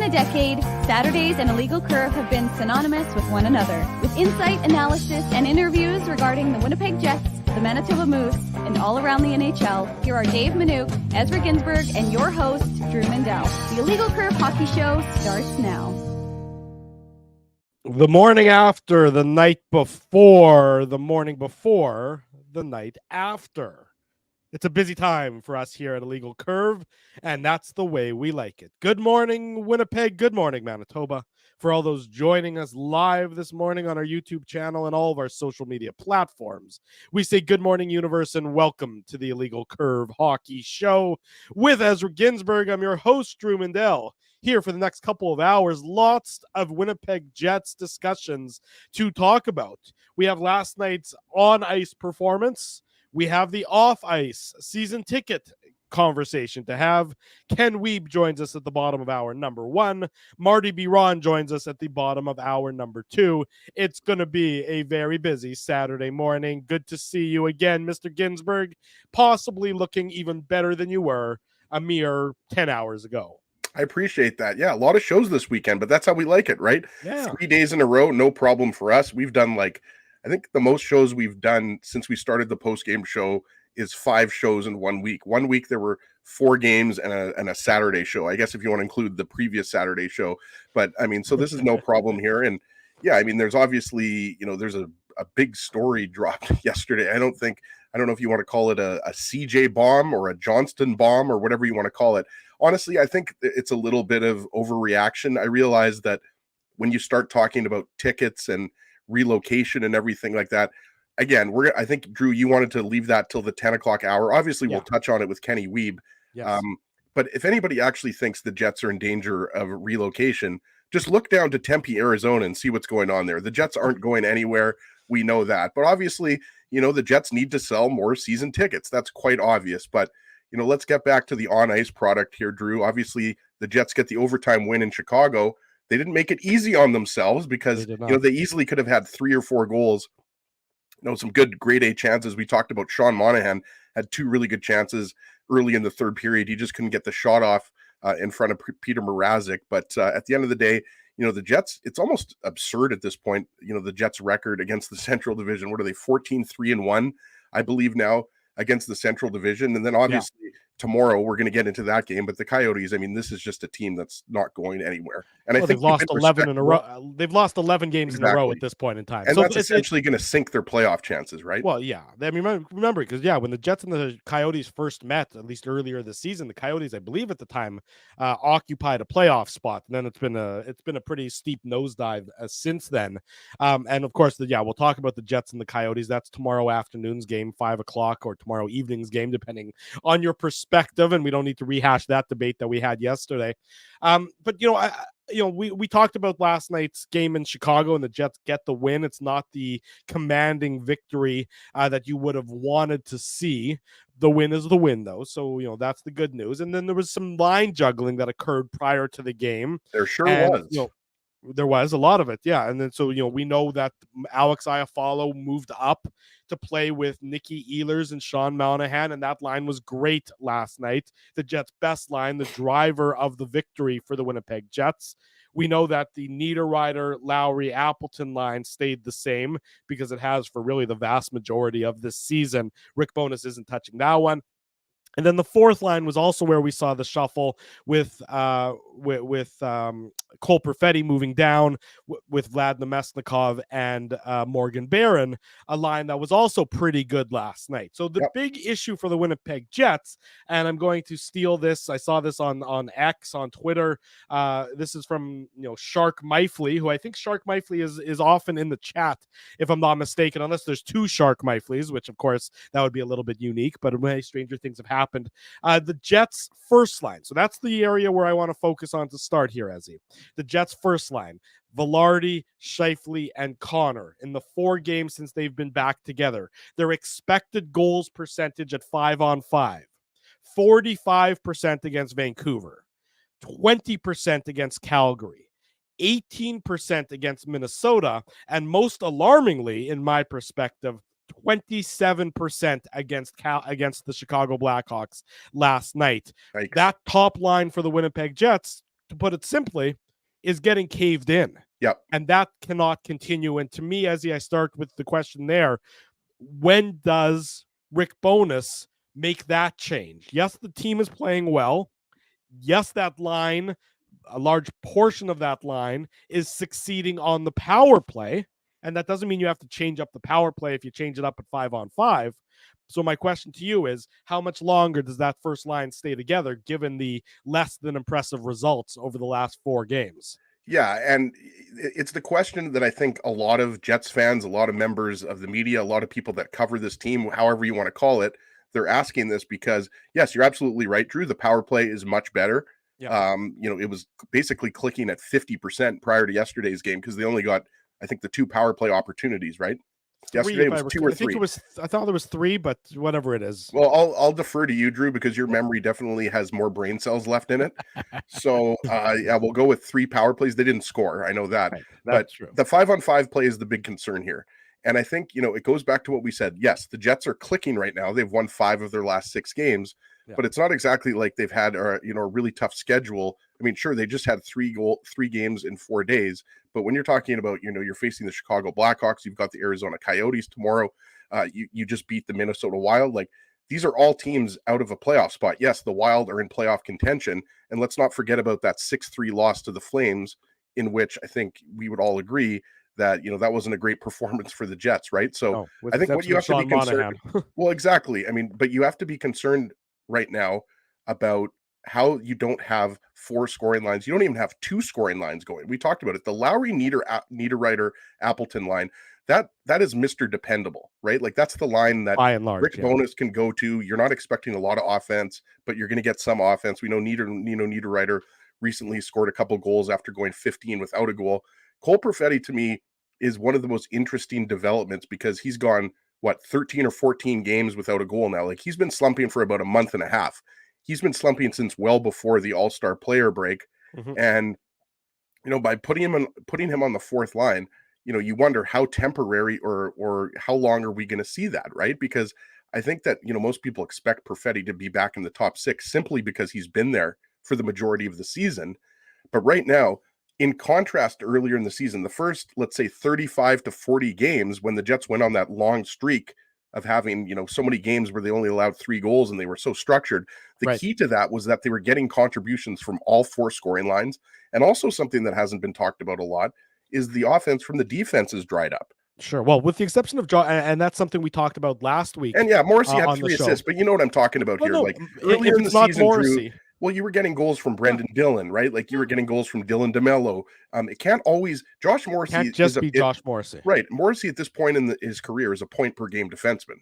than a decade, Saturdays and A Legal Curve have been synonymous with one another. With insight, analysis, and interviews regarding the Winnipeg Jets, the Manitoba Moose, and all around the NHL, here are Dave Minuk, Ezra Ginsburg, and your host, Drew Mindell. The A Legal Curve Hockey Show starts now. The morning after, the night before, the morning before, the night after. It's a busy time for us here at A Legal Curve, and that's the way we like it. Good morning, Winnipeg. Good morning, Manitoba. For all those joining us live this morning on our YouTube channel and all of our social media platforms, we say good morning, universe, and welcome to the A Legal Curve Hockey Show with Ezra Ginsburg. I'm your host, Drew Mindell. Here for the next couple of hours, lots of Winnipeg Jets discussions to talk about. We have last night's on-ice performance. We have the off-ice season ticket conversation to have. Ken Wiebe joins us at the bottom of hour number 1. Marty Biron joins us at the bottom of hour number 2. It's going to be a very busy Saturday morning. Good to see you again, Mr. Ginsburg, possibly looking even better than you were a mere 10 hours ago. I appreciate that. Yeah, a lot of shows this weekend, but that's how we like it, right? Yeah. 3 days in a row, no problem for us. We've done I think the most shows we've done since we started the post-game show is 5 shows in 1 week. 1 week there were 4 games and a Saturday show. I guess if you want to include the previous Saturday show. But I mean, so this is no problem here. And yeah, I mean, there's obviously, there's a big story dropped yesterday. I don't know if you want to call it a CJ bomb or a Johnston bomb or whatever you want to call it. Honestly, I think it's a little bit of overreaction. I realize that when you start talking about tickets and relocation and everything like that, again, I think, Drew, you wanted to leave that till the 10 o'clock hour. Obviously, we'll touch on it with Kenny Wiebe. Yes. But if anybody actually thinks the Jets are in danger of relocation, just look down to Tempe, Arizona and see what's going on there. The Jets aren't going anywhere. We know that. But obviously, the Jets need to sell more season tickets. That's quite obvious. But let's get back to the on-ice product here, Drew. Obviously, the Jets get the overtime win in Chicago. They didn't make it easy on themselves because, they easily could have had 3 or 4 goals. Some good grade A chances. We talked about Sean Monahan had 2 really good chances early in the third period. He just couldn't get the shot off in front of Peter Mrazek. But at the end of the day, the Jets, it's almost absurd at this point. The Jets record against the Central Division. What are they, 14-3-1, I believe now, against the Central Division. And then obviously tomorrow we're going to get into that game. But the Coyotes, I mean, this is just a team that's not going anywhere. And I think they've lost 11 in a row. They've lost 11 games in a row at this point in time. And so that's essentially going to sink their playoff chances, right? Well, yeah. I mean, remember, because, when the Jets and the Coyotes first met, at least earlier this season, the Coyotes, I believe at the time, occupied a playoff spot. And then it's been a pretty steep nosedive since then. And, of course, we'll talk about the Jets and the Coyotes. That's tomorrow afternoon's game, 5 o'clock, or tomorrow evening's game, depending on your perspective. And we don't need to rehash that debate that we had yesterday. But, we talked about last night's game in Chicago and the Jets get the win. It's not the commanding victory that you would have wanted to see. The win is the win, though. So, that's the good news. And then there was some line juggling that occurred prior to the game. There sure was. There was a lot of it, yeah. And then so, we know that Alex Iafallo moved up to play with Nicky Ehlers and Sean Monahan, and that line was great last night. The Jets' best line, the driver of the victory for the Winnipeg Jets. We know that the Niederreiter, Lowry, Appleton line stayed the same because it has for really the vast majority of this season. Rick Bowness isn't touching that one. And then the fourth line was also where we saw the shuffle with Cole Perfetti moving down with Vlad Nemesnikov and Morgan Barron, a line that was also pretty good last night. So the big issue for the Winnipeg Jets, and I'm going to steal this. I saw this on X, on Twitter. This is from Shark Mifley, who I think Shark Mifley is often in the chat, if I'm not mistaken, unless there's 2 Shark Mifleys, which of course that would be a little bit unique, but many stranger things have happened. The Jets' first line. So that's the area where I want to focus on to start here, Ezzy. The Jets' first line. Velarde, Scheifele, and Connor in the 4 games since they've been back together. Their expected goals percentage at 5-on-5. 45% against Vancouver. 20% against Calgary. 18% against Minnesota. And most alarmingly, in my perspective, 27% against the Chicago Blackhawks last night. Yikes. That top line for the Winnipeg Jets, to put it simply, is getting caved in. Yep. And that cannot continue. And to me, Ezzy, I start with the question there. When does Rick Bowness make that change? Yes, the team is playing well. Yes, that line, a large portion of that line, is succeeding on the power play. And that doesn't mean you have to change up the power play if you change it up at 5-on-5. So my question to you is, how much longer does that first line stay together given the less than impressive results over the last 4 games? Yeah, and it's the question that I think a lot of Jets fans, a lot of members of the media, a lot of people that cover this team, however you want to call it, they're asking this because, yes, you're absolutely right, Drew. The power play is much better. Yeah. It was basically clicking at 50% prior to yesterday's game because they only got, I think, the 2 power play opportunities, right? Yesterday it was 2 or 3. I thought there was 3, but whatever it is. Well, I'll defer to you, Drew, because your memory definitely has more brain cells left in it. So, yeah, we'll go with 3 power plays. They didn't score. I know that. Right. But True. the 5-on-5 play is the big concern here. And I think, it goes back to what we said. Yes, the Jets are clicking right now. They've won 5 of their last 6 games, but it's not exactly like they've had a really tough schedule. I mean, sure, they just had 3 games in 4 days, but when you're talking about, you're facing the Chicago Blackhawks, you've got the Arizona Coyotes tomorrow. You just beat the Minnesota Wild. Like, these are all teams out of a playoff spot. Yes, the Wild are in playoff contention, and let's not forget about that 6-3 loss to the Flames, in which I think we would all agree that that wasn't a great performance for the Jets, right? So I think what you have to be concerned. Well, exactly. I mean, but you have to be concerned right now about how you don't have 4 scoring lines. You don't even have 2 scoring lines going. We talked about it. The Lowry, Niederreiter, Appleton line, that is Mr. Dependable, right? Like, that's the line that by and large, Rick Bowness can go to. You're not expecting a lot of offense, but you're going to get some offense. We know Niederreiter recently scored a couple goals after going 15 without a goal. Cole Perfetti, to me, is one of the most interesting developments because he's gone, 13 or 14 games without a goal now. Like, he's been slumping for about a month and a half. He's been slumping since well before the All-Star player break. Mm-hmm. And, by putting him on the 4th line, you wonder how temporary or how long are we going to see that, right? Because I think that, most people expect Perfetti to be back in the top 6 simply because he's been there for the majority of the season. But right now, in contrast to earlier in the season, the first, let's say 35 to 40 games when the Jets went on that long streak of having, so many games where they only allowed 3 goals and they were so structured. The key to that was that they were getting contributions from all 4 scoring lines. And also something that hasn't been talked about a lot is the offense from the defense is dried up. Sure. Well, with the exception of Josh, and that's something we talked about last week. And yeah, Morrissey had 3 assists, but you know what I'm talking about here. Like, earlier in the season, Drew, well, you were getting goals from Brendan Dillon, right? Like, you were getting goals from Dylan DeMello. It can't always – Josh Morrissey – can't just be Josh Morrissey. Right. Morrissey at this point in his career is a point-per-game defenseman.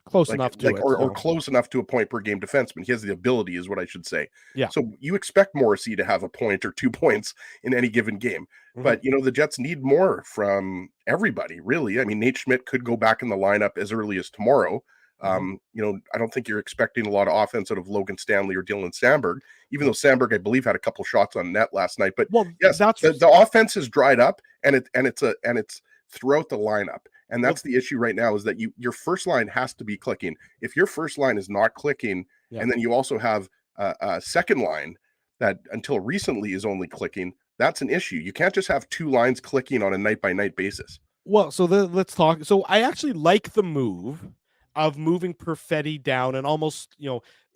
Close enough to it. Or close enough to a point-per-game defenseman. He has the ability is what I should say. Yeah. So you expect Morrissey to have a point or 2 points in any given game. Mm-hmm. But, the Jets need more from everybody, really. I mean, Nate Schmidt could go back in the lineup as early as tomorrow. Mm-hmm. I don't think you're expecting a lot of offense out of Logan Stanley or Dylan Sandberg, even though Sandberg, I believe, had a couple shots on net last night. But yes, the offense is dried up, and it's throughout the lineup. And that's the issue right now is that your first line has to be clicking. If your first line is not clicking, and then you also have a second line that until recently is only clicking, that's an issue. You can't just have 2 lines clicking on a night-by-night basis. Well, so let's talk. So I actually like the move of moving Perfetti down and almost,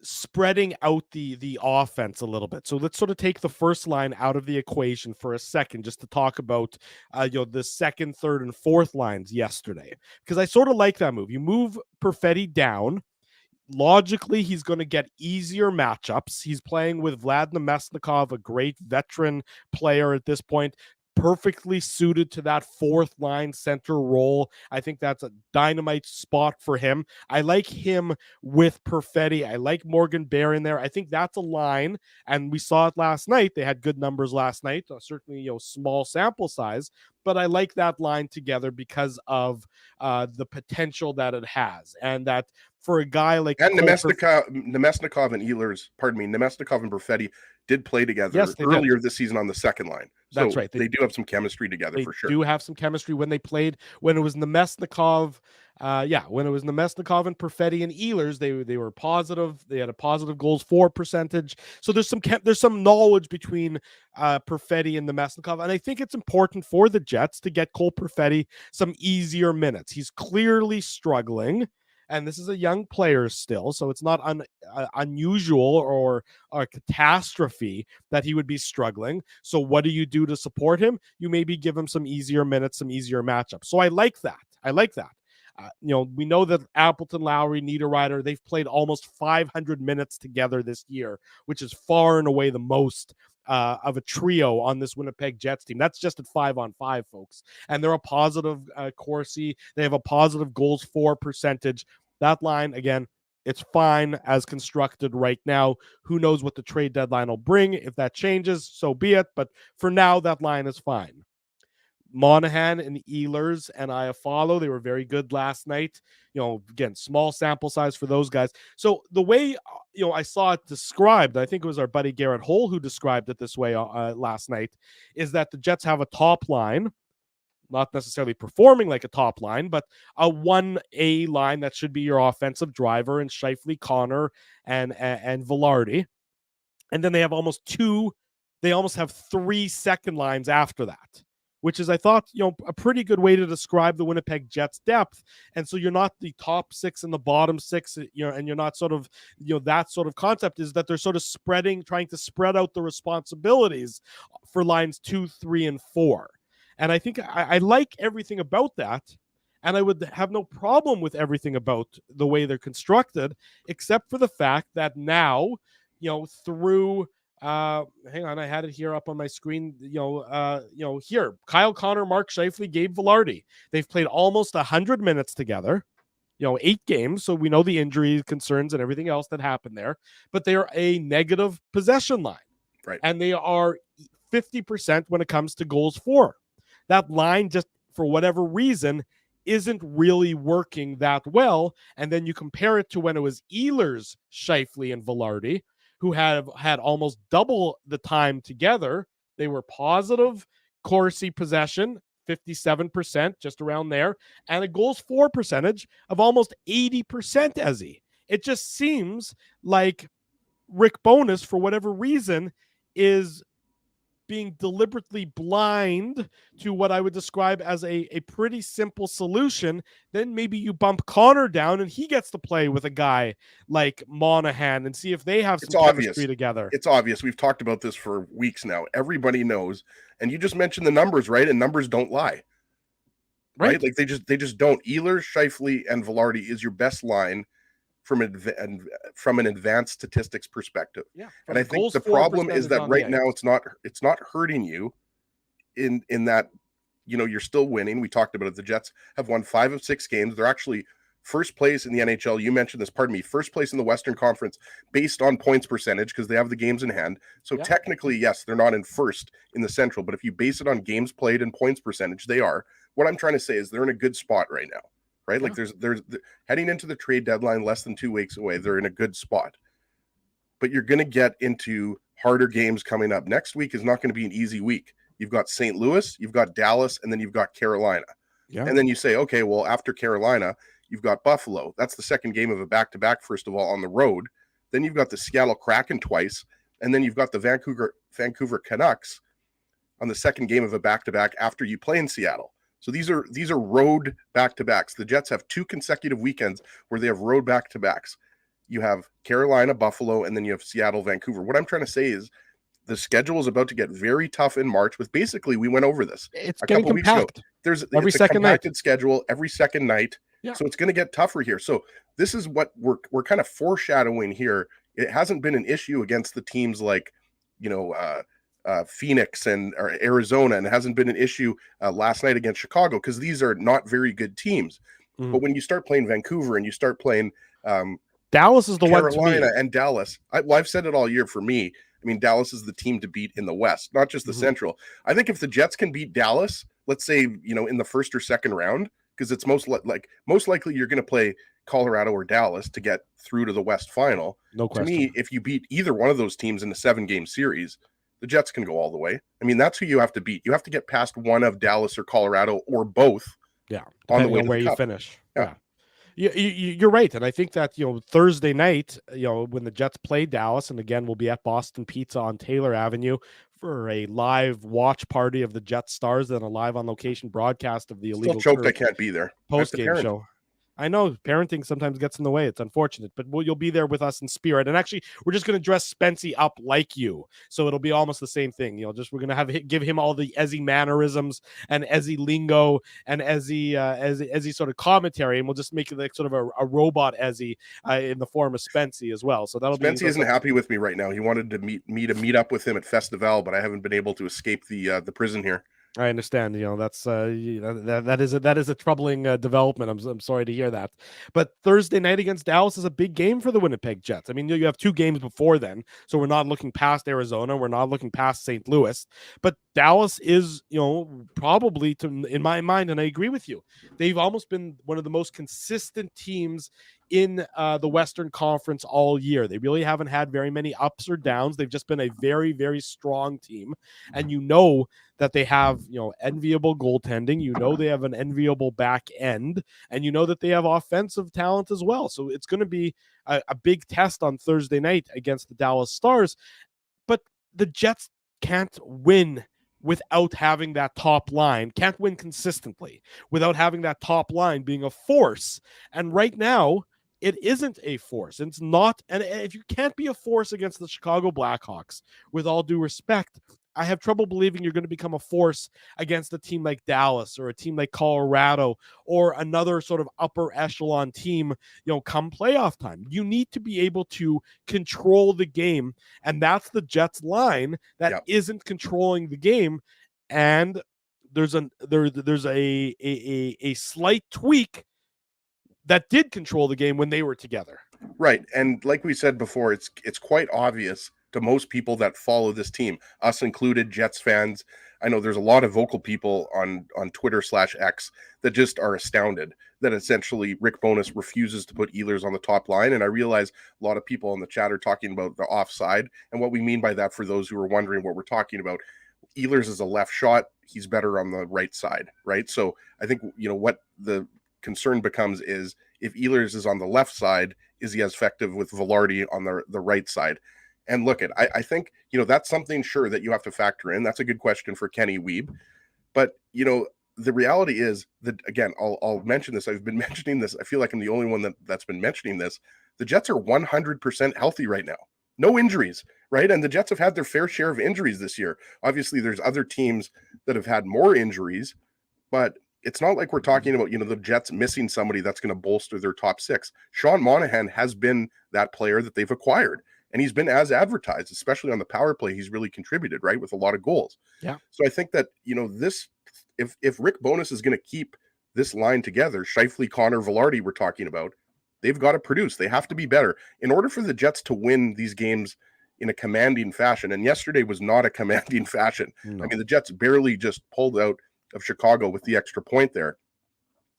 spreading out the offense a little bit. So let's sort of take the first line out of the equation for a second, just to talk about, the second, third, and fourth lines yesterday, because I sort of like that move. You move Perfetti down. Logically, he's going to get easier matchups. He's playing with Vlad Nemesnikov, a great veteran player at this point, perfectly suited to that 4th line center role. I think that's a dynamite spot for him. I like him with Perfetti. I like Morgan Bear in there. I think that's a line, and we saw it last night. They had good numbers last night, certainly, small sample size, but I like that line together because of the potential that it has, and that for a guy like Nemesnikov and Nemesnikov and Perfetti did play together earlier this season on the second line. So that's right. They do have some chemistry together for sure. They do have some chemistry when they played, when it was Nemesnikov When it was Nemesnikov and Perfetti and Ehlers, they were positive. They had a positive goals for percentage. So there's some knowledge between Perfetti and Nemesnikov, and I think it's important for the Jets to get Cole Perfetti some easier minutes. He's clearly struggling, and this is a young player still, so it's not unusual or a catastrophe that he would be struggling. So what do you do to support him? You maybe give him some easier minutes, some easier matchups. So I like that. We know that Appleton, Lowry, Niederreiter, they've played almost 500 minutes together this year, which is far and away the most of a trio on this Winnipeg Jets team. That's just at 5-on-5, folks. And they're a positive Corsi. They have a positive goals for percentage. That line, again, it's fine as constructed right now. Who knows what the trade deadline will bring? If that changes, so be it. But for now, that line is fine. Monahan and Ehlers and Iafallo, they were very good last night. Again, small sample size for those guys. So the way, I saw it described, I think it was our buddy Garrett Hull who described it this way last night, is that the Jets have a top line, not necessarily performing like a top line, but a 1A line that should be your offensive driver and Scheifele, Connor, and Velarde. And then they almost have 3 second lines after that, which is, I thought, a pretty good way to describe the Winnipeg Jets depth. And so you're not the top 6 and the bottom 6, and you're not sort of, that sort of concept is that they're sort of trying to spread out the responsibilities for lines 2, 3, and 4. And I think I like everything about that. And I would have no problem with everything about the way they're constructed, except for the fact that now, through hang on, I had it here up on my screen. Here, Kyle Connor, Mark Scheifele, Gabe Velarde. They've played almost 100 minutes together. 8 games, so we know the injury concerns and everything else that happened there. But they are a negative possession line, right? And they are 50% when it comes to goals for. That line, just for whatever reason, isn't really working that well. And then you compare it to when it was Ehlers, Scheifele, and Velarde, who have had almost double the time together. They were positive Corsi possession, 57%, just around there, and a goals for percentage of almost 80%, Ezzy. It just seems like Rick Bowness, for whatever reason, is being deliberately blind to what I would describe as a pretty simple solution. Then maybe you bump Connor down and he gets to play with a guy like Monahan and see if they have some chemistry together. It's obvious. We've talked about this for weeks now. Everybody knows. And you just mentioned the numbers, right? And numbers don't lie. Right? Like they just don't. Ehlers, Scheifele, and Velarde is your best line from an advanced statistics perspective. Yeah, and I think the problem is that right now it's not hurting you in that, you're still winning. We talked about it. The Jets have won 5 of 6 games. They're actually first place in the NHL. You mentioned this, first place in the Western Conference based on points percentage because they have the games in hand. So technically, yes, they're not in first in the Central, but if you base it on games played and points percentage, they are. What I'm trying to say is they're in a good spot right now. Right? Like there's heading into the trade deadline less than 2 weeks away. They're in a good spot. But you're going to get into harder games coming up. Next week is not going to be an easy week. You've got St. Louis, you've got Dallas, and then you've got Carolina. Yeah. And then you say, okay, well, after Carolina, you've got Buffalo. That's the second game of a back-to-back, first of all, on the road. Then you've got the Seattle Kraken twice, and then you've got the Vancouver Canucks on the second game of a back-to-back after you play in Seattle. So these are road back-to-backs. The Jets have 2 consecutive weekends where they have road back-to-backs. You have Carolina, Buffalo, and then you have Seattle, Vancouver. What I'm trying to say is the schedule is about to get very tough in March with basically, we went over this a couple weeks ago. It's a compacted schedule every second night. Yeah. So it's going to get tougher here. So this is what we're kind of foreshadowing here. It hasn't been an issue against the teams like, Phoenix and Arizona, and it hasn't been an issue last night against Chicago because these are not very good teams. Mm-hmm. But when you start playing Vancouver and you start playing Dallas is the Carolina and Dallas, I've said it all year. For me, I mean, Dallas is the team to beat in the West, not just the Central. I think if the Jets can beat Dallas, let's say in the first or second round, because it's most likely you're going to play Colorado or Dallas to get through to the West Final. No question. To me, if you beat either one of those teams in a 7-game series, the Jets can go all the way. I mean, that's who you have to beat. You have to get past one of Dallas or Colorado or both. Yeah, on the way to where you finish. Yeah. You're right, and I think that Thursday night, when the Jets play Dallas, and again we'll be at Boston Pizza on Taylor Avenue for a live watch party of the Jet Stars, and a live on location broadcast of the Still Illegal choked Curve I can't be there. post game show. I know parenting sometimes gets in the way. It's unfortunate, but you'll be there with us in spirit. And actually, we're just going to dress Spency up like you, so it'll be almost the same thing. We're going to give him all the Ezzy mannerisms and Ezzy lingo and Ezzy sort of commentary, and we'll just make it like sort of a robot Ezzy in the form of Spency as well. So that'll Spency isn't happy with me right now. He wanted to meet up with him at Festival, but I haven't been able to escape the prison here. I understand. That's that is a troubling development. I'm sorry to hear that. But Thursday night against Dallas is a big game for the Winnipeg Jets. I mean, you have 2 games before then, so we're not looking past Arizona. We're not looking past St. Louis. But Dallas is, probably, in my mind, and I agree with you, they've almost been one of the most consistent teams in the Western Conference all year. They really haven't had very many ups or downs. They've just been a very, very strong team, and that they have, enviable goaltending. They have an enviable back end, and that they have offensive talent as well. So it's going to be a big test on Thursday night against the Dallas Stars. But the Jets can't win without having that top line, can't win consistently without having that top line being a force. And right now, it isn't a force. It's not. And if you can't be a force against the Chicago Blackhawks, with all due respect, I have trouble believing you're going to become a force against a team like Dallas or a team like Colorado or another sort of upper echelon team, come playoff time. You need to be able to control the game. And that's the Jets line that isn't controlling the game. And there's a slight tweak that did control the game when they were together. Right. And like we said before, it's quite obvious to most people that follow this team, us included, Jets fans. I know there's a lot of vocal people on Twitter/X that just are astounded that essentially Rick Bowness refuses to put Ehlers on the top line. And I realize a lot of people in the chat are talking about the offside. And what we mean by that, for those who are wondering what we're talking about, Ehlers is a left shot. He's better on the right side, right? So I think, what the concern becomes is, if Ehlers is on the left side, is he as effective with Velarde on the right side? And look, I think, that's something, sure, that you have to factor in. That's a good question for Kenny Wiebe. But, the reality is that, again, I'll mention this. I've been mentioning this. I feel like I'm the only one that's been mentioning this. The Jets are 100% healthy right now. No injuries, right? And the Jets have had their fair share of injuries this year. Obviously, there's other teams that have had more injuries, but it's not like we're talking about, the Jets missing somebody that's going to bolster their top 6. Sean Monahan has been that player that they've acquired, and he's been as advertised, especially on the power play. He's really contributed, right, with a lot of goals. Yeah. So I think that, this, if Rick Bowness is going to keep this line together, Scheifele, Connor, Velarde, we're talking about, they've got to produce. They have to be better in order for the Jets to win these games in a commanding fashion. And yesterday was not a commanding fashion. No. I mean, the Jets barely just pulled out of Chicago with the extra point there.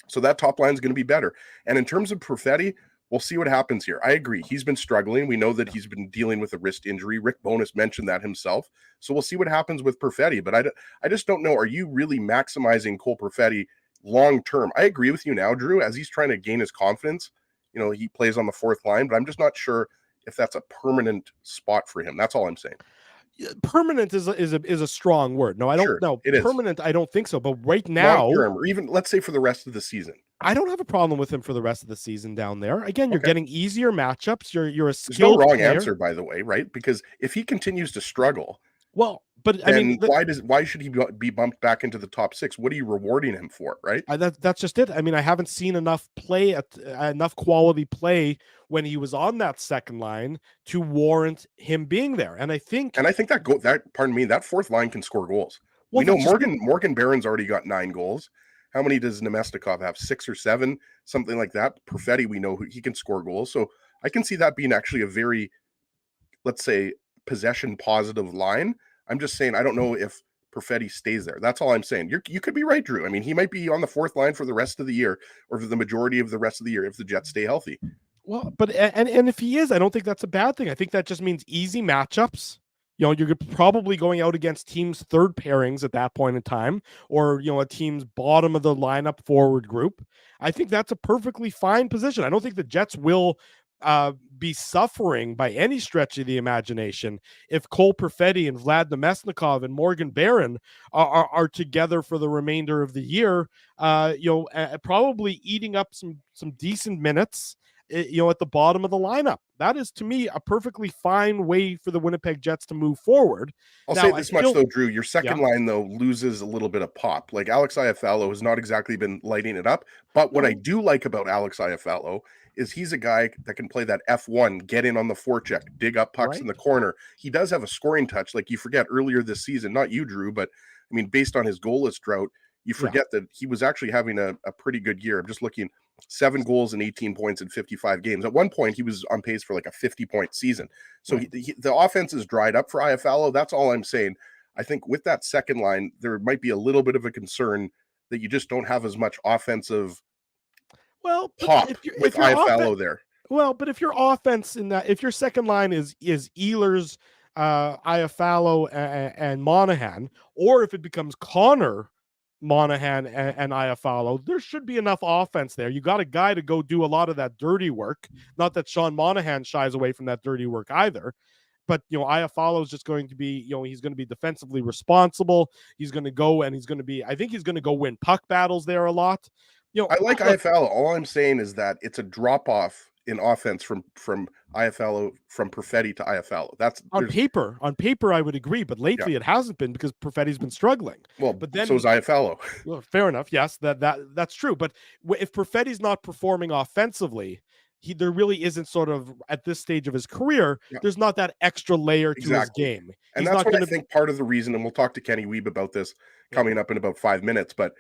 So that top line is going to be better. And in terms of Perfetti, we'll see what happens here. I agree. He's been struggling. We know that he's been dealing with a wrist injury. Rick Bowness mentioned that himself. So we'll see what happens with Perfetti. But I just don't know. Are you really maximizing Cole Perfetti long term? I agree with you now, Drew, as he's trying to gain his confidence. He plays on the 4th line, but I'm just not sure if that's a permanent spot for him. That's all I'm saying. Permanent is a strong word. No, I don't know. Permanent, I don't think so. But right now, long term, or even let's say for the rest of the season, I don't have a problem with him for the rest of the season down there. Again, you're getting easier matchups. You're a skilled There's no wrong player. answer, by the way, right? Because if he continues to struggle, well, but I mean, why should he be bumped back into the top 6? What are you rewarding him for, right? That's just it. I mean, I haven't seen enough enough quality play when he was on that second line to warrant him being there. And I think that 4th line can score goals. Well, we know Morgan Barron's already got 9 goals. How many does Nemestikov have? 6 or 7, something like that. Perfetti, we know he can score goals. So I can see that being actually a very, let's say, possession positive line. I'm just saying, I don't know if Perfetti stays there. That's all I'm saying. You could be right, Drew. I mean, he might be on the 4th line for the rest of the year, or for the majority of the rest of the year if the Jets stay healthy. Well, but and if he is, I don't think that's a bad thing. I think that just means easy matchups. You're probably going out against teams' third pairings at that point in time, or, a team's bottom of the lineup forward group. I think that's a perfectly fine position. I don't think the Jets will be suffering by any stretch of the imagination if Cole Perfetti and Vlad Nemesnikov and Morgan Barron are together for the remainder of the year, probably eating up some decent minutes, at the bottom of the lineup. That is, to me, a perfectly fine way for the Winnipeg Jets to move forward. I'll say this much, though, Drew. Your second Yeah. line, though, loses a little bit of pop. Like, Alex Iafallo has not exactly been lighting it up. But what I do like about Alex Iafallo is he's a guy that can play that F1, get in on the forecheck, dig up pucks in the corner. He does have a scoring touch. Like, you forget earlier this season, not you, Drew, but, I mean, based on his goalless drought, you forget that he was actually having a pretty good year. I'm just looking, 7 goals and 18 points in 55 games. At one point, he was on pace for like a 50-point season. So the offense is dried up for Iafallo. That's all I'm saying. I think with that second line, there might be a little bit of a concern that you just don't have as much offensive pop with Iafallo there. Well, but if your offense if your second line is Ehlers, Iafallo, and Monahan, or if it becomes Connor, Monahan, and Iafallo, there should be enough offense there. You got a guy to go do a lot of that dirty work. Not that Sean Monahan shies away from that dirty work either. But, Iafallo is just going to be, he's going to be defensively responsible. He's going to go and I think he's going to go win puck battles there a lot. I like Iafallo. All I'm saying is that it's a drop off in offense from Iafallo, from Perfetti to Iafallo. That's on paper. On paper, I would agree, but lately it hasn't been because Perfetti's been struggling. Well, but then so is Iafallo. Well, fair enough. Yes, that's true. But if Perfetti's not performing offensively, there really isn't, sort of at this stage of his career, there's not that extra layer to his game. And that's what I think part of the reason, and we'll talk to Kenny Weeb about this coming up in about 5 minutes, but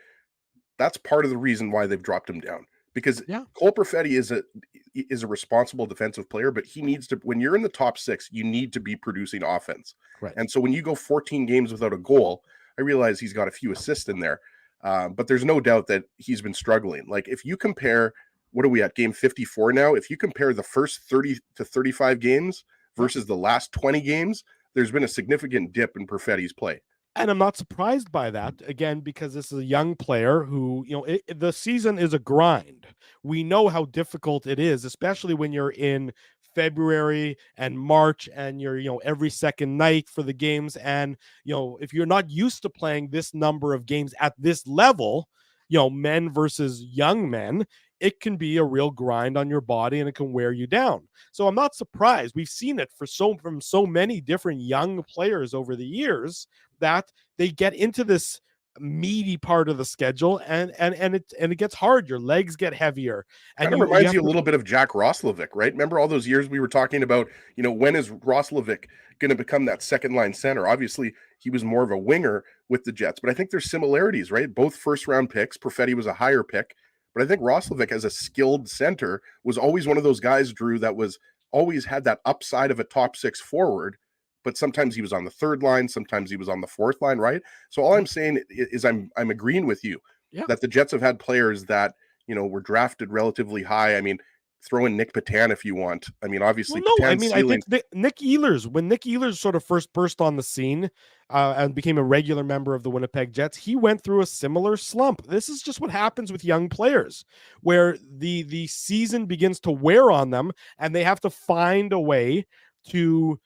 that's part of the reason why they've dropped him down. Because Cole Perfetti is a responsible defensive player, but he needs to, when you're in the top 6, you need to be producing offense. Right. And so when you go 14 games without a goal, I realize he's got a few assists in there, but there's no doubt that he's been struggling. Like, if you compare, what are we at, game 54 now? If you compare the first 30 to 35 games versus the last 20 games, there's been a significant dip in Perfetti's play. And I'm not surprised by that, again, because this is a young player who, the season is a grind. We know how difficult it is, especially when you're in February and March and you're, every second night for the games. And, if you're not used to playing this number of games at this level, men versus young men, it can be a real grind on your body and it can wear you down. So I'm not surprised. We've seen it from so many different young players over the years that they get into this meaty part of the schedule and it gets hard. Your legs get heavier. And it reminds you a little bit of Jack Roslovic, right? Remember all those years we were talking about, when is Roslovic going to become that second line center? Obviously, he was more of a winger with the Jets, but I think there's similarities, right? Both first round picks. Perfetti was a higher pick. But I think Roslovic, as a skilled center, was always one of those guys, Drew, that was always had that upside of a top 6 forward, but sometimes he was on the third line, sometimes he was on the fourth line, right? So all I'm saying is I'm agreeing with you that the Jets have had players that, were drafted relatively high. I mean, throw in Nick Patan if you want. I mean, obviously, I think Nick Ehlers, when Nick Ehlers sort of first burst on the scene and became a regular member of the Winnipeg Jets, he went through a similar slump. This is just what happens with young players, where the season begins to wear on them and they have to find a way to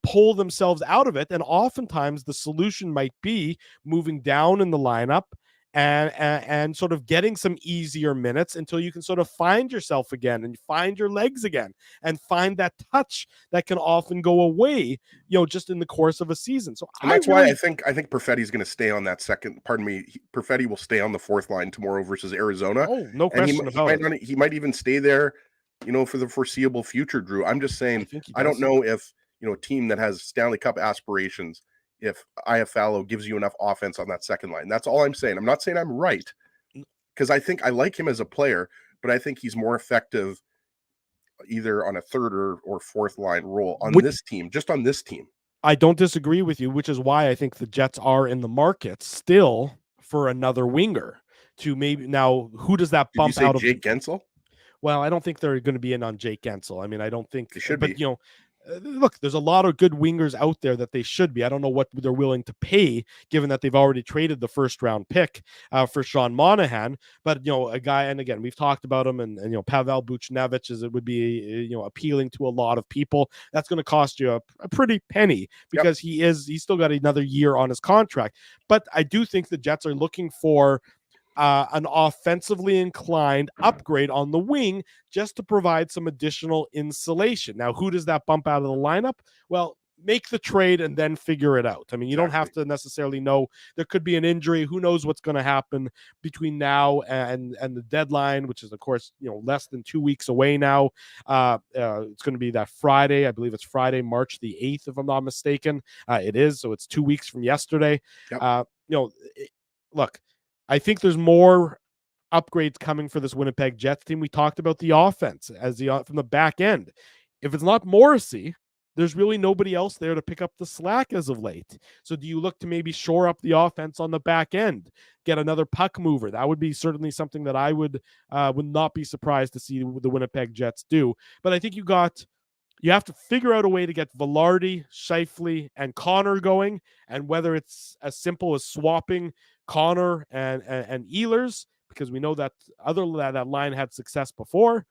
pull themselves out of it. And oftentimes the solution might be moving down in the lineup and sort of getting some easier minutes until you can sort of find yourself again and find your legs again and find that touch that can often go away, just in the course of a season. So that's why I think Perfetti's going to stay on that second. Pardon me, Perfetti will stay on the fourth line tomorrow versus Arizona. Oh, no question about it. He might even stay there, for the foreseeable future. Drew, I'm just saying. I don't know if a team that has Stanley Cup aspirations, if Iafallo gives you enough offense on that second line. That's all I'm saying. I'm not saying I'm right, because I think I like him as a player, but I think he's more effective either on a third or fourth line role on this team, just on this team. I don't disagree with you, which is why I think the Jets are in the market still for another winger to maybe. Now, who does that bump out of? Jake Gensel? Well, I don't think they're going to be in on Jake Gensel. I mean, I don't think they should be. look, there's a lot of good wingers out there that they should be. I don't know what they're willing to pay, given that they've already traded the first round pick for Sean Monahan. But, a guy, and again, we've talked about him, and Pavel Buchnevich, it would be, appealing to a lot of people. That's going to cost you a pretty penny, because he's still got another year on his contract. But I do think the Jets are looking for an offensively inclined upgrade on the wing, just to provide some additional insulation. Now, who does that bump out of the lineup? Well, make the trade and then figure it out. I mean, you don't have to necessarily know. There could be an injury. Who knows what's going to happen between now and the deadline, which is, of course, less than 2 weeks away now. It's going to be that Friday. I believe it's Friday, March the 8th, if I'm not mistaken. It is. So it's 2 weeks from yesterday. Yep. Look, I think there's more upgrades coming for this Winnipeg Jets team. We talked about the offense from the back end. If it's not Morrissey, there's really nobody else there to pick up the slack as of late. So do you look to maybe shore up the offense on the back end, get another puck mover? That would be certainly something that I would not be surprised to see the Winnipeg Jets do. But I think you have to figure out a way to get Velarde, Scheifele, and Connor going, and whether it's as simple as swapping Connor and Ehlers, because we know that that line had success before,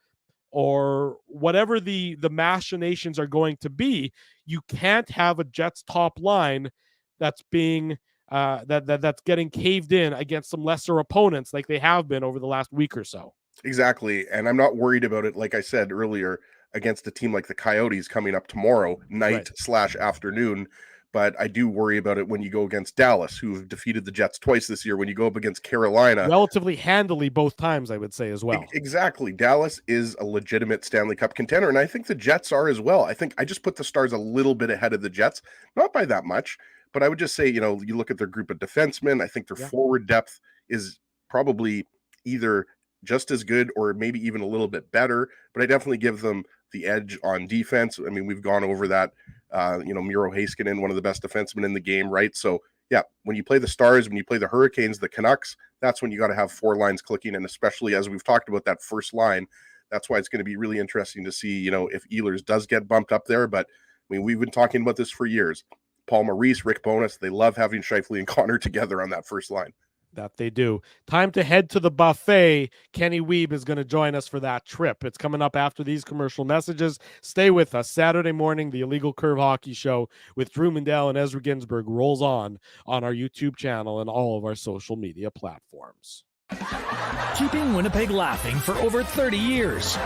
or whatever the machinations are going to be. You can't have a Jets top line that's being that's getting caved in against some lesser opponents like they have been over the last week or so. Exactly, and I'm not worried about it, like I said earlier, against a team like the Coyotes coming up tomorrow night/afternoon. But I do worry about it when you go against Dallas, who've defeated the Jets twice this year. When you go up against Carolina, relatively handily both times, I would say as well. Exactly. Dallas is a legitimate Stanley Cup contender, and I think the Jets are as well. I think I just put the Stars a little bit ahead of the Jets, not by that much, but I would just say, you look at their group of defensemen. I think their forward depth is probably either just as good or maybe even a little bit better, but I definitely give them the edge on defense. I mean, we've gone over that. Miro Heiskanen, one of the best defensemen in the game, right? So, yeah, when you play the Stars, when you play the Hurricanes, the Canucks, that's when you got to have four lines clicking, and especially as we've talked about that first line, that's why it's going to be really interesting to see, if Ehlers does get bumped up there. But, I mean, we've been talking about this for years. Paul Maurice, Rick Bowness, they love having Scheifele and Connor together on that first line. That they do. Time to head to the buffet. Kenny Wiebe is going to join us for that trip. It's coming up after these commercial messages. Stay with us. Saturday morning, the Illegal Curve Hockey Show with Drew Mindell and Ezra Ginsburg rolls on our YouTube channel and all of our social media platforms. Keeping Winnipeg laughing for over 30 years.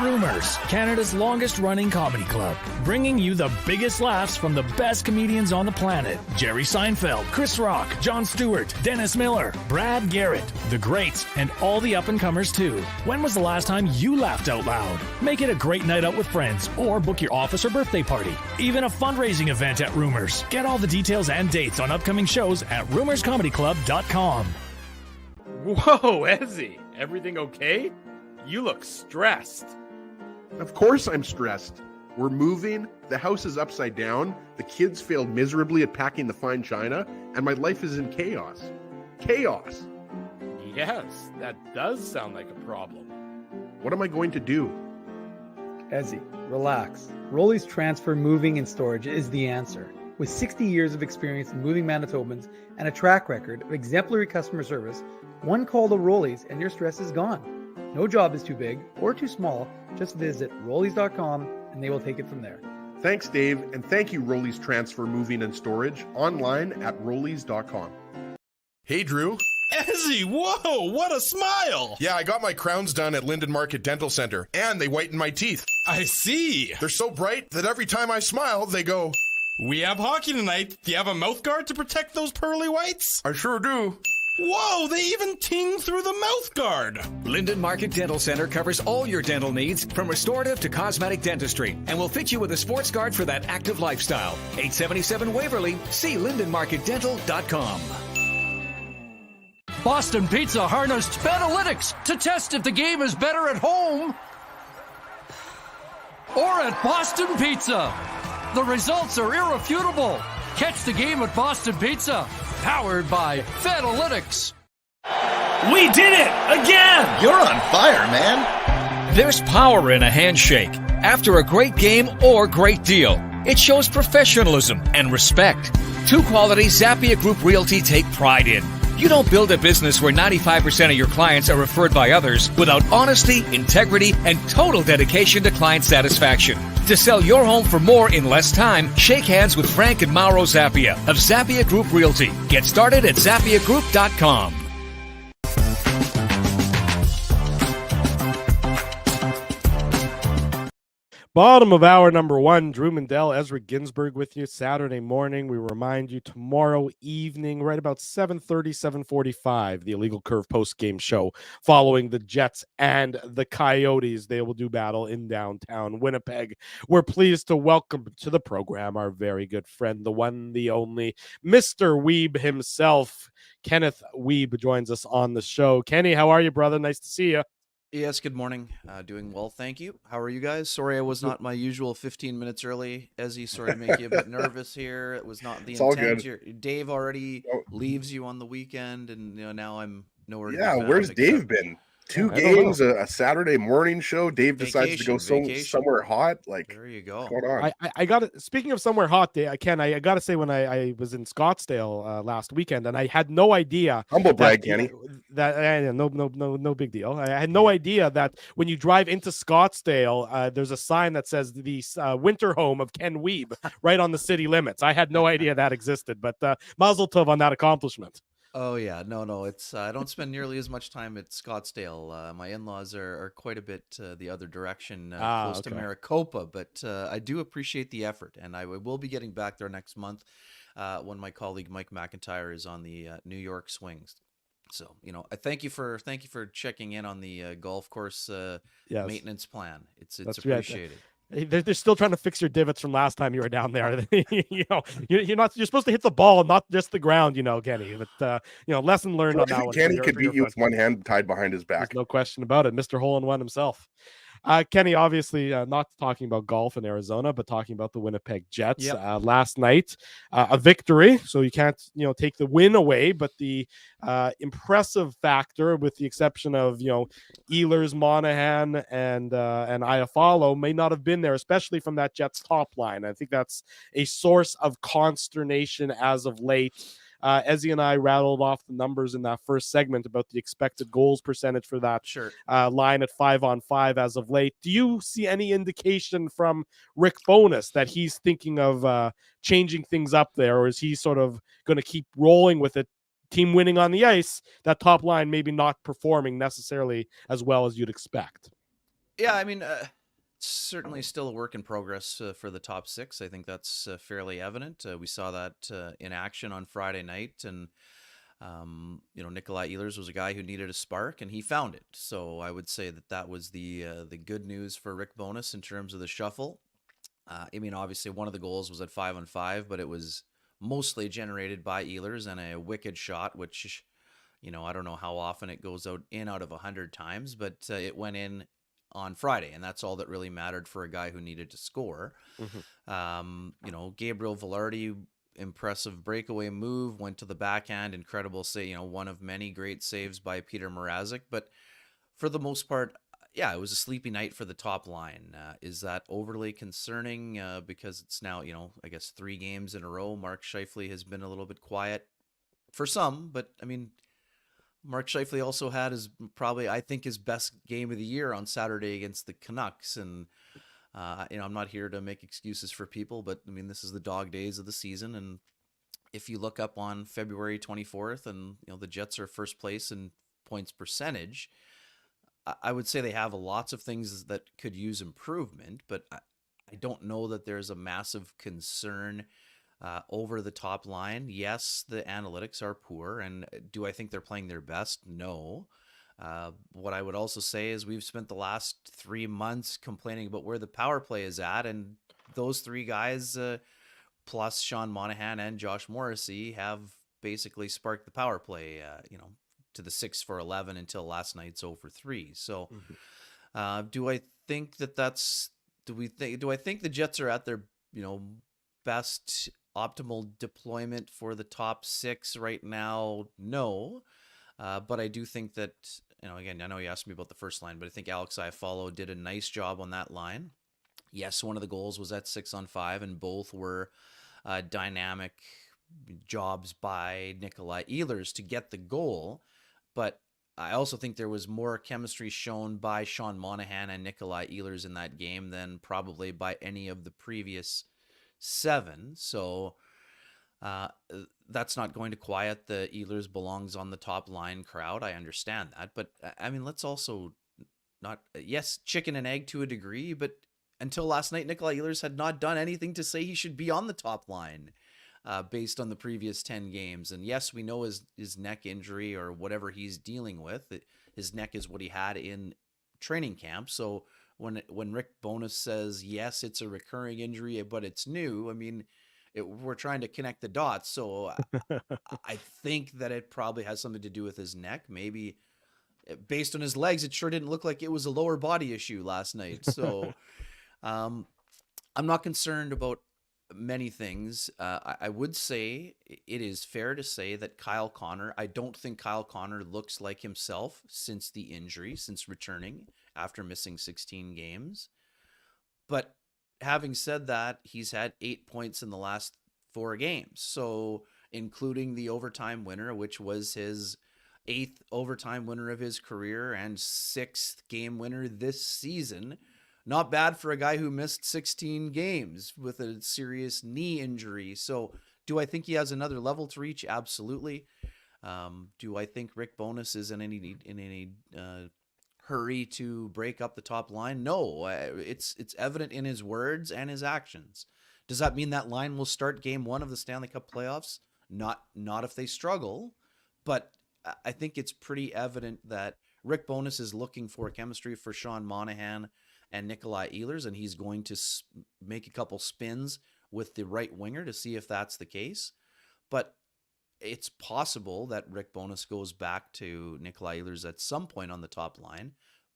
Rumors, Canada's longest-running comedy club, bringing you the biggest laughs from the best comedians on the planet. Jerry Seinfeld, Chris Rock, Jon Stewart, Dennis Miller, Brad Garrett, the greats, and all the up-and-comers too. When was the last time you laughed out loud? Make it a great night out with friends, or book your office or birthday party. Even a fundraising event at Rumors. Get all the details and dates on upcoming shows at rumorscomedyclub.com. Whoa, Ezzy, everything okay? You look stressed. Of course I'm stressed. We're moving, the house is upside down, the kids failed miserably at packing the fine china, and my life is in chaos. Chaos! Yes, that does sound like a problem. What am I going to do? Ezzy, relax. Rolly's Transfer Moving and Storage is the answer. With 60 years of experience in moving Manitobans and a track record of exemplary customer service, one call to Rolly's and your stress is gone. No job is too big or too small. Just visit Rollies.com and they will take it from there. Thanks, Dave, and thank you, Rollies Transfer Moving and Storage, online at Rollies.com. Hey, Drew. Ezzy, whoa, what a smile! Yeah, I got my crowns done at Linden Market Dental Center, and they whiten my teeth. I see. They're so bright that every time I smile, they go... We have hockey tonight. Do you have a mouth guard to protect those pearly whites? I sure do. Whoa, they even ting through the mouth guard. Linden Market Dental Center covers all your dental needs from restorative to cosmetic dentistry and will fit you with a sports guard for that active lifestyle. 877 Waverly. See lindenmarketdental.com. Boston Pizza harnessed Betalytics to test if the game is better at home or at Boston Pizza. The results are irrefutable. Catch the game at Boston Pizza. Powered by Fetalytics. We did it! Again! You're on fire, man. There's power in a handshake. after a great game or great deal. It shows professionalism and respect. Two qualities Zappia Group Realty take pride in. You don't build a business where 95% of your clients are referred by others without honesty, integrity, and total dedication to client satisfaction. To sell your home for more in less time, shake hands with Frank and Mauro Zappia of Zappia Group Realty. Get started at ZappiaGroup.com. Bottom of hour number one, Drew Mindell, Ezra Ginsburg with you Saturday morning. We remind you tomorrow evening, right about 7:30, 7:45, the Illegal Curve post-game show following the Jets and the Coyotes. They will do battle in downtown Winnipeg. We're pleased to welcome to the program our very good friend, the one, the only, Mr. Weeb himself. Kenneth Weeb joins us on the show. Kenny, how are you, brother? Nice to see you. Yes, good morning. Doing well, thank you. How are you guys? Sorry I was not my usual 15 minutes early. Ezzy, sorry to make you a bit nervous here. It was not the intent. Dave already leaves you on the weekend, and now I'm nowhere to be found. Where's Dave been? Two games, a Saturday morning show. Dave decides to go somewhere hot. Like, there you go. What's going on? I got it. Speaking of somewhere hot, I got to say, when I was in Scottsdale last weekend, and I had no idea. Humble brag, Kenny. No big deal. I had no idea that when you drive into Scottsdale, there's a sign that says the winter home of Ken Weeb right on the city limits. I had no idea that existed, but mazel tov on that accomplishment. Oh yeah, no. It's I don't spend nearly as much time at Scottsdale. My in-laws are quite a bit the other direction, close to Maricopa. But I do appreciate the effort, and I will be getting back there next month when my colleague Mike McIntyre is on the New York swings. So I thank you for checking in on the golf course maintenance plan. It's appreciated. Right. They're still trying to fix your divots from last time you were down there. You're supposed to hit the ball, not just the ground, Kenny. But lesson learned on that one. Kenny could beat you with one hand tied behind his back. There's no question about it. Mr. Hole-in-One himself. Kenny, obviously not talking about golf in Arizona, but talking about the Winnipeg Jets. Yep. Last night, a victory. So you can't, take the win away, but the impressive factor, with the exception of, Ehlers, Monahan, and Iafallo, may not have been there, especially from that Jets top line. I think that's a source of consternation as of late. Ezzy and I rattled off the numbers in that first segment about the expected goals percentage for that line at 5-on-5 as of late. Do you see any indication from Rick Bowness that he's thinking of changing things up there, or is he sort of going to keep rolling with it? Team winning on the ice, that top line maybe not performing necessarily as well as you'd expect. Yeah, I mean, certainly still a work in progress for the top six. I think that's fairly evident. We saw that in action on Friday night, and Nikolai Ehlers was a guy who needed a spark, and he found it. So I would say that was the good news for Rick Bowness in terms of the shuffle. Obviously one of the goals was at 5-on-5, but it was mostly generated by Ehlers and a wicked shot, which I don't know how often it goes out of 100 times, but it went in on Friday, and that's all that really mattered for a guy who needed to score. Gabriel Velarde, impressive breakaway move, went to the backhand, incredible save, one of many great saves by Peter Mrazek. But for the most part, it was a sleepy night for the top line. Is that overly concerning? Because it's now, I guess 3 games in a row. Mark Scheifele has been a little bit quiet for some, but Mark Scheifele also had his best game of the year on Saturday against the Canucks. And, I'm not here to make excuses for people, but this is the dog days of the season. And if you look up on February 24th and, the Jets are first place in points percentage, I would say they have lots of things that could use improvement, but I don't know that there's a massive concern over the top line. Yes, the analytics are poor, and do I think they're playing their best? No. What I would also say is we've spent the last 3 months complaining about where the power play is at, and those 3 guys, plus Sean Monahan and Josh Morrissey, have basically sparked the power play, to the 6-for-11 until last night's 0-for-3. So, do I think do I think the Jets are at their, best optimal deployment for the top 6 right now? No. But I do think that, again, I know you asked me about the first line, but I think Alex Iafallo did a nice job on that line. Yes, one of the goals was at 6-on-5, and both were dynamic jobs by Nikolai Ehlers to get the goal. But I also think there was more chemistry shown by Sean Monahan and Nikolai Ehlers in that game than probably by any of the previous 7. So that's not going to quiet the Ehlers belongs on the top line crowd. I understand that. But I mean, let's also not, yes, chicken and egg to a degree, but until last night, Nikolai Ehlers had not done anything to say he should be on the top line based on the previous 10 games. And yes, we know his neck injury or whatever he's dealing with. His neck is what he had in training camp. So when Rick Bowness says, yes, it's a recurring injury, but it's new, I mean, we're trying to connect the dots. So I think that it probably has something to do with his neck. Maybe based on his legs, it sure didn't look like it was a lower body issue last night. So I'm not concerned about many things. I would say it is fair to say that Kyle Connor, I don't think Kyle Connor looks like himself since the injury, since returning after missing 16 games. But having said that, he's had 8 points in the last 4 games. So including the overtime winner, which was his 8th overtime winner of his career and 6th game winner this season. Not bad for a guy who missed 16 games with a serious knee injury. So do I think he has another level to reach? Absolutely. Do I think Rick Bowness is in any hurry to break up the top line? No, it's evident in his words and his actions. Does that mean that line will start game 1 of the Stanley Cup playoffs? Not if they struggle, but I think it's pretty evident that Rick Bowness is looking for chemistry for Sean Monahan and Nikolai Ehlers, and he's going to make a couple spins with the right winger to see if that's the case. But it's possible that Rick Bowness goes back to Nikolai Ehlers at some point on the top line.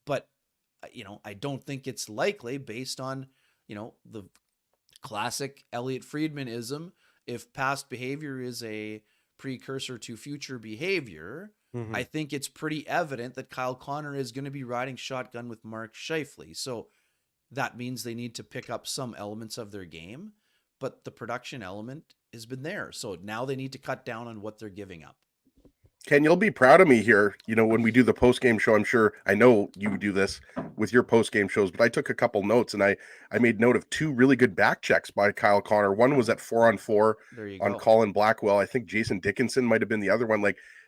But, I don't think it's likely based on, the classic Elliot Friedmanism. If past behavior is a precursor to future behavior, I think it's pretty evident that Kyle Connor is going to be riding shotgun with Mark Scheifele. So that means they need to pick up some elements of their game, but the production element has been there. So now they need to cut down on what they're giving up. Ken, you'll be proud of me here. When we do the post-game show, I know you do this with your post-game shows, but I took a couple notes and I made note of 2 really good back checks by Kyle Connor. One was at 4-on-4 on Colin Blackwell. I think Jason Dickinson might have been the other one.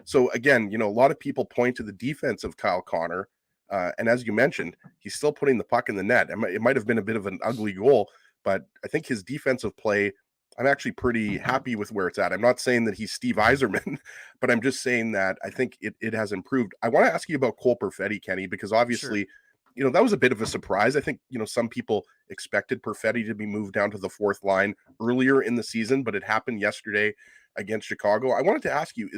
So again, a lot of people point to the defense of Kyle Connor. And as you mentioned, he's still putting the puck in the net. It might have been a bit of an ugly goal, but I think his defensive play, I'm actually pretty happy with where it's at. I'm not saying that he's Steve Yzerman, but I'm just saying that I think it has improved. I want to ask you about Cole Perfetti, Kenny, because obviously, that was a bit of a surprise. I think, some people expected Perfetti to be moved down to the 4th line earlier in the season, but it happened yesterday against Chicago. I wanted to ask you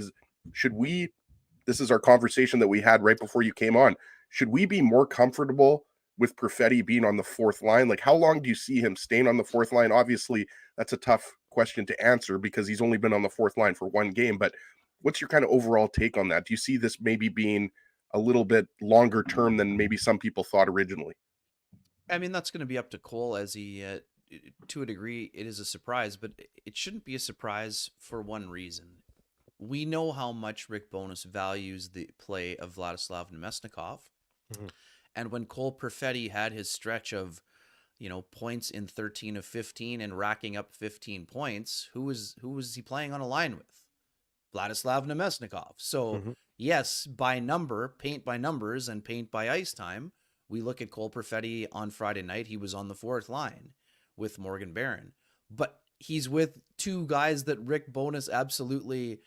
this is our conversation that we had right before you came on. Should we be more comfortable with Perfetti being on the 4th line? How long do you see him staying on the 4th line? Obviously, that's a tough question to answer because he's only been on the 4th line for 1 game, but what's your kind of overall take on that? Do you see this maybe being a little bit longer term than maybe some people thought originally? I mean, that's going to be up to Cole as he, to a degree, it is a surprise, but it shouldn't be a surprise for one reason. We know how much Rick Bowness values the play of Vladislav Nemesnikov. And when Cole Perfetti had his stretch of, points in 13 of 15 and racking up 15 points, who was he playing on a line with? Vladislav Nemesnikov. So yes, by number, paint by numbers and paint by ice time, we look at Cole Perfetti on Friday night. He was on the 4th line with Morgan Barron, but he's with 2 guys that Rick Bowness absolutely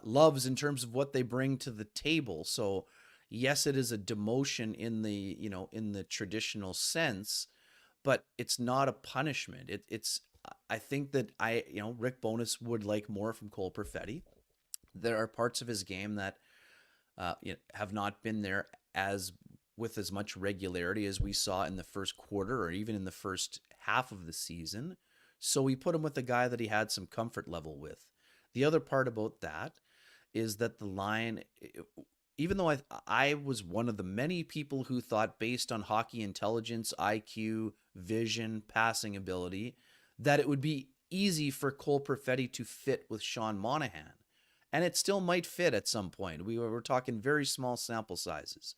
loves in terms of what they bring to the table. So yes, it is a demotion in the traditional sense, but it's not a punishment. I think that Rick Bowness would like more from Cole Perfetti. There are parts of his game that have not been there with as much regularity as we saw in the first quarter or even in the first half of the season. So we put him with a guy that he had some comfort level with. The other part about that is that the line, even though I was one of the many people who thought, based on hockey intelligence, IQ, vision, passing ability, that it would be easy for Cole Perfetti to fit with Sean Monahan. And it still might fit at some point. We're talking very small sample sizes.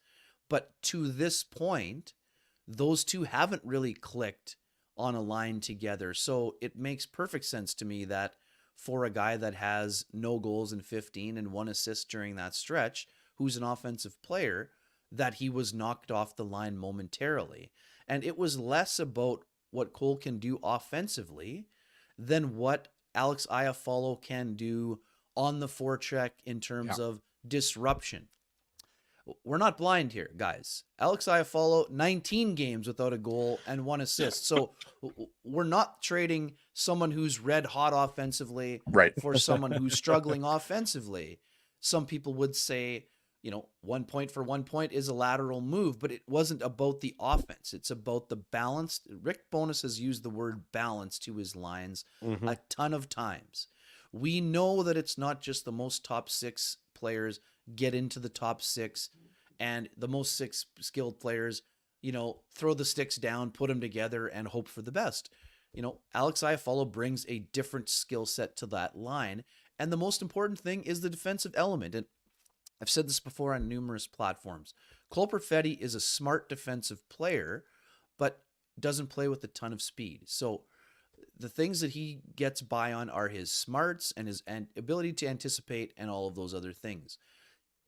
But to this point, those two haven't really clicked on a line together. So it makes perfect sense to me that for a guy that has no goals in 15 and 1 assist during that stretch, who's an offensive player, that he was knocked off the line momentarily. And it was less about what Cole can do offensively than what Alex Iafallo can do on the forecheck in terms of disruption. We're not blind here, guys. Alex Iafallo, 19 games without a goal and 1 assist. So we're not trading someone who's red hot offensively for someone who's struggling offensively. Some people would say, 1 point for 1 point is a lateral move, but it wasn't about the offense. It's about the balance. Rick Bowness has used the word balance to his lines a ton of times. We know that it's not just the most top 6 players get into the top 6 and the most 6 skilled players, throw the sticks down, put them together and hope for the best. Alex Iafallo brings a different skill set to that line. And the most important thing is the defensive element. And I've said this before on numerous platforms. Cole Perfetti is a smart defensive player, but doesn't play with a ton of speed. So the things that he gets by on are his smarts and his ability to anticipate and all of those other things.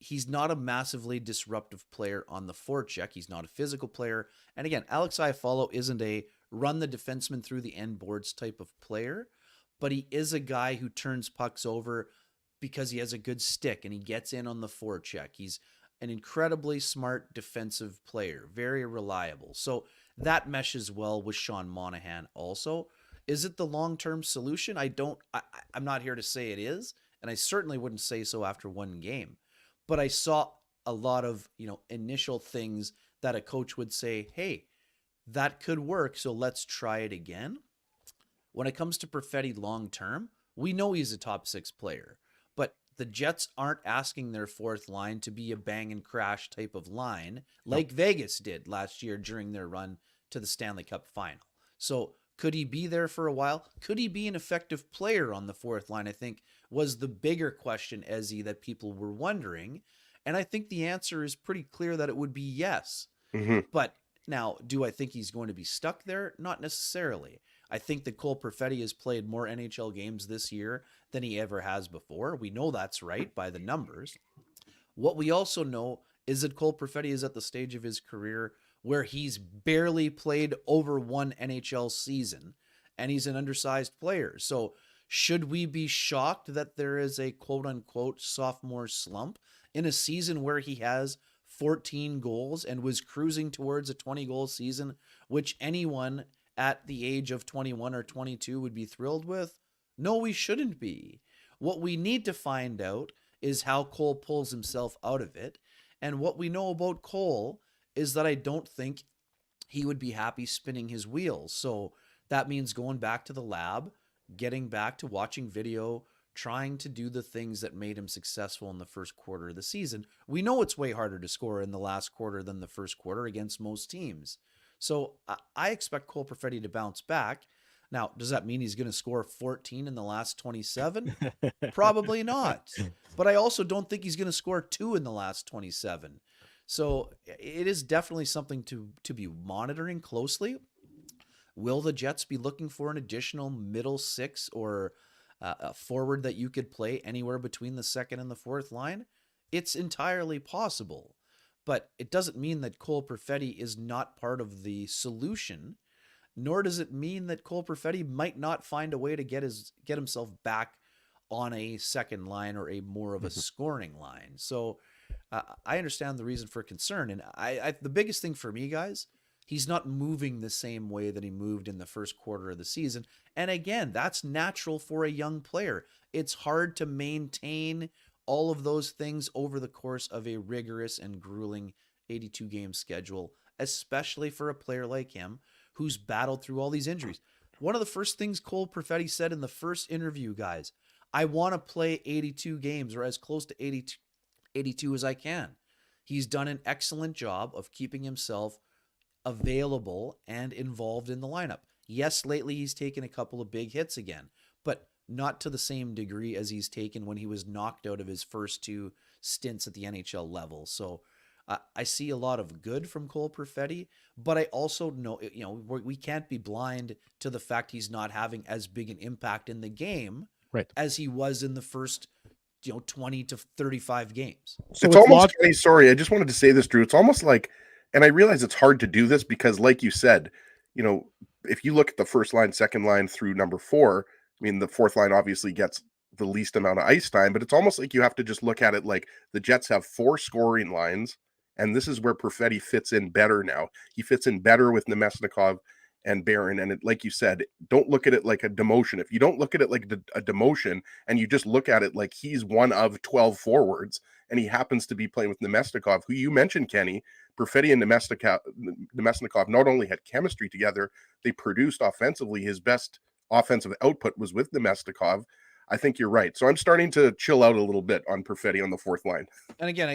He's not a massively disruptive player on the forecheck. He's not a physical player. And again, Alex Iafallo isn't a run the defenseman through the end boards type of player, but he is a guy who turns pucks over because he has a good stick and he gets in on the forecheck. He's an incredibly smart defensive player, very reliable. So that meshes well with Sean Monahan also. Is it the long-term solution? I'm not here to say it is, and I certainly wouldn't say so after one game. But I saw a lot of, initial things that a coach would say, hey, that could work, so let's try it again. When it comes to Perfetti long-term, we know he's a top 6 player, but the Jets aren't asking their fourth line to be a bang and crash type of line like Vegas did last year during their run to the Stanley Cup final. So could he be there for a while? Could he be an effective player on the fourth line? I think was the bigger question, Ezzy, that people were wondering. And I think the answer is pretty clear that it would be yes. But now, do I think he's going to be stuck there? Not necessarily. I think that Cole Perfetti has played more NHL games this year than he ever has before. We know that's right by the numbers. What we also know is that Cole Perfetti is at the stage of his career where he's barely played over one NHL season, and he's an undersized player. So should we be shocked that there is a quote-unquote sophomore slump in a season where he has 14 goals and was cruising towards a 20-goal season, which anyone at the age of 21 or 22 would be thrilled with? No, we shouldn't be. What we need to find out is how Cole pulls himself out of it. And what we know about Cole is that I don't think he would be happy spinning his wheels. So that means going back to the lab, getting back to watching video, trying to do the things that made him successful in the first quarter of the season. We know it's way harder to score in the last quarter than the first quarter against most teams. So I expect Cole Perfetti to bounce back. Now, does that mean he's going to score 14 in the last 27? Probably not. But I also don't think he's going to score 2 in the last 27. So it is definitely something to be monitoring closely. Will the Jets be looking for an additional middle 6 or a forward that you could play anywhere between the second and the fourth line? It's entirely possible. But it doesn't mean that Cole Perfetti is not part of the solution, nor does it mean that Cole Perfetti might not find a way to get himself back on a second line or a more of a scoring line. So I understand the reason for concern. And the biggest thing for me, guys, he's not moving the same way that he moved in the first quarter of the season. And again, that's natural for a young player. It's hard to maintain all of those things over the course of a rigorous and grueling 82-game schedule, especially for a player like him who's battled through all these injuries. One of the first things Cole Perfetti said in the first interview, guys, I want to play 82 games or as close to 82 as I can. He's done an excellent job of keeping himself available and involved in the lineup. Yes, lately he's taken a couple of big hits again, but not to the same degree as he's taken when he was knocked out of his first 2 stints at the NHL level. So I see a lot of good from Cole Perfetti, but I also know, we can't be blind to the fact he's not having as big an impact in the game as he was in the first 20 to 35 games. So it's almost, sorry, I just wanted to say this, Drew. It's almost like, and I realize it's hard to do this because, like you said, if you look at the first line, second line through number 4, I mean, the fourth line obviously gets the least amount of ice time, but it's almost like you have to just look at it like the Jets have 4 scoring lines, and this is where Perfetti fits in better now. He fits in better with Nemesnikov and Barron, and like you said, don't look at it like a demotion. If you don't look at it like a demotion, and you just look at it like he's one of 12 forwards, and he happens to be playing with Nemesnikov, who you mentioned, Kenny, Perfetti and Nemesnikov not only had chemistry together, they produced offensively. His best offensive output was with Nemesnikov. I think you're right. So I'm starting to chill out a little bit on Perfetti on the fourth line. And again,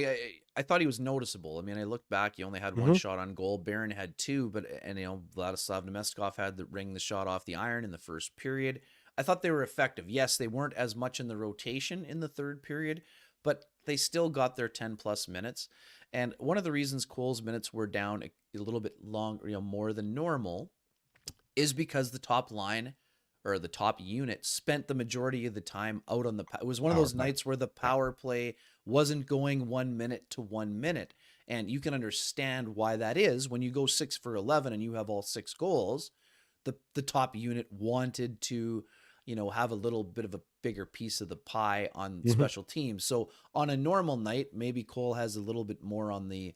I thought he was noticeable. I mean, I looked back, he only had 1 shot on goal. Barron had 2, and Vladislav Nemestikov had the shot off the iron in the first period. I thought they were effective. Yes, they weren't as much in the rotation in the third period, but they still got their 10 plus minutes. And one of the reasons Cole's minutes were down a little bit long, more than normal, is because the top line, or the top unit, spent the majority of the time out on it was one of those nights where the power play wasn't going 1 minute to 1 minute. And you can understand why that is. When you go 6 for 11 and you have all 6 goals, the top unit wanted to, have a little bit of a bigger piece of the pie on special teams. So on a normal night, maybe Cole has a little bit more on the,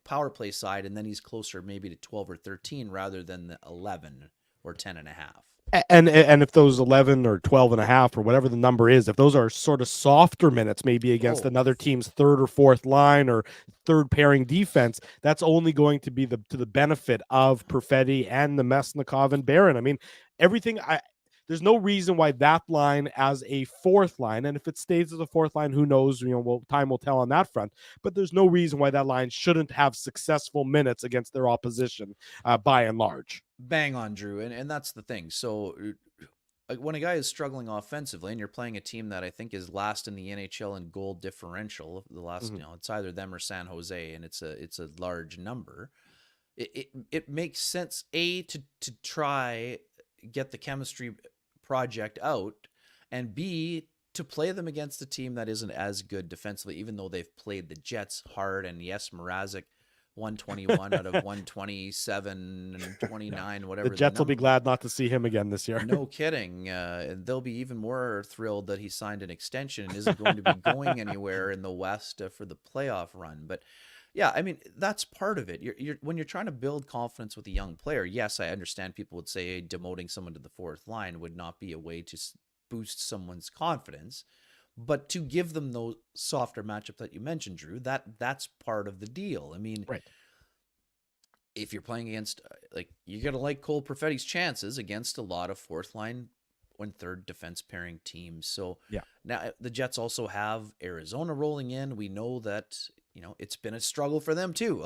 power play side, and then he's closer maybe to 12 or 13 rather than the 11 or 10 and a half. And if those 11 or 12 and a half or whatever the number is, if those are sort of softer minutes, maybe against another team's third or fourth line or third pairing defense, that's only going to be to the benefit of Perfetti and Nemesnikov and Barron. I mean, there's no reason why that line as a fourth line, and if it stays as a fourth line, who knows, time will tell on that front, but there's no reason why that line shouldn't have successful minutes against their opposition by and large. Bang on, Drew. And that's the thing. So when a guy is struggling offensively and you're playing a team that I think is last in the NHL in goal differential, the last, it's either them or San Jose, and it's a large number. It makes sense, to try get the chemistry project out, and B, to play them against a team that isn't as good defensively, even though they've played the Jets hard. And yes, Mrazek 121 out of 127 and 29, whatever. The Jets will be glad not to see him again this year. No kidding. And they'll be even more thrilled that he signed an extension and isn't going to be going anywhere in the West for the playoff run. But yeah, I mean, that's part of it. When you're trying to build confidence with a young player, yes, I understand people would say demoting someone to the fourth line would not be a way to boost someone's confidence. But to give them those softer matchups that you mentioned, Drew, that's part of the deal. I mean, if you're playing against, you're going to like Cole Perfetti's chances against a lot of fourth line and third defense pairing teams. So now the Jets also have Arizona rolling in. We know that, it's been a struggle for them too.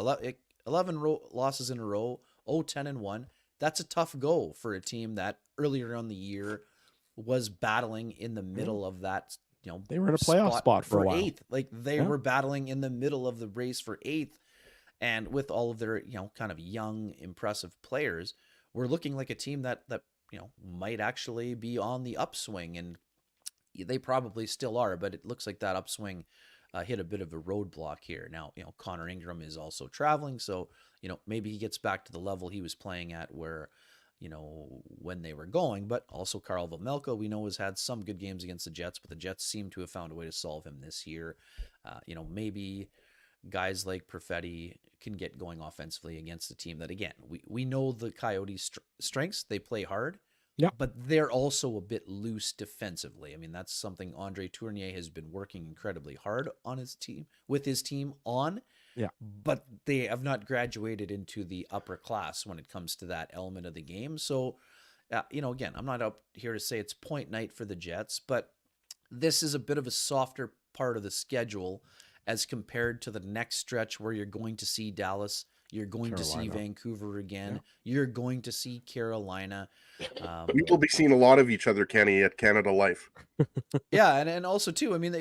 11 losses in a row, 0-10-1. That's a tough go for a team that earlier on the year was battling in the middle of that. They were in a playoff spot for a while. 8th. They were battling in the middle of the race for 8th. And with all of their, kind of young, impressive players, we're looking like a team that might actually be on the upswing. And they probably still are, but it looks like that upswing hit a bit of a roadblock here. Now, Connor Ingram is also traveling. So, maybe he gets back to the level he was playing at where, when they were going, but also Karl Vejmelka, we know, has had some good games against the Jets, but the Jets seem to have found a way to solve him this year. Maybe guys like Perfetti can get going offensively against a team that, again, we know the Coyotes' strengths. They play hard, but they're also a bit loose defensively. I mean, that's something Andre Tournier has been working incredibly hard on with his team on. But they have not graduated into the upper class when it comes to that element of the game. So, again, I'm not up here to say it's point night for the Jets, but this is a bit of a softer part of the schedule as compared to the next stretch where you're going to see Dallas, you're going to see Vancouver again, you're going to see Carolina. We will be seeing a lot of each other, Kenny, at Canada Life. Yeah, and also too, I mean,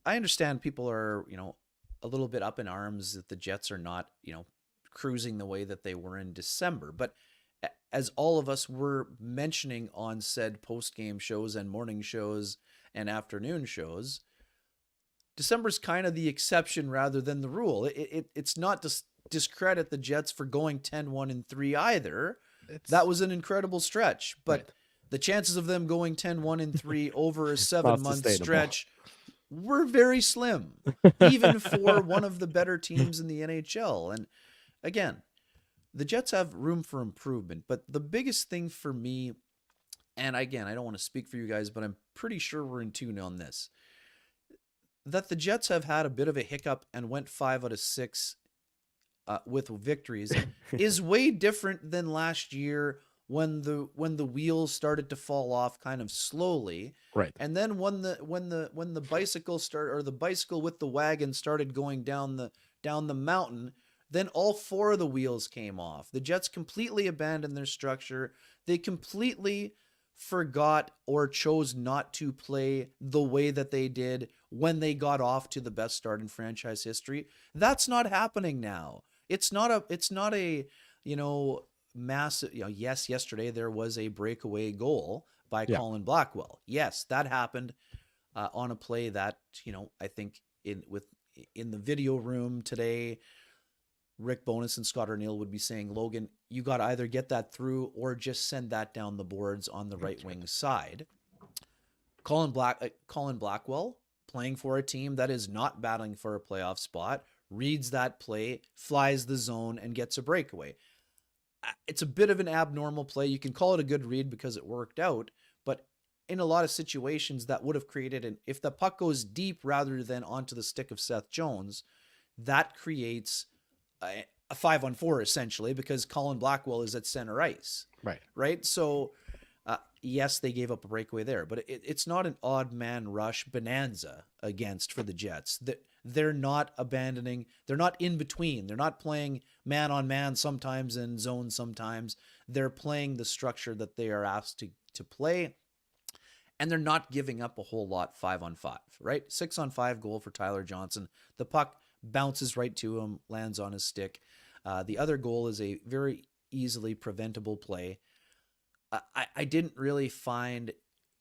I understand people are, a little bit up in arms that the Jets are not, cruising the way that they were in December. But as all of us were mentioning on said post-game shows and morning shows and afternoon shows, December's kind of the exception rather than the rule. It's not to discredit the Jets for going 10-1-3 either. That was an incredible stretch, but the chances of them going 10-1-3 over a 7-month stretch were very slim, even for one of the better teams in the NHL. And again, the Jets have room for improvement, but the biggest thing for me, and again, I don't want to speak for you guys, but I'm pretty sure we're in tune on this, that the Jets have had a bit of a hiccup and went 5 out of 6 with victories is way different than last year when the wheels started to fall off kind of slowly. Right. And then when the bicycle with the wagon started going down the mountain, then all 4 of the wheels came off. The Jets completely abandoned their structure. They completely forgot or chose not to play the way that they did when they got off to the best start in franchise history. That's not happening now. It's not a massive, yes, yesterday there was a breakaway goal by Colin Blackwell. Yes, that happened on a play that, I think in the video room today, Rick Bowness and Scott Arniel would be saying, Logan, you got to either get that through or just send that down the boards on the right wing side. Colin Blackwell, playing for a team that is not battling for a playoff spot, reads that play, flies the zone, and gets a breakaway. It's a bit of an abnormal play. You can call it a good read because it worked out, but in a lot of situations that would have created if the puck goes deep rather than onto the stick of Seth Jones, that creates a 5-on-4 essentially, because Colin Blackwell is at center ice. Right. So yes, they gave up a breakaway there, but it's not an odd man rush bonanza for the Jets. They're not abandoning. They're not in between. They're not playing man on man sometimes and zone sometimes. They're playing the structure that they are asked to play. And they're not giving up a whole lot 5-on-5, right? 6-on-5 goal for Tyler Johnson. The puck bounces right to him, lands on his stick. The other goal is a very easily preventable play. I didn't really find,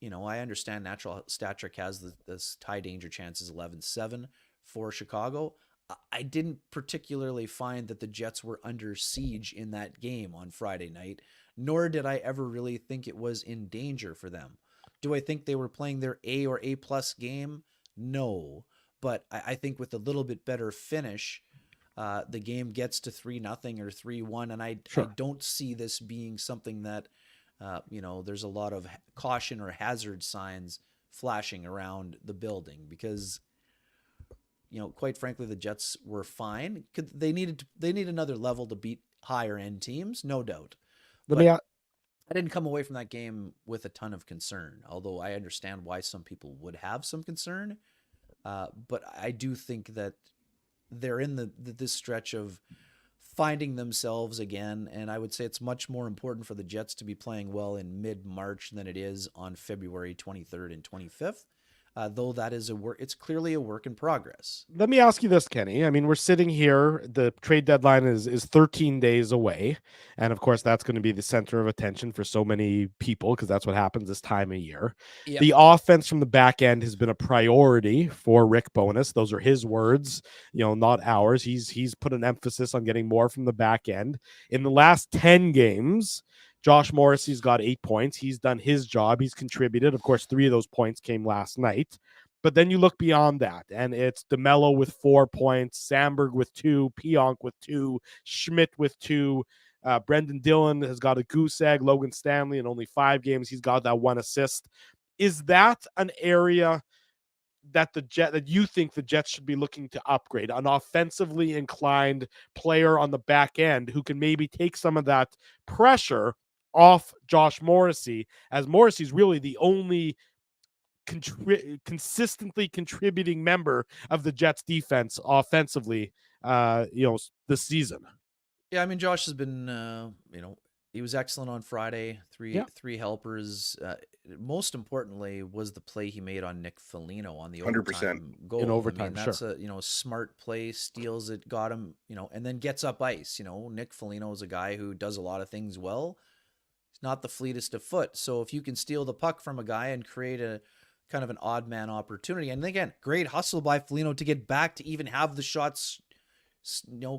I understand Natural Stat Trick has this tie danger chances 11-7 for Chicago. I didn't particularly find that the Jets were under siege in that game on Friday night, nor did I ever really think it was in danger for them. Do I think they were playing their A or A+ game? No. But I think with a little bit better finish, the game gets to 3-0 or 3-1, and I don't see this being something that, there's a lot of caution or hazard signs flashing around the building because, quite frankly, the Jets were fine. They need another level to beat higher end teams, no doubt. I didn't come away from that game with a ton of concern, although I understand why some people would have some concern. But I do think that they're in this stretch of finding themselves again, and I would say it's much more important for the Jets to be playing well in mid-March than it is on February 23rd and 25th. Though that is it's clearly a work in progress. Let me ask you this, Kenny. I mean, we're sitting here. The trade deadline is 13 days away. And of course, that's going to be the center of attention for so many people because that's what happens this time of year. Yep. The offense from the back end has been a priority for Rick Bowness. Those are his words, not ours. He's put an emphasis on getting more from the back end. In the last 10 games, Josh Morrissey's got 8 points. He's done his job. He's contributed. Of course, 3 of those points came last night. But then you look beyond that, and it's DeMello with 4 points, Sandberg with 2, Pionk with 2, Schmidt with 2. Brendan Dillon has got a goose egg. Logan Stanley in only 5 games, he's got that 1 assist. Is that an area that you think the Jets should be looking to upgrade? An offensively inclined player on the back end who can maybe take some of that pressure off Josh Morrissey, as Morrissey's really the only consistently contributing member of the Jets defense offensively, this season. Yeah, I mean, Josh has been, he was excellent on Friday. Three helpers. Most importantly was the play he made on Nick Foligno on the 100%. overtime goal. In overtime, I mean, that's a smart play, steals it, got him, and then gets up ice. Nick Foligno is a guy who does a lot of things well. He's not the fleetest of foot. So if you can steal the puck from a guy and create a kind of an odd man opportunity, and again, great hustle by Foligno to get back to even have the shots,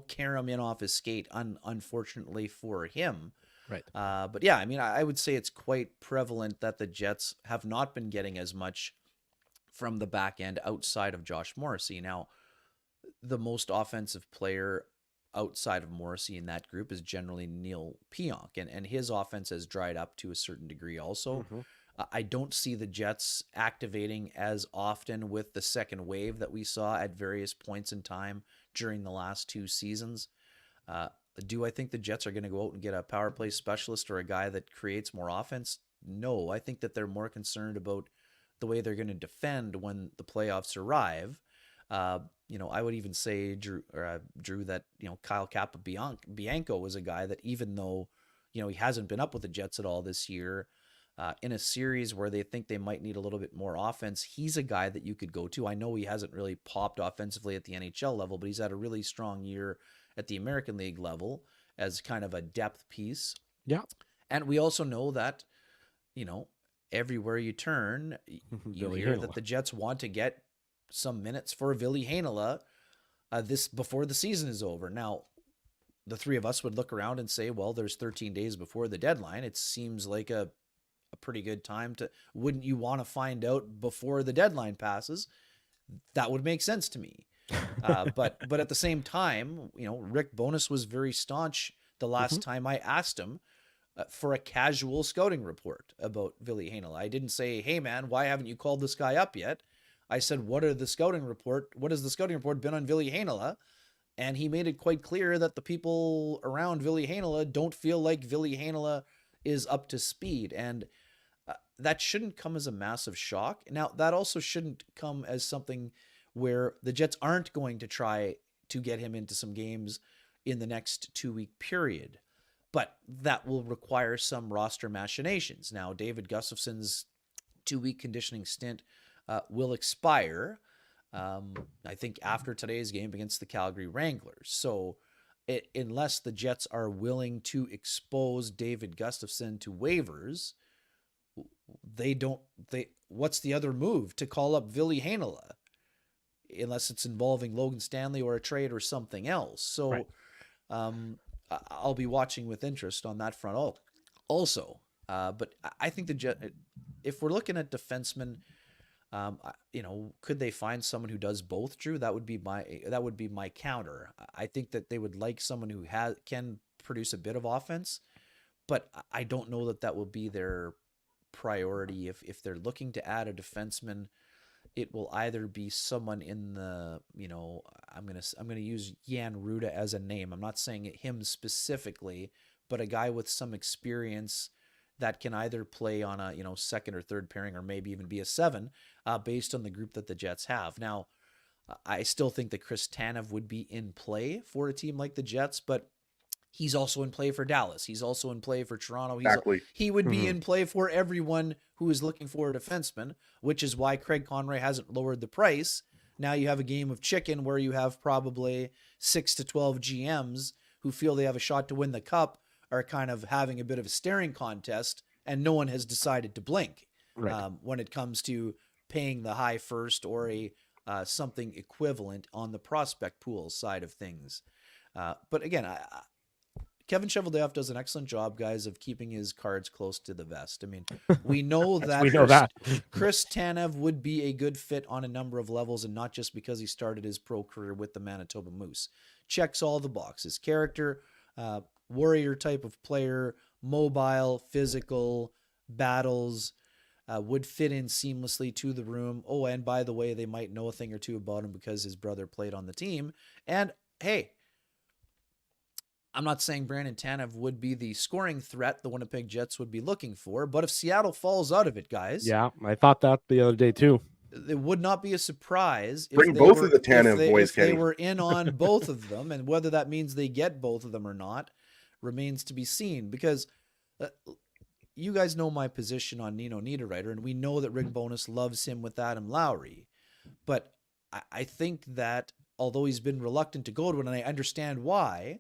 carry him in off his skate, unfortunately for him. Right. But yeah, I mean, I would say it's quite prevalent that the Jets have not been getting as much from the back end outside of Josh Morrissey. Now, the most offensive player outside of Morrissey in that group is generally Neil Pionk, and his offense has dried up to a certain degree also. Mm-hmm. I don't see the Jets activating as often with the second wave that we saw at various points in time during the last two seasons. Do I think the Jets are going to go out and get a power play specialist or a guy that creates more offense? No, I think that they're more concerned about the way they're going to defend when the playoffs arrive. I would even say, Drew, that, Kyle Capobianco was a guy that, even though, he hasn't been up with the Jets at all this year, in a series where they think they might need a little bit more offense, he's a guy that you could go to. I know he hasn't really popped offensively at the NHL level, but he's had a really strong year at the American League level as kind of a depth piece. Yeah. And we also know that, everywhere you turn, you hear that the Jets want to get some minutes for Ville Heinola this before the season is over. Now, the three of us would look around and say, well, there's 13 days before the deadline. It seems like a pretty good time to, wouldn't you want to find out before the deadline passes? That would make sense to me. But at the same time, Rick Bowness was very staunch the last time I asked him for a casual scouting report about Ville Heinola. I didn't say, hey man, why haven't you called this guy up yet? I said, what has the scouting report been on Ville Heinola? And he made it quite clear that the people around Ville Heinola don't feel like Ville Heinola is up to speed. And that shouldn't come as a massive shock. Now, that also shouldn't come as something where the Jets aren't going to try to get him into some games in the next 2-week period. But that will require some roster machinations. Now, David Gustafson's 2-week conditioning stint will expire, I think, after today's game against the Calgary Wranglers. So unless the Jets are willing to expose David Gustafson to waivers, what's the other move? To call up Ville Heinola, unless it's involving Logan Stanley or a trade or something else. So right. I'll be watching with interest on that front also. But I think if we're looking at defensemen, could they find someone who does both, Drew? That would be my counter. I think that they would like someone who can produce a bit of offense, but I don't know that will be their priority. If they're looking to add a defenseman, it will either be someone in the, I'm gonna use Jan Ruda as a name. I'm not saying him specifically, but a guy with some experience that can either play on a second or third pairing, or maybe even be a 7, based on the group that the Jets have. Now, I still think that Chris Tanev would be in play for a team like the Jets, but he's also in play for Dallas. He's also in play for Toronto. Exactly. He would be in play for everyone who is looking for a defenseman, which is why Craig Conroy hasn't lowered the price. Now you have a game of chicken where you have probably 6 to 12 GMs who feel they have a shot to win the cup, are kind of having a bit of a staring contest, and no one has decided to blink when it comes to paying the high first or a something equivalent on the prospect pool side of things. But again, Kevin Cheveldayoff does an excellent job, guys, of keeping his cards close to the vest. I mean, we know that Chris Tanev would be a good fit on a number of levels, and not just because he started his pro career with the Manitoba Moose. Checks all the boxes. Character, warrior type of player, mobile, physical, battles, would fit in seamlessly to the room. Oh, and by the way, they might know a thing or two about him because his brother played on the team. And hey, I'm not saying Brandon Tanev would be the scoring threat the Winnipeg Jets would be looking for, but if Seattle falls out of it, guys, Yeah, I thought that the other day too. it would not be a surprise if Bring they both were, of the Tanev boys, if they Kenny. were in on both of them, and whether that means they get both of them or not remains to be seen. Because you guys know my position on Nino Niederreiter, and we know that Rick Bowness loves him with Adam Lowry. But I think that although he's been reluctant to go to it, and I understand why,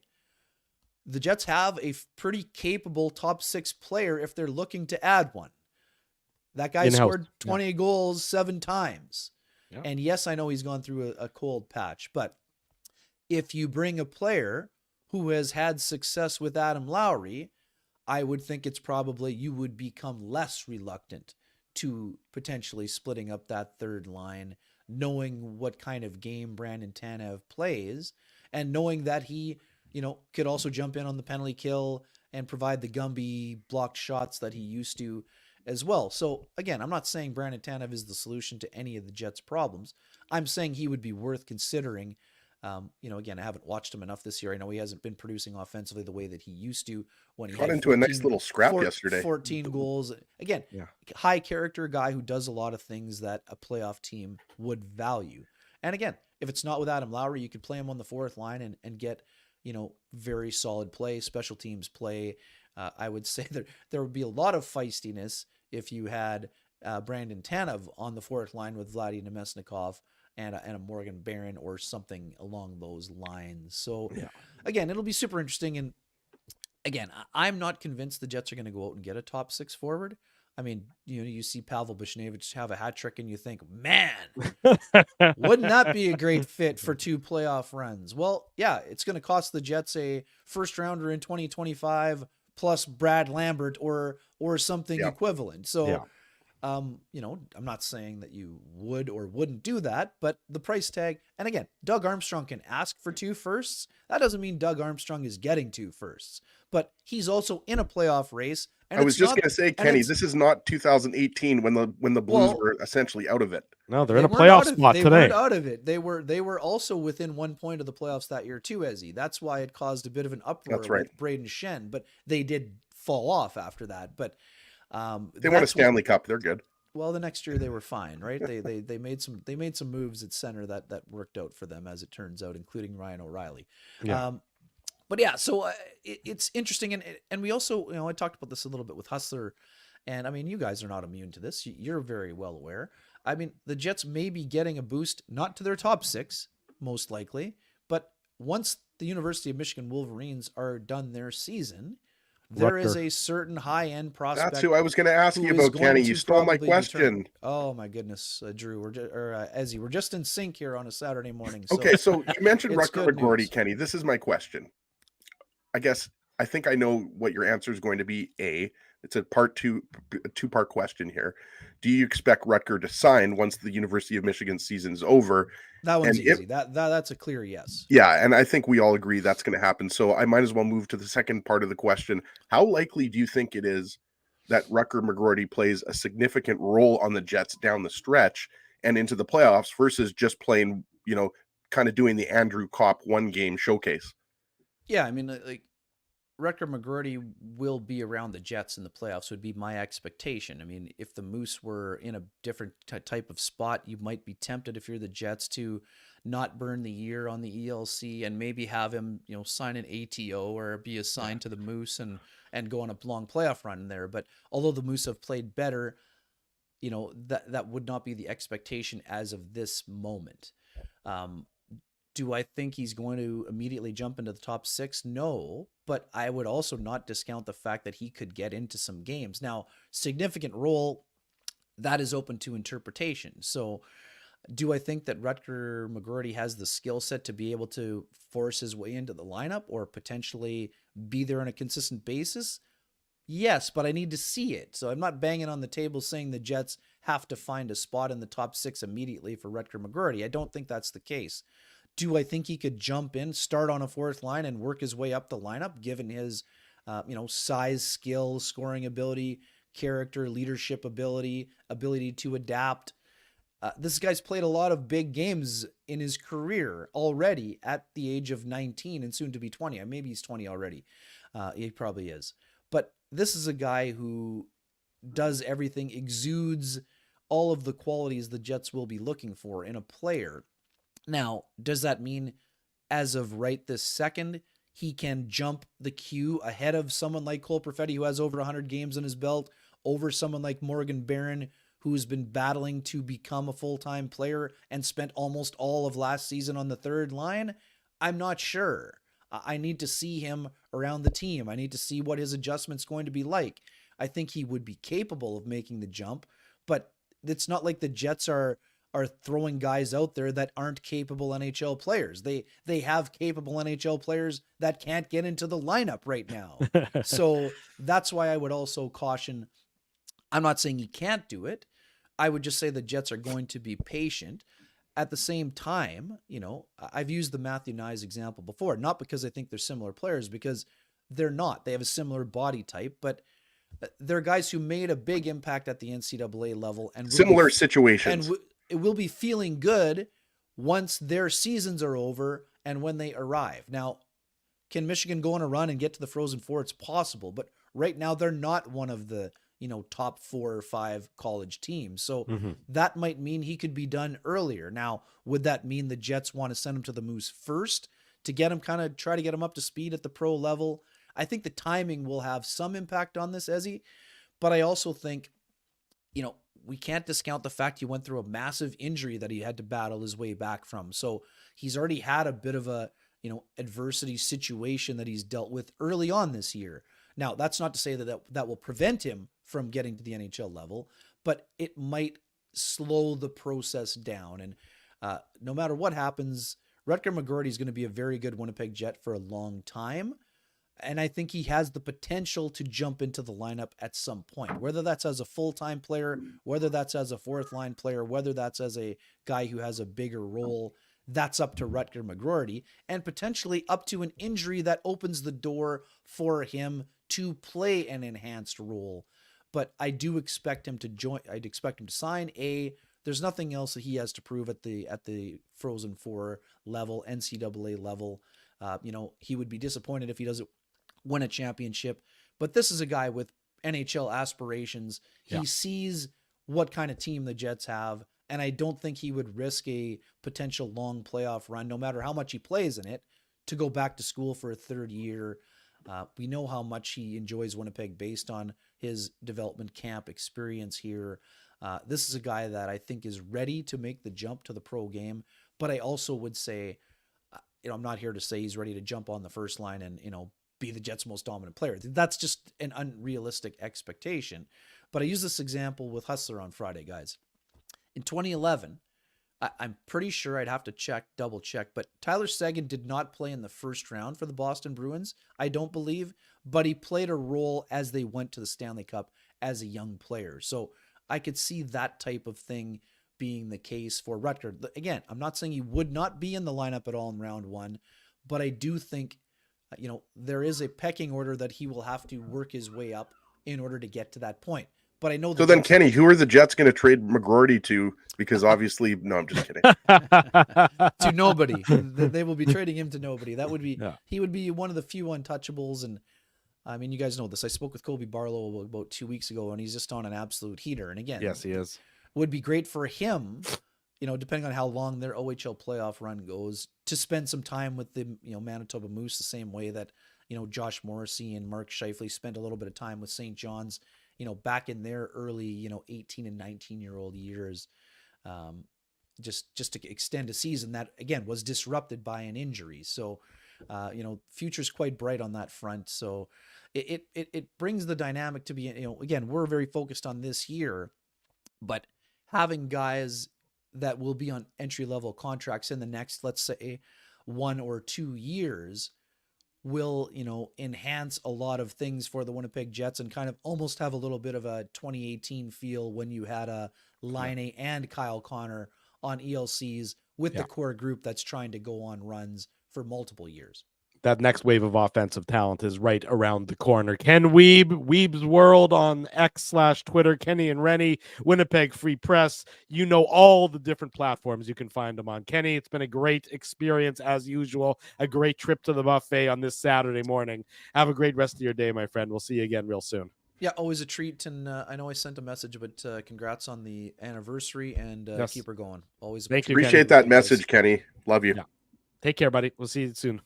the Jets have a pretty capable top 6 player if they're looking to add one. That guy scored 20 goals 7 times. Yeah. And yes, I know he's gone through a cold patch, but if you bring a player who has had success with Adam Lowry, I would think it's probably you would become less reluctant to potentially splitting up that third line, knowing what kind of game Brandon Tanev plays and knowing that he, could also jump in on the penalty kill and provide the Gumby blocked shots that he used to as well. So again, I'm not saying Brandon Tanev is the solution to any of the Jets' problems. I'm saying he would be worth considering. Again, I haven't watched him enough this year. I know he hasn't been producing offensively the way that he used to when he got had into a nice little scrap yesterday. 14 goals. Again, high character guy who does a lot of things that a playoff team would value. And again, if it's not with Adam Lowry, you could play him on the fourth line and get, very solid play, special teams play. I would say that there would be a lot of feistiness if you had Brandon Tanev on the fourth line with Vladdy Nemesnikov and a Morgan Barron or something along those lines. So again, it'll be super interesting. And again, I'm not convinced the Jets are going to go out and get a top 6 forward. I mean, you see Pavel Buchnevich have a hat trick and you think, man, wouldn't that be a great fit for 2 playoff runs? Well, yeah, it's going to cost the Jets a first rounder in 2025 plus Brad Lambert or something equivalent. So, I'm not saying that you would or wouldn't do that, but the price tag, and again, Doug Armstrong can ask for 2 firsts. That doesn't mean Doug Armstrong is getting 2 firsts, but he's also in a playoff race. And I was just going to say, Kenny, this is not 2018 when the Blues were essentially out of it. No, they're in a playoff spot today. They weren't out of it. They were also within 1 point of the playoffs that year too, Ezzy. That's why it caused a bit of an uproar with Braden Shen, but they did fall off after that. But they won a Stanley Cup. They're good. Well, the next year they were fine, right? They made some moves at center that worked out for them, as it turns out, including Ryan O'Reilly. Yeah. But yeah, so it's interesting, and we also, I talked about this a little bit with Hustler, and I mean, you guys are not immune to this. You're very well aware. I mean, the Jets may be getting a boost, not to their top 6, most likely, but once the University of Michigan Wolverines are done their season, there is a certain high-end prospect. That's who I was going to ask you about, Kenny. You stole my question. Oh my goodness, Drew, Ezzy, we're just in sync here on a Saturday morning. So okay, so you mentioned Rutger McGroarty, Kenny. This is my question. I think I know what your answer is going to be. It's a two-part question here. Do you expect Rutger to sign once the University of Michigan season is over? That one's easy. That's a clear yes. Yeah, and I think we all agree that's going to happen. So I might as well move to the second part of the question. How likely do you think it is that Rutger McGroarty plays a significant role on the Jets down the stretch and into the playoffs versus just playing, kind of doing the Andrew Kopp 1-game showcase? Yeah, I mean, like Rutger McGroarty will be around the Jets in the playoffs would be my expectation. I mean, if the Moose were in a different type of spot, you might be tempted if you're the Jets to not burn the year on the ELC and maybe have him, sign an ATO or be assigned to the Moose and go on a long playoff run there. But although the Moose have played better, that would not be the expectation as of this moment. Do I think he's going to immediately jump into the top 6? No, but I would also not discount the fact that he could get into some games. Now, significant role, that is open to interpretation. So do I think that Rutger McGroarty has the skill set to be able to force his way into the lineup or potentially be there on a consistent basis? Yes, but I need to see it. So I'm not banging on the table saying the Jets have to find a spot in the top 6 immediately for Rutger McGroarty. I don't think that's the case. Do I think he could jump in, start on a fourth line, and work his way up the lineup, given his, size, skill, scoring ability, character, leadership ability to adapt? This guy's played a lot of big games in his career already at the age of 19 and soon to be 20. Maybe he's 20 already. He probably is. But this is a guy who does everything, exudes all of the qualities the Jets will be looking for in a player. Now, does that mean as of right this second, he can jump the queue ahead of someone like Cole Perfetti, who has over 100 games in his belt, over someone like Morgan Barron, who's been battling to become a full-time player and spent almost all of last season on the third line? I'm not sure. I need to see him around the team. I need to see what his adjustment's going to be like. I think he would be capable of making the jump, but it's not like the Jets are throwing guys out there that aren't capable NHL players. They have capable NHL players that can't get into the lineup right now. So that's why I would also caution. I'm not saying he can't do it. I would just say the Jets are going to be patient. At the same time, I've used the Matthew Nyes example before, not because I think they're similar players, because they're not. They have a similar body type, but they're guys who made a big impact at the NCAA level and similar situations. And it will be feeling good once their seasons are over and when they arrive. Now, can Michigan go on a run and get to the Frozen Four? It's possible, but right now they're not one of the top 4 or 5 college teams. So that might mean he could be done earlier. Now, would that mean the Jets want to send him to the Moose first to get him try to get him up to speed at the pro level? I think the timing will have some impact on this, Ezzy, but I also think, we can't discount the fact he went through a massive injury that he had to battle his way back from. So he's already had a bit of a, adversity situation that he's dealt with early on this year. Now, that's not to say that will prevent him from getting to the NHL level, but it might slow the process down. And no matter what happens, Rutger McGroarty is going to be a very good Winnipeg Jet for a long time. And I think he has the potential to jump into the lineup at some point, whether that's as a full-time player, whether that's as a fourth-line player, whether that's as a guy who has a bigger role. That's up to Rutger McGroarty, and potentially up to an injury that opens the door for him to play an enhanced role. But I do expect him to join. I'd expect him to sign a. There's nothing else that he has to prove at the Frozen Four level, NCAA level. He would be disappointed if he doesn't win a championship. But this is a guy with NHL aspirations. He sees what kind of team the Jets have, and I don't think he would risk a potential long playoff run, no matter how much he plays in it, to go back to school for a third year. We know how much he enjoys Winnipeg based on his development camp experience here. This is a guy that I think is ready to make the jump to the pro game, but I also would say, I'm not here to say he's ready to jump on the first line and, be the Jets' most dominant player. That's just an unrealistic expectation. But I use this example with Hustler on Friday, guys. In 2011, I'm pretty sure, I'd have to double check, but Tyler Seguin did not play in the first round for the Boston Bruins, I don't believe, but he played a role as they went to the Stanley Cup as a young player. So I could see that type of thing being the case for Rutger. Again, I'm not saying he would not be in the lineup at all in round one, but I do think, there is a pecking order that he will have to work his way up in order to get to that point. But I know. So then, Kenny, who are the Jets going to trade McGroarty to? Because obviously, no, I'm just kidding. To nobody. They will be trading him to nobody. That would be. Yeah. He would be one of the few untouchables. And I mean, you guys know this. I spoke with Colby Barlow about 2 weeks ago, and he's just on an absolute heater. And again, yes, he is. Would be great for him, depending on how long their OHL playoff run goes, to spend some time with the Manitoba Moose, the same way that Josh Morrissey and Mark Scheifele spent a little bit of time with St. John's. Back in their early, 18 and 19-year-old years, just to extend a season that, again, was disrupted by an injury. So, future's quite bright on that front. So it brings the dynamic to be, again, we're very focused on this year, but having guys that will be on entry-level contracts in the next, let's say, 1 or 2 years will, enhance a lot of things for the Winnipeg Jets and kind of almost have a little bit of a 2018 feel when you had a Laine and Kyle Connor on ELCs with the core group that's trying to go on runs for multiple years. that next wave of offensive talent is right around the corner. Ken Weeb's World on X/Twitter, Kenny and Rennie, Winnipeg Free Press. You know all the different platforms you can find them on. Kenny, it's been a great experience as usual, a great trip to the buffet on this Saturday morning. Have a great rest of your day, my friend. We'll see you again real soon. Yeah, always a treat. And I know I sent a message, but congrats on the anniversary and Yes. keep her going. Always Thank you, Appreciate that message, Kenny. Love you. Yeah. Take care, buddy. We'll see you soon.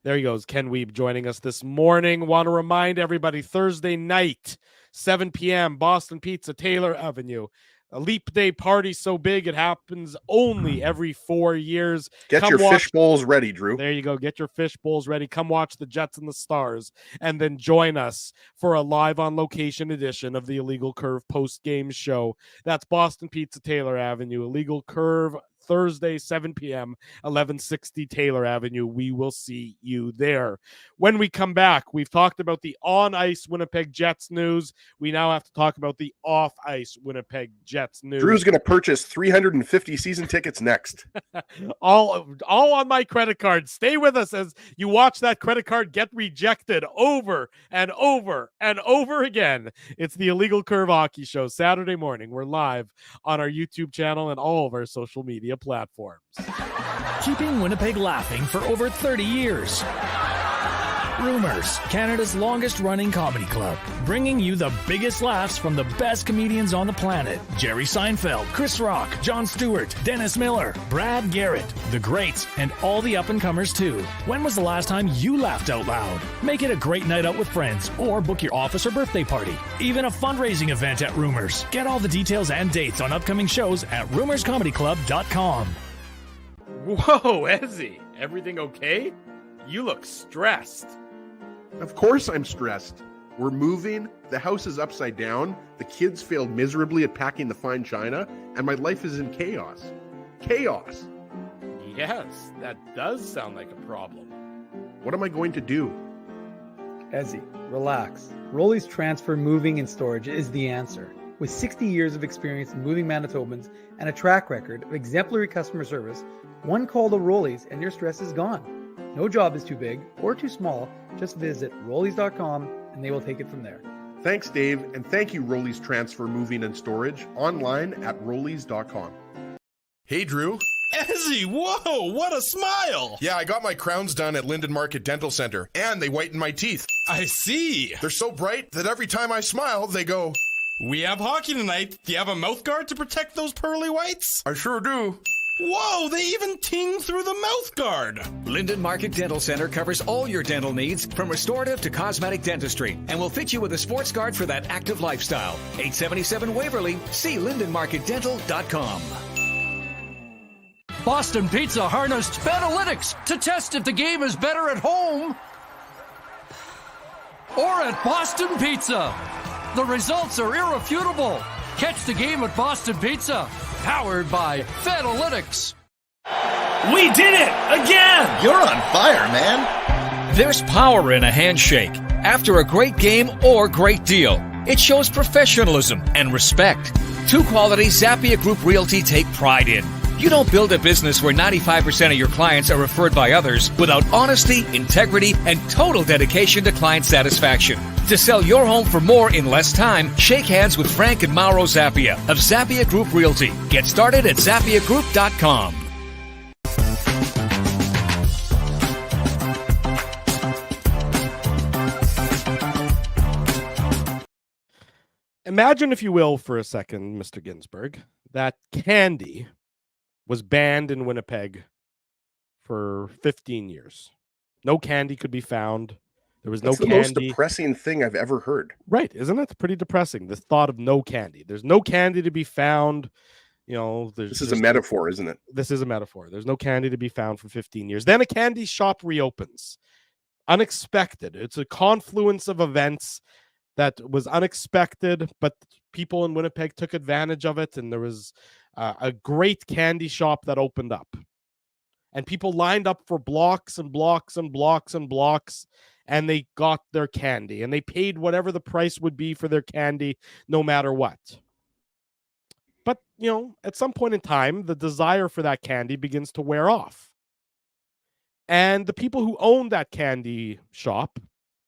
There he goes, Ken Weeb joining us this morning. Want to remind everybody, Thursday night, 7 p.m., Boston Pizza, Taylor Avenue. A leap day party so big it happens only every 4 years. Get your fish bowls ready, Drew. There you go. Get your fish bowls ready. Come watch the Jets and the Stars, and then join us for a live on location edition of the Illegal Curve post-game show. That's Boston Pizza, Taylor Avenue. Illegal Curve, Thursday, 7 p.m., 1160 Taylor Avenue. We will see you there. When we come back, we've talked about the on-ice Winnipeg Jets news. We now have to talk about the off-ice Winnipeg Jets news. Drew's going to purchase 350 season tickets next. all on my credit card. Stay with us as you watch that credit card get rejected over and over and over again. It's the Illegal Curve Hockey Show, Saturday morning. We're live on our YouTube channel and all of our social media platforms. Keeping Winnipeg laughing for over 30 years. Rumors, Canada's longest running comedy club, bringing you the biggest laughs from the best comedians on the planet. Jerry Seinfeld, Chris Rock, Jon Stewart, Dennis Miller, Brad Garrett, the greats, and all the up-and-comers too. When was the last time you laughed out loud? Make it a great night out with friends or book your office or birthday party. Even a fundraising event at Rumors. Get all the details and dates on upcoming shows at rumorscomedyclub.com. Whoa, Ezzy, everything okay? You look stressed. Of course I'm stressed. We're moving, the house is upside down, the kids failed miserably at packing the fine china, and my life is in chaos. Chaos! Yes, that does sound like a problem. What am I going to do? Ezzy, relax. Rolly's Transfer Moving and Storage is the answer. With 60 years of experience in moving Manitobans and a track record of exemplary customer service, one call to Rolly's and your stress is gone. No job is too big or too small. Just visit Rollies.com and they will take it from there. Thanks, Dave, and thank you, Rollies Transfer Moving and Storage, online at Rollies.com. Hey, Drew. Ezzy, whoa, what a smile! Yeah, I got my crowns done at Linden Market Dental Center, and they whiten my teeth. I see. They're so bright that every time I smile, they go, We have hockey tonight. Do you have a mouth guard to protect those pearly whites? I sure do. Whoa, they even ting through the mouth guard. Linden Market Dental Center covers all your dental needs from restorative to cosmetic dentistry and will fit you with a sports guard for that active lifestyle. 877 Waverly. See lindenmarketdental.com. Boston Pizza harnessed Fanalytics to test if the game is better at home or at Boston Pizza. The results are irrefutable. Catch the game at Boston Pizza, powered by Fanalytics. We did it again! You're on fire, man. There's power in a handshake after a great game or great deal. It shows professionalism and respect. Two qualities Zappia Group Realty take pride in. You don't build a business where 95% of your clients are referred by others without honesty, integrity, and total dedication to client satisfaction. To sell your home for more in less time, shake hands with Frank and Mauro Zappia of Zappia Group Realty. Get started at ZappiaGroup.com. Imagine, if you will, for a second, Mr. Ginsburg, that candy was banned in Winnipeg for 15 years. No candy could be found. There was That's no the candy. most depressing thing I've ever heard. Right, isn't it? Pretty depressing, the thought of no candy. There's no candy to be found. You know, this is a metaphor, isn't it? This is a metaphor. There's no candy to be found for 15 years. Then a candy shop reopens. Unexpected. It's a confluence of events that was unexpected, but people in Winnipeg took advantage of it, and there was a great candy shop that opened up. And people lined up for blocks and blocks and blocks and blocks, and they got their candy, and they paid whatever the price would be for their candy, no matter what. But, you know, at some point in time, the desire for that candy begins to wear off. And the people who owned that candy shop,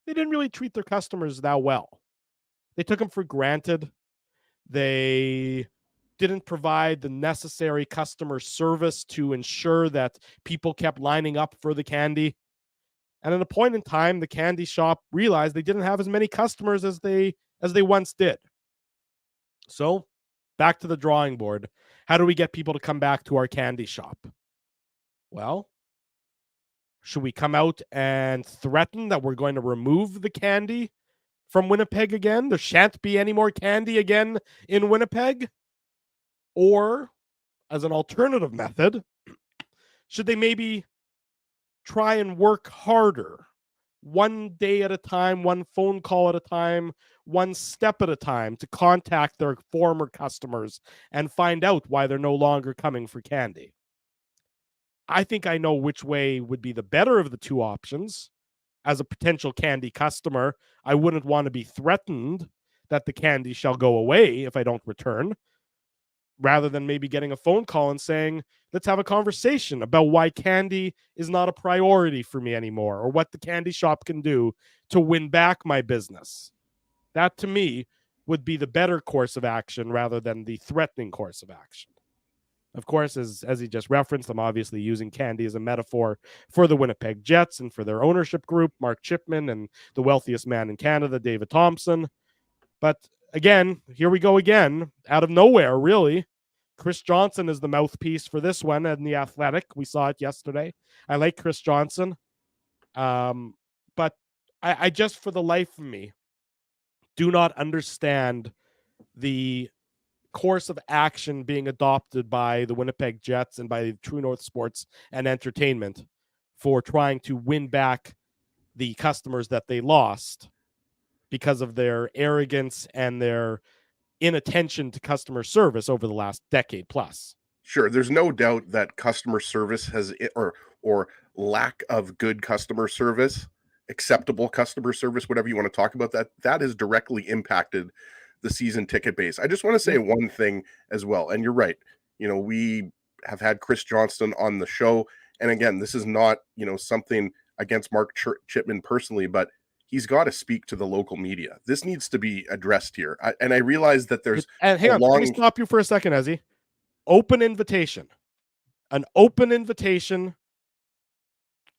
they didn't really treat their customers that well. They took them for granted. They didn't provide the necessary customer service to ensure that people kept lining up for the candy. And at a point in time, the candy shop realized they didn't have as many customers as they once did. So, back to the drawing board. How do we get people to come back to our candy shop? Well, should we come out and threaten that we're going to remove the candy from Winnipeg again? There shan't be any more candy again in Winnipeg? Or, as an alternative method, should they maybe try and work harder, one day at a time, one phone call at a time, one step at a time, to contact their former customers and find out why they're no longer coming for candy? I think I know which way would be the better of the two options. As a potential candy customer, I wouldn't want to be threatened that the candy shall go away if I don't return, rather than maybe getting a phone call and saying, let's have a conversation about why candy is not a priority for me anymore, or what the candy shop can do to win back my business. That, to me, would be the better course of action rather than the threatening course of action. Of course, as he just referenced, I'm obviously using candy as a metaphor for the Winnipeg Jets and for their ownership group, Mark Chipman, and the wealthiest man in Canada, David Thompson. But again, here we go again, out of nowhere, really. Chris Johnson is the mouthpiece for this one in The Athletic. We saw it yesterday. I like Chris Johnson. But I just, for the life of me, do not understand the course of action being adopted by the Winnipeg Jets and by True North Sports and Entertainment for trying to win back the customers that they lost because of their arrogance and their inattention to customer service over the last decade plus. Sure, there's no doubt that customer service has, or lack of good customer service, acceptable customer service, whatever you want to talk about, that has directly impacted the season ticket base. I just want to say one thing as well, and you're right. We have had Chris Johnston on the show, and again, this is not something against Mark Chipman personally, but he's got to speak to the local media. This needs to be addressed here. I realize that there's and hang on, let me stop you for a second, Ezzy. An open invitation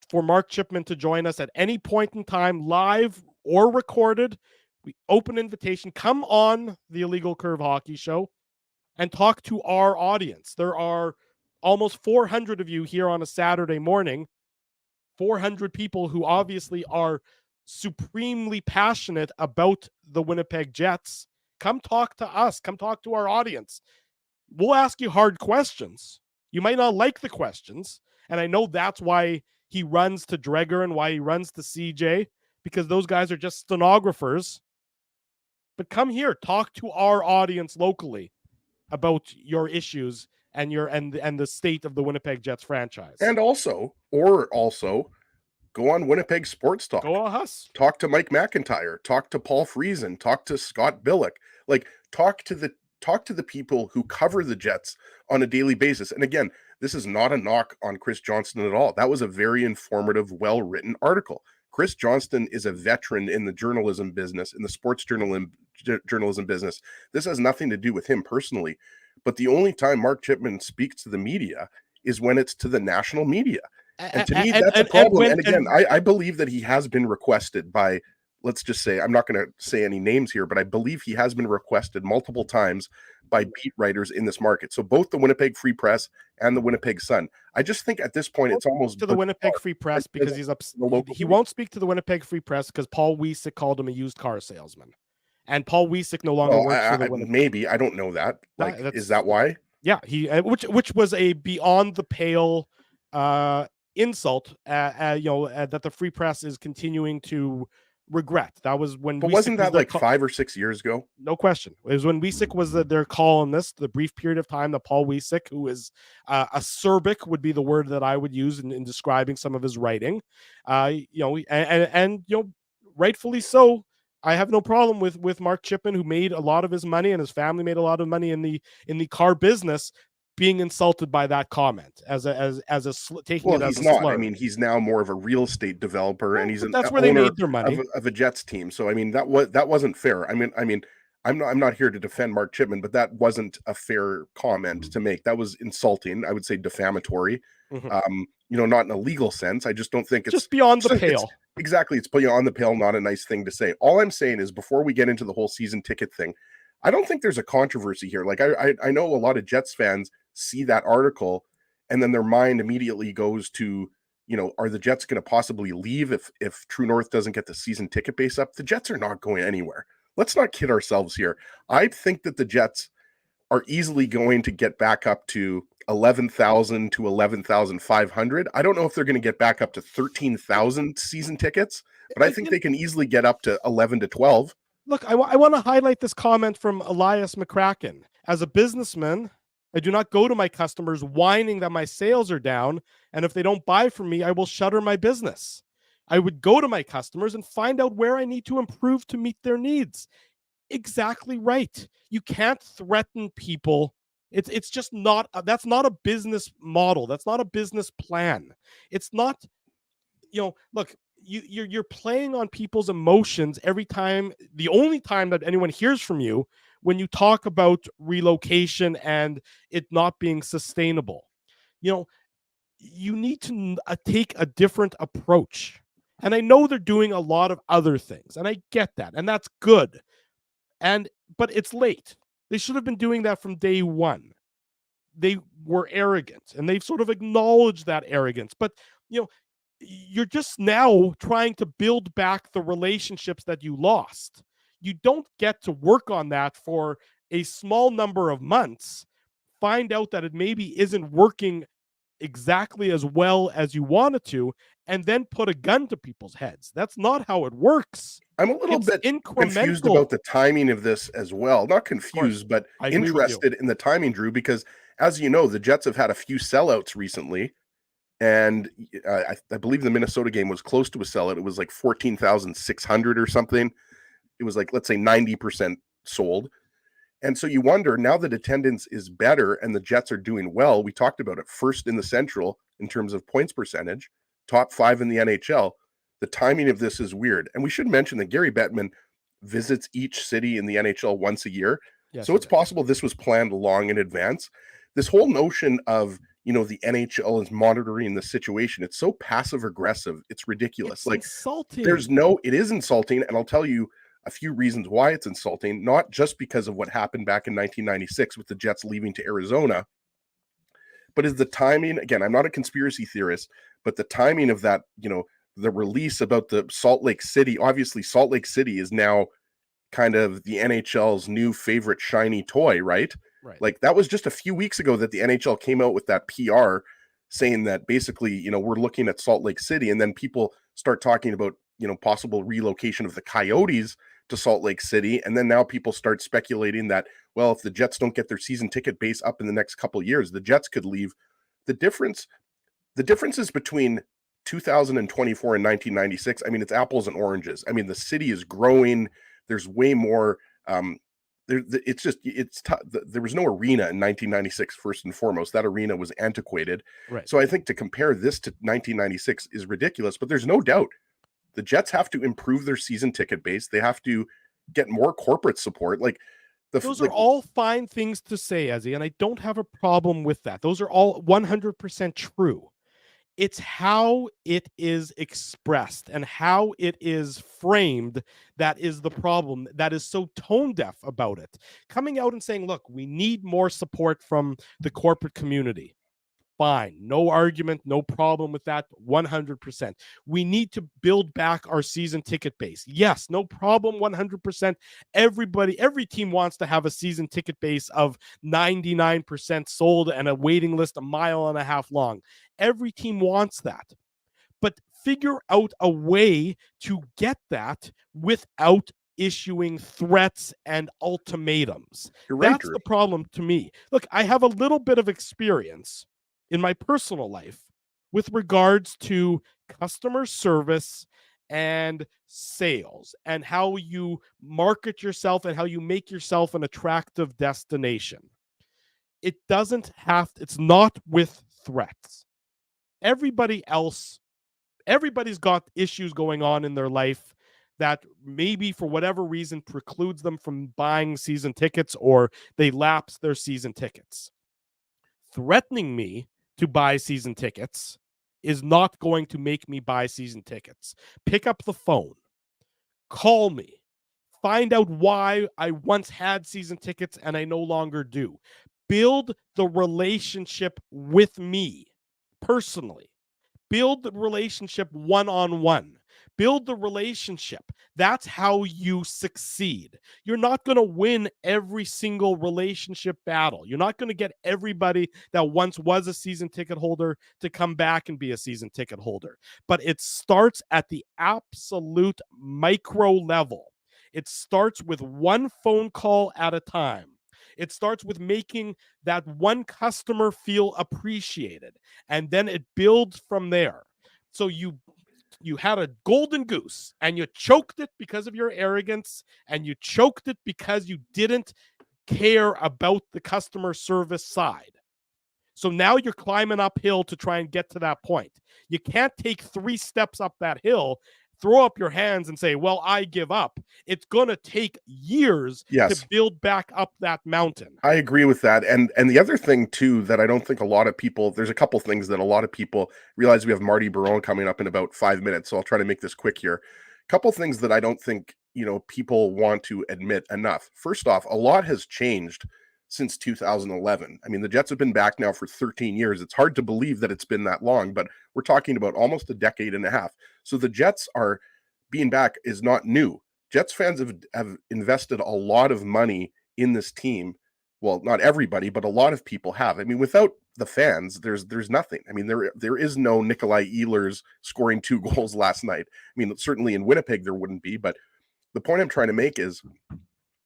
for Mark Chipman to join us at any point in time, live or recorded. Open invitation. Come on the Illegal Curve Hockey Show and talk to our audience. There are almost 400 of you here on a Saturday morning. 400 people who obviously are supremely passionate about the Winnipeg Jets. Come talk to us. Come talk to our audience. We'll ask you hard questions. You might not like the questions, and I know that's why he runs to Dreger and why he runs to CJ, because those guys are just stenographers. But come here, talk to our audience locally about your issues and the state of the Winnipeg Jets franchise. And also go on Winnipeg Sports Talk. Go on us. Talk to Mike McIntyre. Talk to Paul Friesen. Talk to Scott Billick. Talk to the people who cover the Jets on a daily basis. And again, this is not a knock on Chris Johnston at all. That was a very informative, well-written article. Chris Johnston is a veteran in the journalism business, in the sports journalism business. This has nothing to do with him personally. But the only time Mark Chipman speaks to the media is when it's to the national media. And to me, that's a problem. And again, I believe that he has been requested by, let's just say, I'm not going to say any names here, but I believe he has been requested multiple times by beat writers in this market. So both the Winnipeg Free Press and the Winnipeg Sun. I just think at this point, it's almost to the Winnipeg Free Press because he's upset. He won't speak to the Winnipeg Free Press because Paul Wiesek called him a used car salesman. And Paul Wiesek no longer works for the Winnipeg. Maybe. I don't know that. Is that why? Yeah, which was a beyond the pale insult that the Free Press is continuing to regret. That was when. But wasn't that like 5 or 6 years ago? No question. It was when Wiesek was their columnist. The brief period of time that Paul Wiesek, who is acerbic, would be the word that I would use in describing some of his writing. And rightfully so. I have no problem with Mark Chipman, who made a lot of his money and his family made a lot of money in the car business, being insulted by that comment taking it as he's a not. slur. I mean, he's now more of a real estate developer, and he's an that's where they owner made their money. of a Jets team. So I mean, that wasn't fair. I mean, I'm not here to defend Mark Chipman, but that wasn't a fair comment to make. That was insulting. I would say defamatory. Not in a legal sense. I just don't think it's just beyond the pale. Exactly, it's beyond the pale. Not a nice thing to say. All I'm saying is, before we get into the whole season ticket thing, I don't think there's a controversy here. Like I know a lot of Jets fans see that article, and then their mind immediately goes to, are the Jets going to possibly leave if True North doesn't get the season ticket base up? The Jets are not going anywhere. Let's not kid ourselves here. I think that the Jets are easily going to get back up to 11,000 to 11,500. I don't know if they're going to get back up to 13,000 season tickets, but I think they can easily get up to 11 to 12. Look, I want to highlight this comment from Elias McCracken. As a businessman, I do not go to my customers whining that my sales are down, and if they don't buy from me, I will shutter my business. I would go to my customers and find out where I need to improve to meet their needs. Exactly right. You can't threaten people. It's just not, that's not a business model. That's not a business plan. It's not, look, you're playing on people's emotions every time. The only time that anyone hears from you when you talk about relocation and it not being sustainable. You need to take a different approach. And I know they're doing a lot of other things, and I get that, and that's good. But it's late. They should have been doing that from day one. They were arrogant, and they've sort of acknowledged that arrogance. But, you're just now trying to build back the relationships that you lost. You don't get to work on that for a small number of months, find out that it maybe isn't working exactly as well as you wanted to, and then put a gun to people's heads. That's not how it works. I'm a little bit confused about the timing of this as well. Not confused, but interested in the timing, Drew, because as you know, the Jets have had a few sellouts recently. And I believe the Minnesota game was close to a sellout. It was like 14,600 or something. It was like, let's say 90% sold. And so you wonder, now that attendance is better and the Jets are doing well, we talked about it, first in the Central in terms of points percentage, top 5 in the NHL. The timing of this is weird. And we should mention that Gary Bettman visits each city in the NHL once a year. Yes, so it's possible this was planned long in advance. This whole notion of, the NHL is monitoring the situation, it's so passive aggressive. It's ridiculous. It's insulting. It is insulting. And I'll tell you a few reasons why it's insulting, not just because of what happened back in 1996 with the Jets leaving to Arizona, but is the timing. Again, I'm not a conspiracy theorist, but the timing of that, the release about the Salt Lake City, obviously Salt Lake City is now kind of the NHL's new favorite shiny toy, right? Right. Like that was just a few weeks ago that the NHL came out with that PR saying that basically, we're looking at Salt Lake City, and then people start talking about, possible relocation of the Coyotes to Salt Lake City. And then now people start speculating that, well, if the Jets don't get their season ticket base up in the next couple of years, the Jets could leave. The differences between 2024 and 1996, I mean, it's apples and oranges. I mean, the city is growing. There's way more, there was no arena in 1996, first and foremost. That arena was antiquated. Right. So I think to compare this to 1996 is ridiculous, but there's no doubt the Jets have to improve their season ticket base. They have to get more corporate support. Those are all fine things to say, Ezzy, and I don't have a problem with that. Those are all 100% true. It's how it is expressed and how it is framed that is the problem, that is so tone deaf about it. Coming out and saying, look, we need more support from the corporate community. Fine. No argument, no problem with that. 100%. We need to build back our season ticket base. Yes, no problem. 100%. Every team wants to have a season ticket base of 99% sold and a waiting list a mile and a half long. Every team wants that. But figure out a way to get that without issuing threats and ultimatums. That's the problem to me. Look, I have a little bit of experience in my personal life with regards to customer service and sales and how you market yourself and how you make yourself an attractive destination. it's not with threats. Everybody's got issues going on in their life that maybe for whatever reason precludes them from buying season tickets, or they lapse their season tickets. Threatening me to buy season tickets is not going to make me buy season tickets. Pick up the phone, call me, find out why I once had season tickets and I no longer do. Build the relationship with me personally. Build the relationship one-on-one. Build the relationship. That's how you succeed. You're not going to win every single relationship battle. You're not going to get everybody that once was a season ticket holder to come back and be a season ticket holder. But it starts at the absolute micro level. It starts with one phone call at a time. It starts with making that one customer feel appreciated, and then it builds from there. So you had a golden goose, and you choked it because of your arrogance, and you choked it because you didn't care about the customer service side. So now you're climbing uphill to try and get to that point. You can't take 3 steps up that hill, throw up your hands and say, well, I give up. It's going to take years to build back up that mountain. I agree with that. And the other thing too, that I don't think a lot of people, there's a couple things that a lot of people realize. We have Marty Baron coming up in about 5 minutes. So I'll try to make this quick here. A couple things that I don't think, people want to admit enough. First off, a lot has changed since 2011. I mean, the Jets have been back now for 13 years. It's hard to believe that it's been that long, but we're talking about almost a decade and a half. So the Jets are being back is not new. Jets fans have invested a lot of money in this team. Well, not everybody, but a lot of people have. I mean, without the fans, there's nothing. I mean, there is no Nikolai Ehlers scoring 2 goals last night. I mean, certainly in Winnipeg there wouldn't be, but the point I'm trying to make is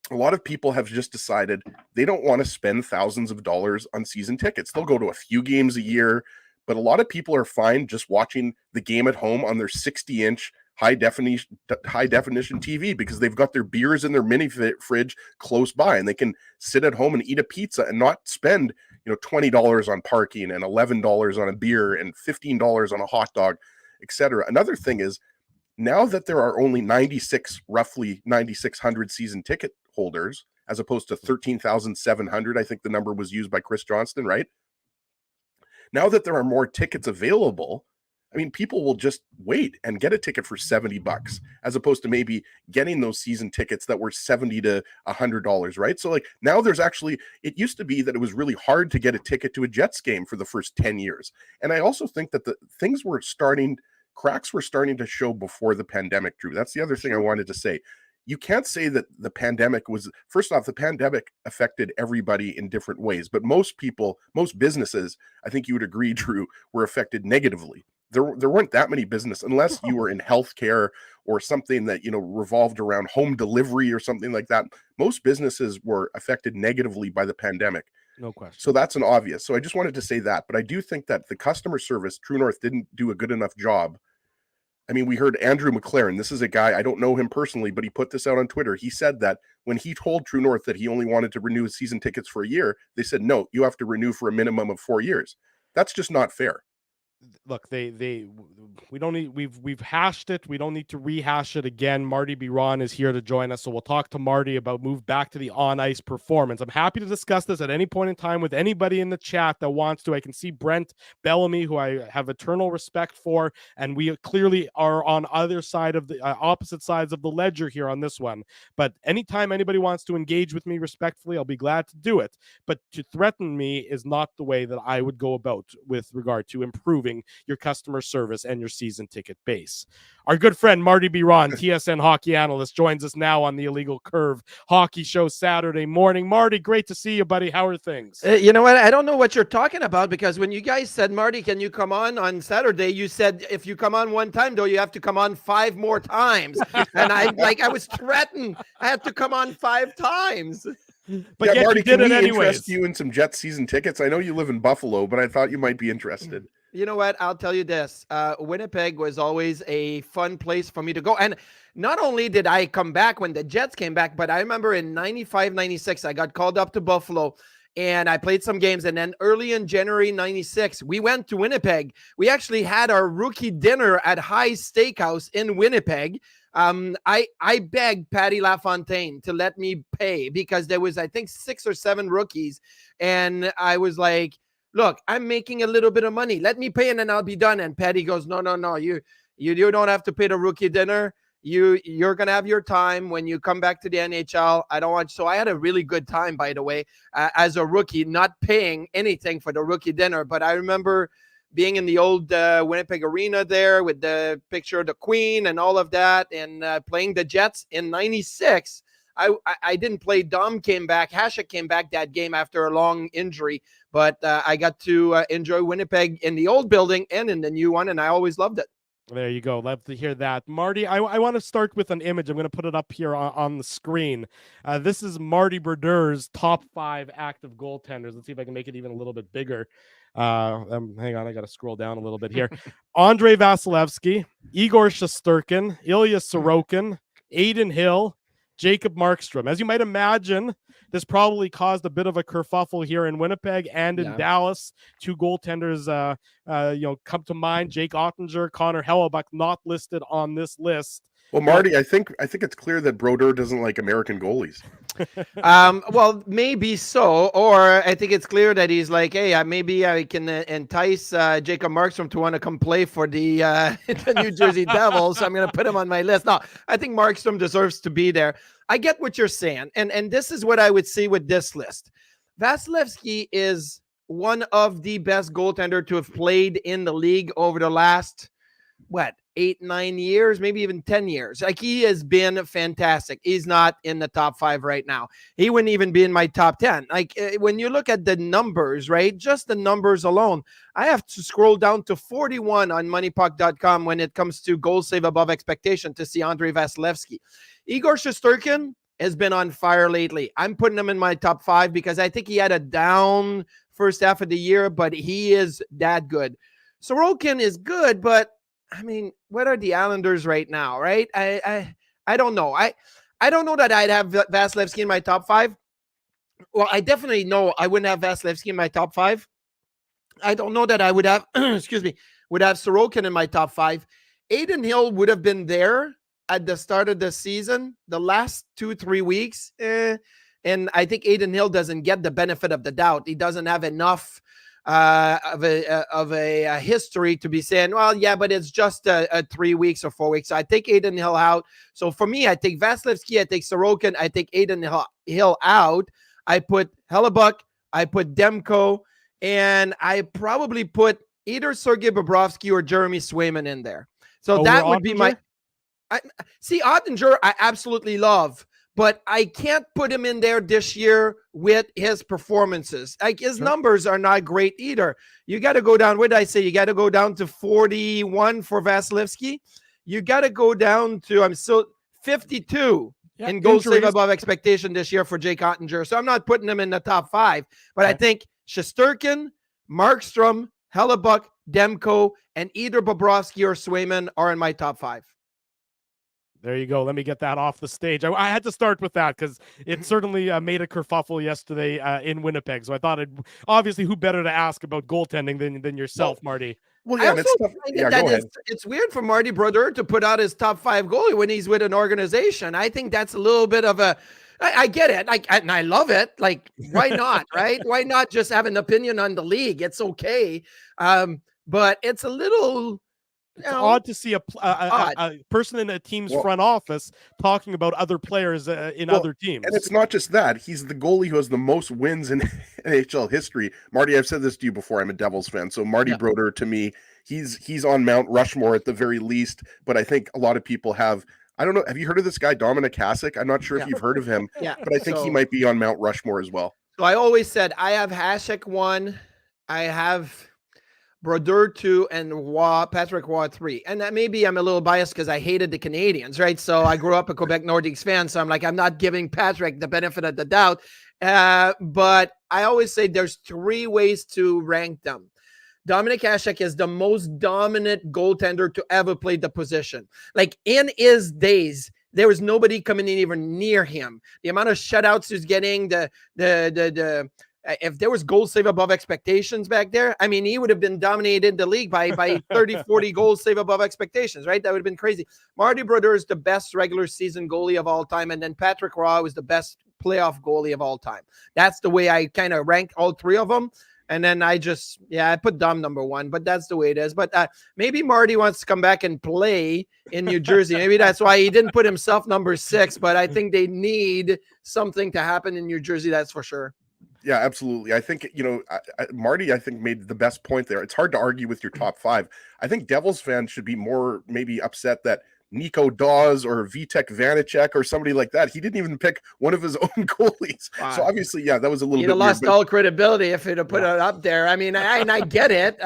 a lot of people have just decided they don't want to spend thousands of dollars on season tickets. They'll go to a few games a year, but a lot of people are fine just watching the game at home on their 60-inch high definition TV because they've got their beers in their mini fridge close by, and they can sit at home and eat a pizza and not spend $20 on parking and $11 on a beer and $15 on a hot dog, etc. Another thing is, now that there are only roughly 9,600 season ticket holders, as opposed to 13,700, I think the number was used by Chris Johnston, right? Now that there are more tickets available, I mean, people will just wait and get a ticket for $70, as opposed to maybe getting those season tickets that were $70 to $100, right? So like now there's actually, it used to be that it was really hard to get a ticket to a Jets game for the first 10 years. And I also think that cracks were starting to show before the pandemic, Drew. That's the other thing I wanted to say. You can't say that the pandemic first off, the pandemic affected everybody in different ways, but most businesses, I think you would agree, Drew, were affected negatively. There weren't that many businesses, unless you were in healthcare or something that, revolved around home delivery or something like that. Most businesses were affected negatively by the pandemic. No question. So that's an obvious. So I just wanted to say that, but I do think that the customer service, True North didn't do a good enough job. I mean, we heard Andrew McLaren. This is a guy, I don't know him personally, but he put this out on Twitter. He said that when he told True North that he only wanted to renew his season tickets for a year, they said, no, you have to renew for a minimum of 4 years. That's just not fair. Look, we don't need, we've hashed it. We don't need to rehash it again. Marty Biron is here to join us, so we'll talk to Marty about move back to the on-ice performance. I'm happy to discuss this at any point in time with anybody in the chat that wants to. I can see Brent Bellamy, who I have eternal respect for, and we clearly are on other side of the opposite sides of the ledger here on this one. But anytime anybody wants to engage with me respectfully, I'll be glad to do it. But to threaten me is not the way that I would go about with regard to improving your customer service and your season ticket base. Our good friend Marty Biron, TSN hockey analyst, joins us now on the Illegal Curve Hockey Show Saturday morning. Marty, great to see you, buddy. How are things? You know what? I don't know what you're talking about, because when you guys said, Marty, can you come on Saturday? You said, if you come on one time, though, you have to come on 5 more times. And I was threatened. I had to come on 5 times. But yeah, Marty, can we interest you in some Jets season tickets? I know you live in Buffalo, but I thought you might be interested. You know what? I'll tell you this. Winnipeg was always a fun place for me to go. And not only did I come back when the Jets came back, but I remember in 95, 96, I got called up to Buffalo. and I played some games. And then early in January 96, we went to Winnipeg. We actually had our rookie dinner at High Steakhouse in Winnipeg. I begged Patty LaFontaine to let me pay because there was, I think, 6 or 7 rookies. And I was like, look, I'm making a little bit of money. Let me pay and then I'll be done. And Patty goes, no. You don't have to pay the rookie dinner. You're going to have your time when you come back to the NHL. I don't want. So I had a really good time, by the way, as a rookie, not paying anything for the rookie dinner. But I remember being in the old Winnipeg Arena there with the picture of the Queen and all of that, and playing the Jets in 96. I didn't play. Dom came back. Hasek came back that game after a long injury. But I got to enjoy Winnipeg in the old building and in the new one, and I always loved it. There you go. Love to hear that. Marty, I want to start with an image. I'm going to put it up here on the screen. This is Marty Brodeur's top 5 active goaltenders. Let's see if I can make it even a little bit bigger. Hang on, I got to scroll down a little bit here. Andrei Vasilevsky, Igor Shesterkin, Ilya Sorokin, Adin Hill, Jacob Markstrom. As you might imagine, this probably caused a bit of a kerfuffle here in Winnipeg and in Dallas. 2 goaltenders, come to mind: Jake Ottinger, Connor Hellebuck, not listed on this list. Well, Marty, I think it's clear that Brodeur doesn't like American goalies. Well, maybe so. Or I think it's clear that he's like, hey, maybe I can entice Jacob Markstrom to want to come play for the New Jersey Devils. So I'm going to put him on my list. No, I think Markstrom deserves to be there. I get what you're saying. And this is what I would see with this list. Vasilevsky is one of the best goaltender to have played in the league over the last, 8-9 years, maybe even 10 years. Like, he has been fantastic. He's not in the top 5 right now. He wouldn't even be in my top 10. Like, when you look at the numbers, right? Just the numbers alone, I have to scroll down to 41 on moneypuck.com when it comes to goal save above expectation to see Andrei Vasilevsky. Igor Shesterkin has been on fire lately. I'm putting him in my top 5 because I think he had a down first half of the year, but he is that good. Sorokin is good, but I mean, what are the Islanders right now, right? I don't know. I don't know that I'd have Vasilevsky in my top 5. Well, I definitely know I wouldn't have Vasilevsky in my top 5. I don't know that I would have, would have Sorokin in my top 5. Adin Hill would have been there at the start of the season, the last 2-3 weeks. And I think Adin Hill doesn't get the benefit of the doubt. He doesn't have enough of a history to be saying, well, yeah, but it's just a 3 weeks or 4 weeks. So I take Adin Hill out. So for me, I take Vasilevsky, I take Sorokin, I take Adin Hill out. I put Hellebuck, I put Demko, and I probably put either Sergei Bobrovsky or Jeremy Swayman in there. So that would be my. See, Ottinger, I absolutely love. But I can't put him in there this year with his performances. Like, his numbers are not great either. You got to go down. What did I say? You got to go down to 41 for Vasilevsky. You got to go down to 52 in goal save above expectation this year for Jake Ottinger. So I'm not putting him in the top 5. But I think Shesterkin, Markstrom, Hellebuck, Demko, and either Bobrovsky or Swayman are in my top 5. There you go. Let me get that off the stage. I had to start with that because it certainly made a kerfuffle yesterday in Winnipeg. So I thought, obviously, who better to ask about goaltending than yourself, Marty? Well, yeah, go ahead. It's weird for Marty Brodeur to put out his top 5 goalie when he's with an organization. I think that's a little bit of a. I get it. And I love it. Like, why not, right? Why not just have an opinion on the league? It's okay. But it's a little. It's odd to see a person in a team's front office talking about other players in other teams. And it's not just that. He's the goalie who has the most wins in NHL history. Marty, I've said this to you before. I'm a Devils fan. So Marty Brodeur, to me, he's on Mount Rushmore at the very least. But I think a lot of people have. I don't know. Have you heard of this guy, Dominic Hasek? I'm not sure if you've heard of him. But I think he might be on Mount Rushmore as well. So I always said I have Hasek 1. I have Brodeur 2 and Patrick Roy 3. And that maybe I'm a little biased because I hated the Canadians, right? So I grew up a Quebec Nordiques fan. So I'm like, I'm not giving Patrick the benefit of the doubt. But I always say there's 3 ways to rank them. Dominic Hasek is the most dominant goaltender to ever play the position. Like, in his days, there was nobody coming in even near him. The amount of shutouts he's getting, the if there was goals save above expectations back there, I mean, he would have been dominated the league by 30, 40 goals save above expectations, right? That would have been crazy. Marty Brodeur is the best regular season goalie of all time. And then Patrick Roy was the best playoff goalie of all time. That's the way I kind of rank all three of them. And then I put Dom number one, but that's the way it is. But maybe Marty wants to come back and play in New Jersey. Maybe that's why he didn't put himself number 6, but I think they need something to happen in New Jersey. That's for sure. Yeah, absolutely. I think, Marty, I think made the best point there. It's hard to argue with your top 5. I think Devils fans should be more maybe upset that Nico Dawes or Vitek Vanacek or somebody like that. He didn't even pick one of his own goalies. Wow. So obviously, that was a little bit weird. He'd have lost all credibility if he'd have put it up there. I mean, I get it.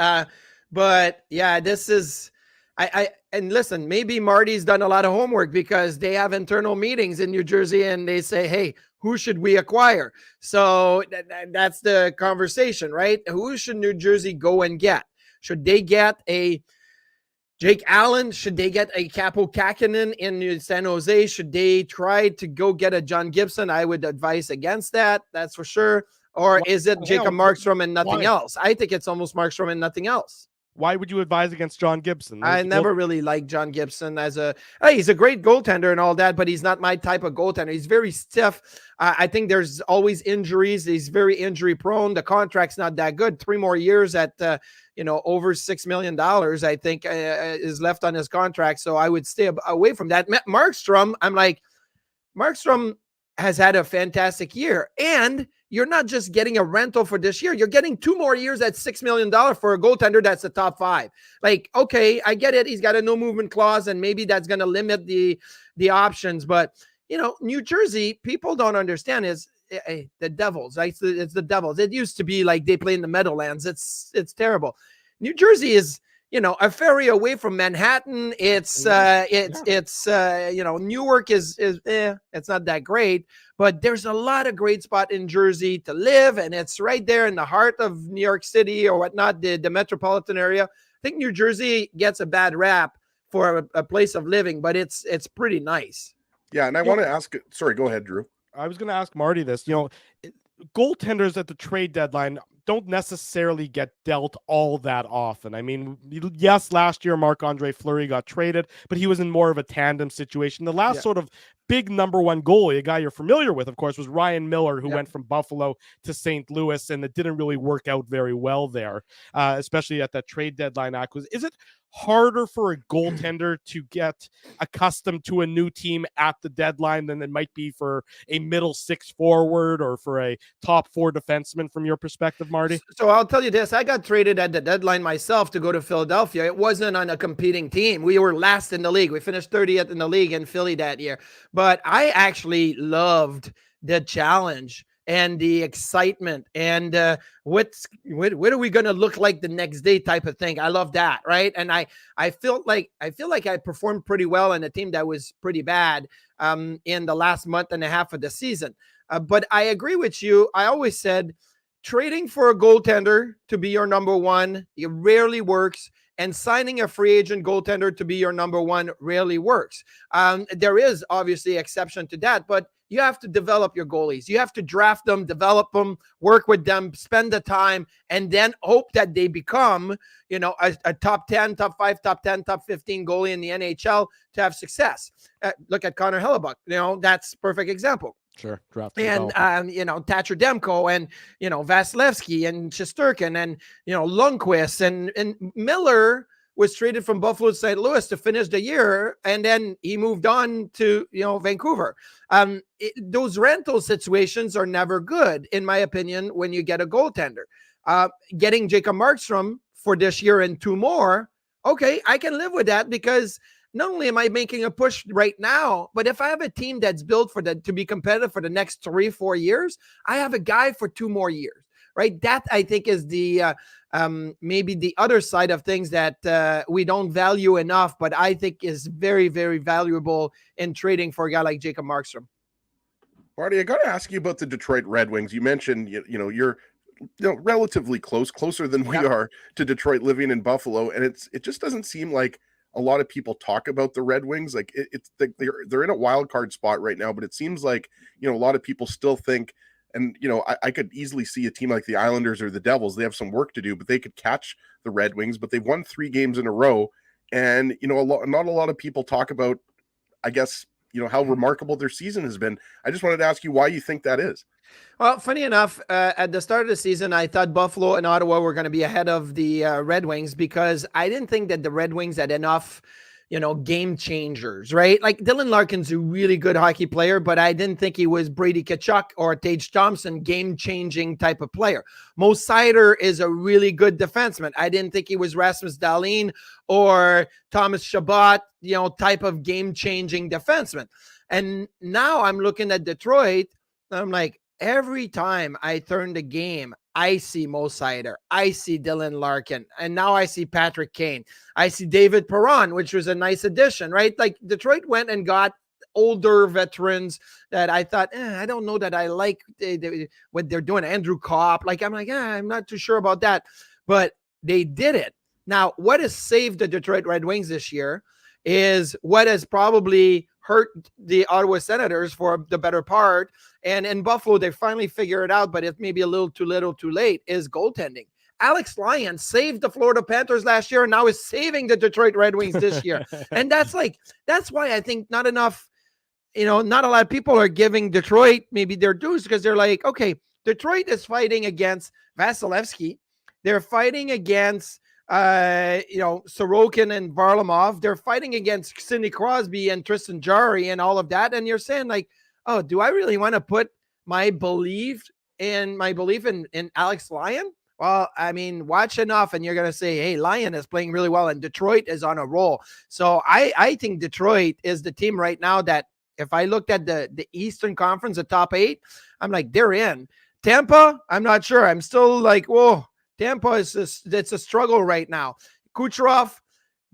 But yeah, this is, and listen, maybe Marty's done a lot of homework because they have internal meetings in New Jersey and they say, hey, who should we acquire? So that's the conversation, right? Who should New Jersey go and get? Should they get a Jake Allen? Should they get a Capo Kakinen in San Jose? Should they try to go get a John Gibson? I would advise against that. That's for sure. Or is it Jacob Markstrom and nothing else? I think it's almost Markstrom and nothing else. Why would you advise against John Gibson? I never really liked John Gibson he's a great goaltender and all that, but he's not my type of goaltender. He's very stiff. I think there's always injuries. He's very injury prone. The contract's not that good. 3 more years at, over $6 million, I think is left on his contract. So I would stay away from that. Markstrom, Markstrom has had a fantastic year, and you're not just getting a rental for this year. You're getting 2 more years at $6 million for a goaltender that's the top 5. Like, okay, I get it. He's got a no movement clause, and maybe that's going to limit the options. But, New Jersey, people don't understand is the Devils, right? It's the Devils. It used to be like they play in the Meadowlands. It's terrible. New Jersey is, a ferry away from Manhattan. It's Newark is it's not that great, but there's a lot of great spot in Jersey to live. And it's right there in the heart of New York City or whatnot, the metropolitan area. I think New Jersey gets a bad rap for a place of living, but it's pretty nice. Yeah. And I want to ask, sorry, go ahead, Drew. I was going to ask Marty this, goaltenders at the trade deadline don't necessarily get dealt all that often. I mean, yes, last year Marc-Andre Fleury got traded, but he was in more of a tandem situation. The last sort of big number 1 goalie, a guy you're familiar with, of course, was Ryan Miller, who went from Buffalo to St. Louis, and it didn't really work out very well there, especially at that trade deadline acquisition. Is it harder for a goaltender to get accustomed to a new team at the deadline than it might be for a middle 6 forward or for a top 4 defenseman from your perspective, Marty? So I'll tell you this. I got traded at the deadline myself to go to Philadelphia. It wasn't on a competing team. We were last in the league. We finished 30th in the league in Philly that year. But I actually loved the challenge and the excitement and what are we going to look like the next day type of thing. I love that, right? And I feel like I performed pretty well in a team that was pretty bad in the last month and a half of the season. But I agree with you. I always said trading for a goaltender to be your number 1, it rarely works. And signing a free agent goaltender to be your number 1 rarely works. There is obviously exception to that, but you have to develop your goalies. You have to draft them, develop them, work with them, spend the time, and then hope that they become, a top 10, top 5, top 10, top 15 goalie in the NHL to have success. Look at Connor Hellebuck. That's a perfect example. Sure. Draft and, Thatcher Demko and, Vasilevsky and Shesterkin and, Lundqvist and Miller was traded from Buffalo to St. Louis to finish the year. And then he moved on to, Vancouver. Those rental situations are never good, in my opinion, when you get a goaltender. Getting Jacob Markstrom for this year and 2 more. Okay. I can live with that because not only am I making a push right now, but if I have a team that's built to be competitive for the next 3-4 years, I have a guy for 2 more years, right? That I think is the maybe the other side of things that we don't value enough, but I think is very, very valuable in trading for a guy like Jacob Markstrom. Marty, I got to ask you about the Detroit Red Wings. You mentioned, you're relatively closer than we are to Detroit, living in Buffalo, and it just doesn't seem like a lot of people talk about the Red Wings. Like they're in a wild card spot right now, but it seems like, a lot of people still think And, I could easily see a team like the Islanders or the Devils. They have some work to do, but they could catch the Red Wings. But they've won 3 games in a row. And, not a lot of people talk about, I guess, how remarkable their season has been. I just wanted to ask you why you think that is. Well, funny enough, at the start of the season, I thought Buffalo and Ottawa were going to be ahead of the Red Wings because I didn't think that the Red Wings had enough, game changers, right? Like Dylan Larkin's a really good hockey player, but I didn't think he was Brady Tkachuk or Tage Thompson game-changing type of player. Mo Seider is a really good defenseman. I didn't think he was Rasmus Dahlin or Thomas Chabot, type of game-changing defenseman. And now I'm looking at Detroit, and I'm like, every time I turn the game, I see Mo Seider, I see Dylan Larkin, and now I see Patrick Kane. I see David Perron, which was a nice addition, right? Like Detroit went and got older veterans that I thought, I don't know that I like what they're doing. Andrew Kopp, I'm not too sure about that, but they did it. Now, what has saved the Detroit Red Wings this year is what has probably hurt the Ottawa Senators for the better part. And in Buffalo, they finally figure it out, but it may be a little too late, is goaltending. Alex Lyon saved the Florida Panthers last year and now is saving the Detroit Red Wings this year. And that's why I think not enough, not a lot of people are giving Detroit maybe their dues because they're like, okay, Detroit is fighting against Vasilevsky. They're fighting against Sorokin and Varlamov. They're fighting against Sidney Crosby and Tristan Jarry and all of that. And you're saying like, oh, do I really want to put my belief in Alex Lyon? Well, I mean, watch enough and you're going to say, hey, Lyon is playing really well and Detroit is on a roll. So I think Detroit is the team right now that if I looked at the Eastern Conference, the top 8, I'm like, they're in. Tampa, I'm not sure. I'm still like, whoa, Tampa it's a struggle right now. Kucherov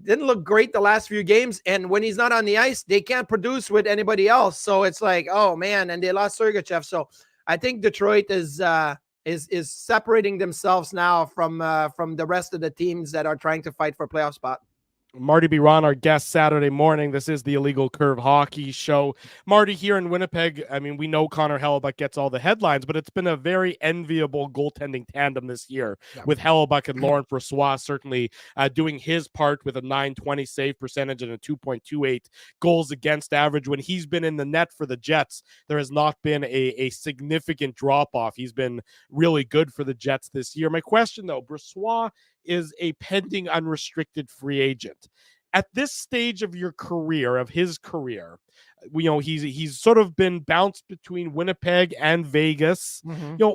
didn't look great the last few games, and when he's not on the ice, they can't produce with anybody else. So it's like, oh man, and they lost Sergachev. So I think Detroit is separating themselves now from the rest of the teams that are trying to fight for a playoff spot. Marty Biron, our guest Saturday morning. This is the Illegal Curve Hockey Show. Marty, here in Winnipeg, I mean, we know Connor Hellebuyck gets all the headlines, but it's been a very enviable goaltending tandem this year with Hellebuyck and Laurent Brossoit certainly doing his part with a .920 save percentage and a 2.28 goals against average. When he's been in the net for the Jets, there has not been a significant drop-off. He's been really good for the Jets this year. My question, though, Brossoit is a pending unrestricted free agent. At this stage of his career, he's sort of been bounced between Winnipeg and Vegas. Mm-hmm.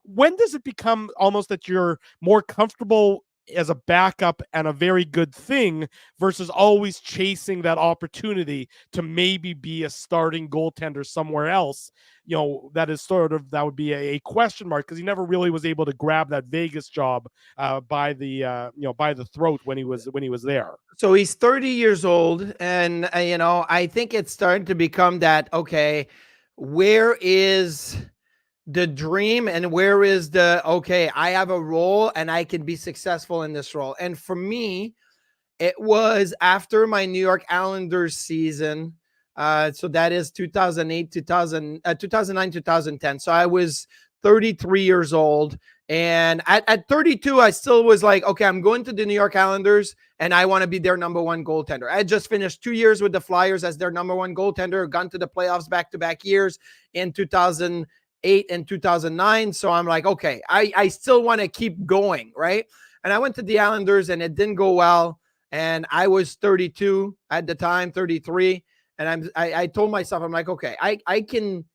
When does it become almost that you're more comfortable as a backup and a very good thing versus always chasing that opportunity to maybe be a starting goaltender somewhere else? That would be a question mark because he never really was able to grab that Vegas job by the throat when he was there. So he's 30 years old, and I think it's starting to become that, okay, where is the dream and where is I have a role and I can be successful in this role. And for me, it was after my New York Islanders season. So that is 2009, 2010. So I was 33 years old. And at 32, I still was like, okay, I'm going to the New York Islanders and I want to be their number one goaltender. I had just finished 2 years with the Flyers as their number one goaltender, gone to the playoffs back-to-back years in 2008 and 2009. So I'm like, okay, I still want to keep going, right? And I went to the Islanders and it didn't go well. And I was 32 at the time, 33. And I told myself, I'm like, okay, I can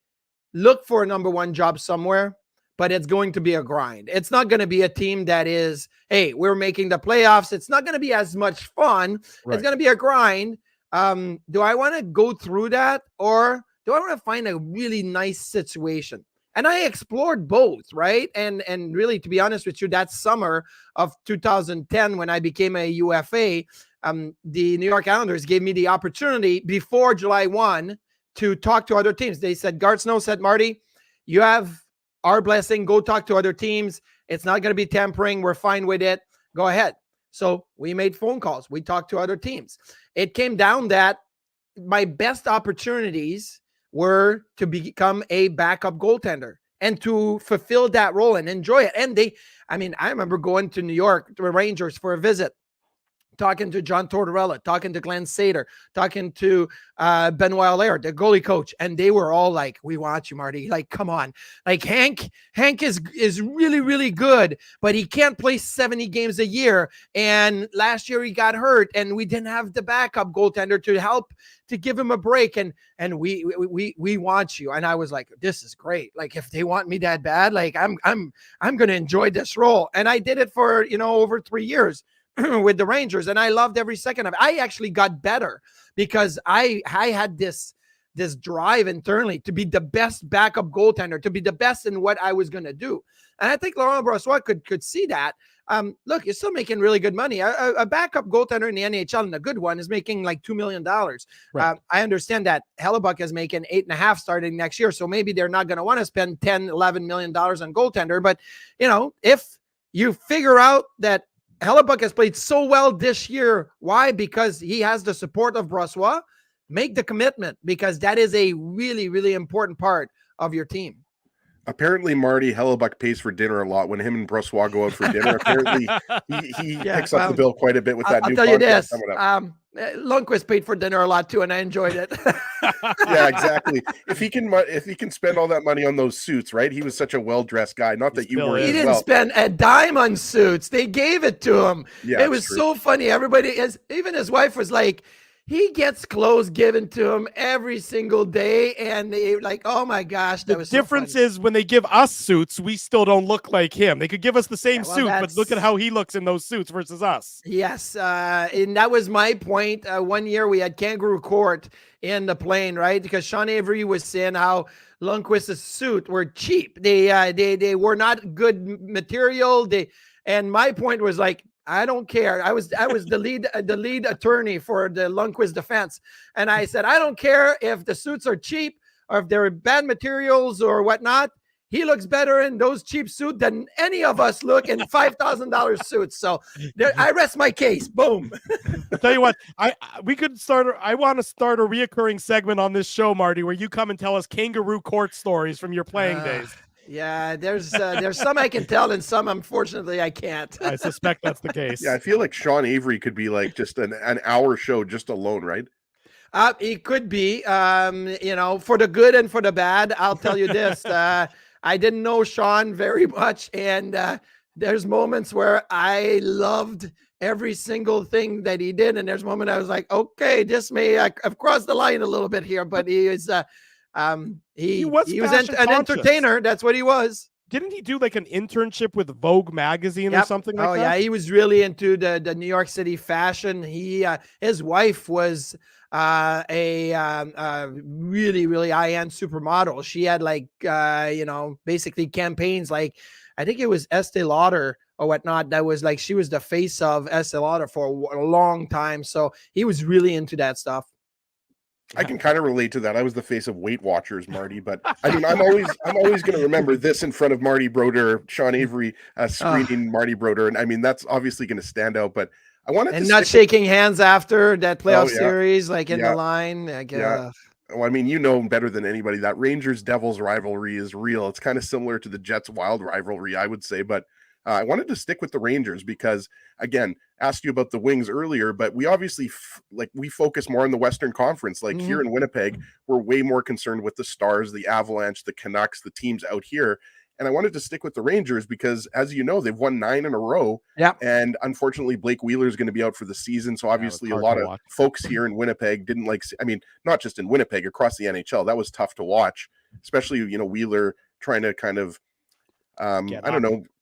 look for a number one job somewhere, but it's going to be a grind. It's not going to be a team that is, hey, we're making the playoffs. It's not going to be as much fun. Right. It's going to be a grind. Do I want to go through that or do I want to find a really nice situation? And I explored both, right? And really, to be honest with you, that summer of 2010, when I became a UFA, the New York Islanders gave me the opportunity before July 1 to talk to other teams. They said, Gart Snow said, Marty, you have our blessing. Go talk to other teams. It's not going to be tampering. We're fine with it. Go ahead. So we made phone calls. We talked to other teams. It came down that my best opportunities were to become a backup goaltender. and to fulfill that role and enjoy it. And I remember going to New York to the Rangers for a visit, talking to John Tortorella, talking to Glenn Sater, talking to Benoit Allaire, the goalie coach. And they were all like, we want you, Marty. Like, come on. Like Hank is really, really good, but he can't play 70 games a year. And last year he got hurt and we didn't have the backup goaltender to help to give him a break. And we want you. And I was like, this is great. Like, if they want me that bad, like I'm going to enjoy this role. And I did it for, over 3 years. With the Rangers, and I loved every second of it. I actually got better because I had this drive internally to be the best backup goaltender, to be the best in what I was going to do. And I think Laurent Brossoit could see that. Look, you're still making really good money. A backup goaltender in the NHL, and a good one, is making like $2 million. Right. I understand that Hellebuck is making $8.5 million starting next year, so maybe they're not going to want to spend $10-11 million on goaltender. But if you figure out that Hellebuck has played so well this year. Why? Because he has the support of Brossoit. Make the commitment, because that is a really, really important part of your team. Apparently, Marty, Hellebuck pays for dinner a lot when him and Brossoit go out for dinner. Apparently, he picks up the bill quite a bit with that new contract coming up. Lundqvist paid for dinner a lot too, and I enjoyed it. Yeah, exactly. If he can spend all that money on those suits, right? He was such a well-dressed guy. Not that you were. He didn't spend a dime on suits. They gave it to him. Yeah, it was so funny. Everybody, even his wife was like, he gets clothes given to him every single day, and they like, oh my gosh, that was so difference funny. is when they give us suits, we still don't look like him. They could give us the same suit, but look at how he looks in those suits versus us. Yes, and that was my point. One year we had Kangaroo Court in the plane, right? Because Sean Avery was saying how Lundqvist's suit were cheap. They were not good material. And my point was like, I don't care. I was the lead attorney for the Lundqvist defense. And I said, I don't care if the suits are cheap or if they're bad materials or whatnot. He looks better in those cheap suits than any of us look in $5,000 suits. So I rest my case. Boom. I'll tell you what, I want to start a reoccurring segment on this show, Marty, where you come and tell us kangaroo court stories from your playing days. Yeah, there's some I can tell and some, unfortunately, I can't. I suspect that's the case. Yeah, I feel like Sean Avery could be like just an hour show just alone, right? It could be, for the good and for the bad. I'll tell you this. I didn't know Sean very much, and there's moments where I loved every single thing that he did, and there's moments I was like, okay, this may have crossed the line a little bit here, but he is he was an entertainer. That's what he was. Didn't he do like an internship with Vogue magazine or something like that? Yeah, he was really into the New York City fashion. His wife was a really, really high-end supermodel. She had basically campaigns like, I think it was Estee Lauder or whatnot. That was like, she was the face of Estee Lauder for a long time. So he was really into that stuff. I can kind of relate to that. I was the face of Weight Watchers, Marty, but I mean, I'm always going to remember this in front of Marty Brodeur, Sean Avery screening Marty Brodeur, and I mean that's obviously going to stand out. But I wanted and not shaking hands after that playoff series, like in the line. Well, I mean, you know better than anybody that Rangers-Devils rivalry is real. It's kind of similar to the Jets-Wild rivalry, I would say, but I wanted to stick with the Rangers because, again, asked you about the Wings earlier, but we obviously we focus more on the Western Conference. Like here in Winnipeg, we're way more concerned with the Stars, the Avalanche, the Canucks, the teams out here. And I wanted to stick with the Rangers because, as you know, they've won 9 in a row. Yeah. And unfortunately, Blake Wheeler is going to be out for the season. So obviously, a lot of folks here in Winnipeg didn't like. I mean, not just in Winnipeg, across the NHL, that was tough to watch. Especially Wheeler trying to kind of,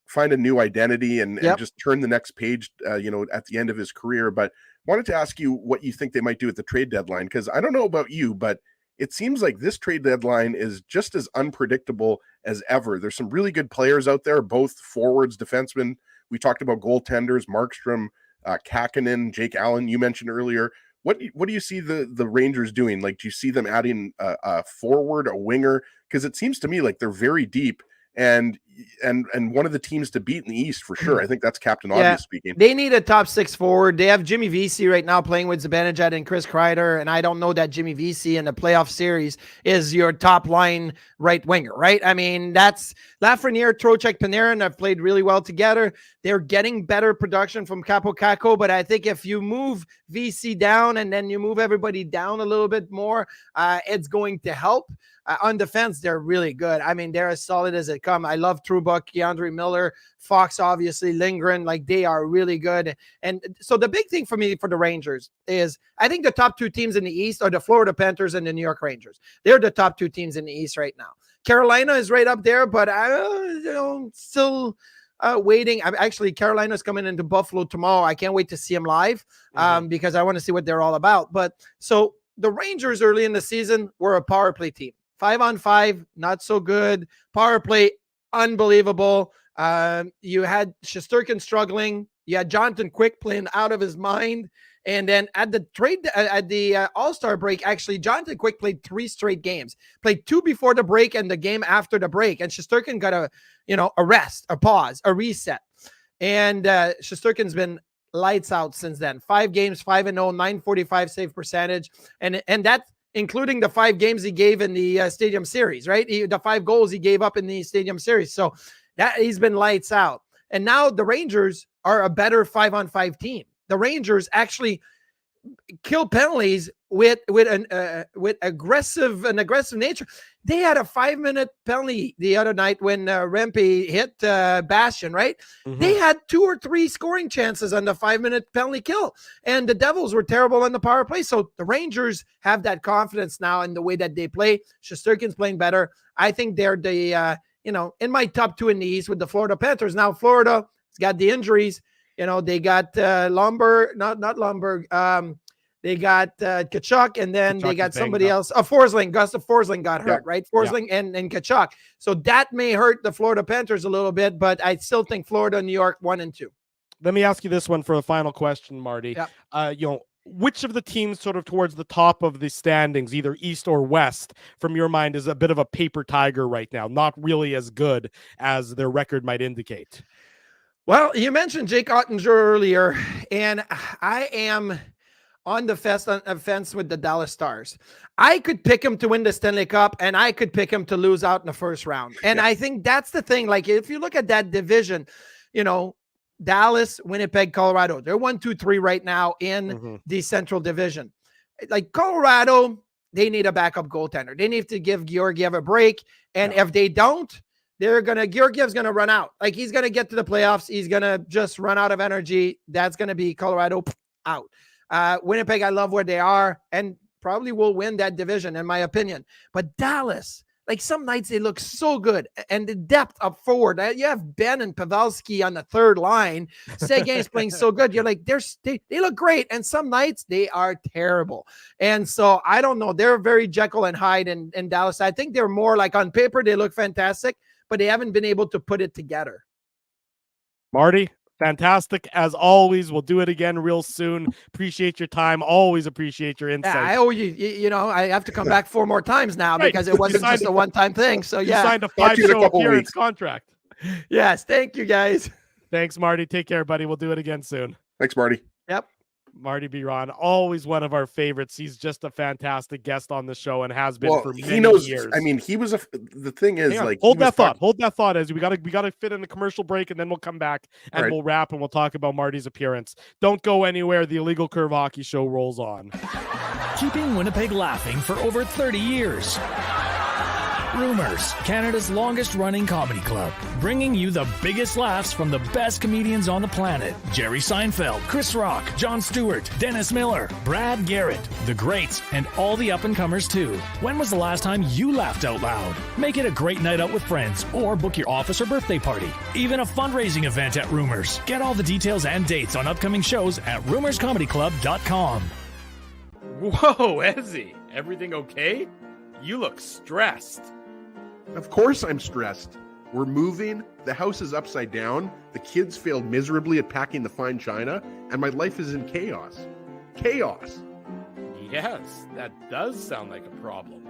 find a new identity and just turn the next page, at the end of his career. But wanted to ask you what you think they might do at the trade deadline, because I don't know about you, but it seems like this trade deadline is just as unpredictable as ever. There's some really good players out there, both forwards, defensemen. We talked about goaltenders, Markstrom, Kakkonen, Jake Allen, you mentioned earlier. What do you see the Rangers doing? Like, do you see them adding a forward, a winger? Because it seems to me like they're very deep. And, and one of the teams to beat in the East for sure. I think that's Captain Obvious speaking. They need a top 6 forward. They have Jimmy Vesey right now playing with Zibanejad and Chris Kreider, and I don't know that Jimmy Vesey in the playoff series is your top line right winger, right? I mean, that's Lafreniere, Trocheck, Panarin have played really well together. They're getting better production from Capo Caco, but I think if you move Vesey down and then you move everybody down a little bit more, it's going to help. On defense, they're really good. I mean, they're as solid as it come. I love Trouba, Keandre Miller, Fox, obviously, Lindgren. Like, they are really good. And so the big thing for me for the Rangers is I think the top 2 teams in the East are the Florida Panthers and the New York Rangers. They're the top 2 teams in the East right now. Carolina is right up there, but still waiting. Actually, Carolina's coming into Buffalo tomorrow. I can't wait to see them live because I want to see what they're all about. But so the Rangers early in the season were a power play team. 5-on-5, not so good. Power play, unbelievable. You had Shesterkin struggling. You had Jonathan Quick playing out of his mind. And then at the All-Star break, actually, Jonathan Quick played 3 straight games. Played 2 before the break and the game after the break. And Shesterkin got a rest, a pause, a reset. And Shesterkin's been lights out since then. 5 games, 5-0, 945 save percentage. And that's including the 5 games he gave in the Stadium Series, right? The 5 goals he gave up in the Stadium Series. So that he's been lights out. And now the Rangers are a better 5-on-5 team. The Rangers actually kill penalties with aggressive nature. They had a 5-minute penalty the other night when Rempe hit Bastian, right? They had 2 or 3 scoring chances on the 5-minute penalty kill, and the Devils were terrible on the power play. So the Rangers have that confidence now in the way that they play. Shesterkin's playing better. I think they're the in my top 2 in the East with the Florida Panthers. Now Florida's got the injuries. They got Lomberg, not Lomberg. They got Tkachuk, and then they got somebody else. Forsling. Gustav Forsling got hurt, right? Forsling and Tkachuk. So that may hurt the Florida Panthers a little bit, but I still think Florida and New York 1 and 2. Let me ask you this one for the final question, Marty. Which of the teams sort of towards the top of the standings, either East or West, from your mind, is a bit of a paper tiger right now, not really as good as their record might indicate? Well, you mentioned Jake Ottinger earlier, and I am on the fence with the Dallas Stars. I could pick him to win the Stanley Cup, and I could pick him to lose out in the first round. And I think that's the thing. Like, if you look at that division, Dallas, Winnipeg, Colorado, they're 1, 2, 3 right now in the Central Division. Like Colorado, they need a backup goaltender. They need to give Georgiev a break. And if they don't, Georgiev's going to run out. Like, he's going to get to the playoffs. He's going to just run out of energy. That's going to be Colorado out. Winnipeg, I love where they are and probably will win that division, in my opinion. But Dallas, like, some nights they look so good. And the depth up forward, you have Ben and Pavelski on the third line. Seguin's playing so good. You're like, they look great. And some nights they are terrible. And so I don't know. They're very Jekyll and Hyde in Dallas. I think they're more like, on paper, they look fantastic, but they haven't been able to put it together. Marty, fantastic as always. We'll do it again real soon. Appreciate your time. Always appreciate your insight. I owe you. I have to come back 4 more times now because it wasn't just a one-time thing. So you signed a 5-show appearance contract. Yes, thank you guys. Thanks, Marty. Take care, buddy. We'll do it again soon. Thanks, Marty. Yep. Marty Biron, always one of our favorites. He's just a fantastic guest on the show and has been for many years. I mean, he was the thing is, like, hold that thought as we gotta fit in a commercial break, and then we'll come back and we'll wrap and we'll talk about Marty's appearance. Don't go anywhere. The Illegal Curve Hockey Show rolls on. Keeping Winnipeg laughing for over 30 years. Rumors, Canada's longest running comedy club, bringing you the biggest laughs from the best comedians on the planet. Jerry Seinfeld, Chris Rock, Jon Stewart, Dennis Miller, Brad Garrett, the greats, and all the up-and-comers too. When was the last time you laughed out loud? Make it a great night out with friends or book your office or birthday party. Even a fundraising event at Rumors. Get all the details and dates on upcoming shows at rumorscomedyclub.com. Whoa, Ezzy, everything okay? You look stressed. Of course I'm stressed. We're moving, the house is upside down, the kids failed miserably at packing the fine china, and my life is in chaos. Chaos! Yes, that does sound like a problem.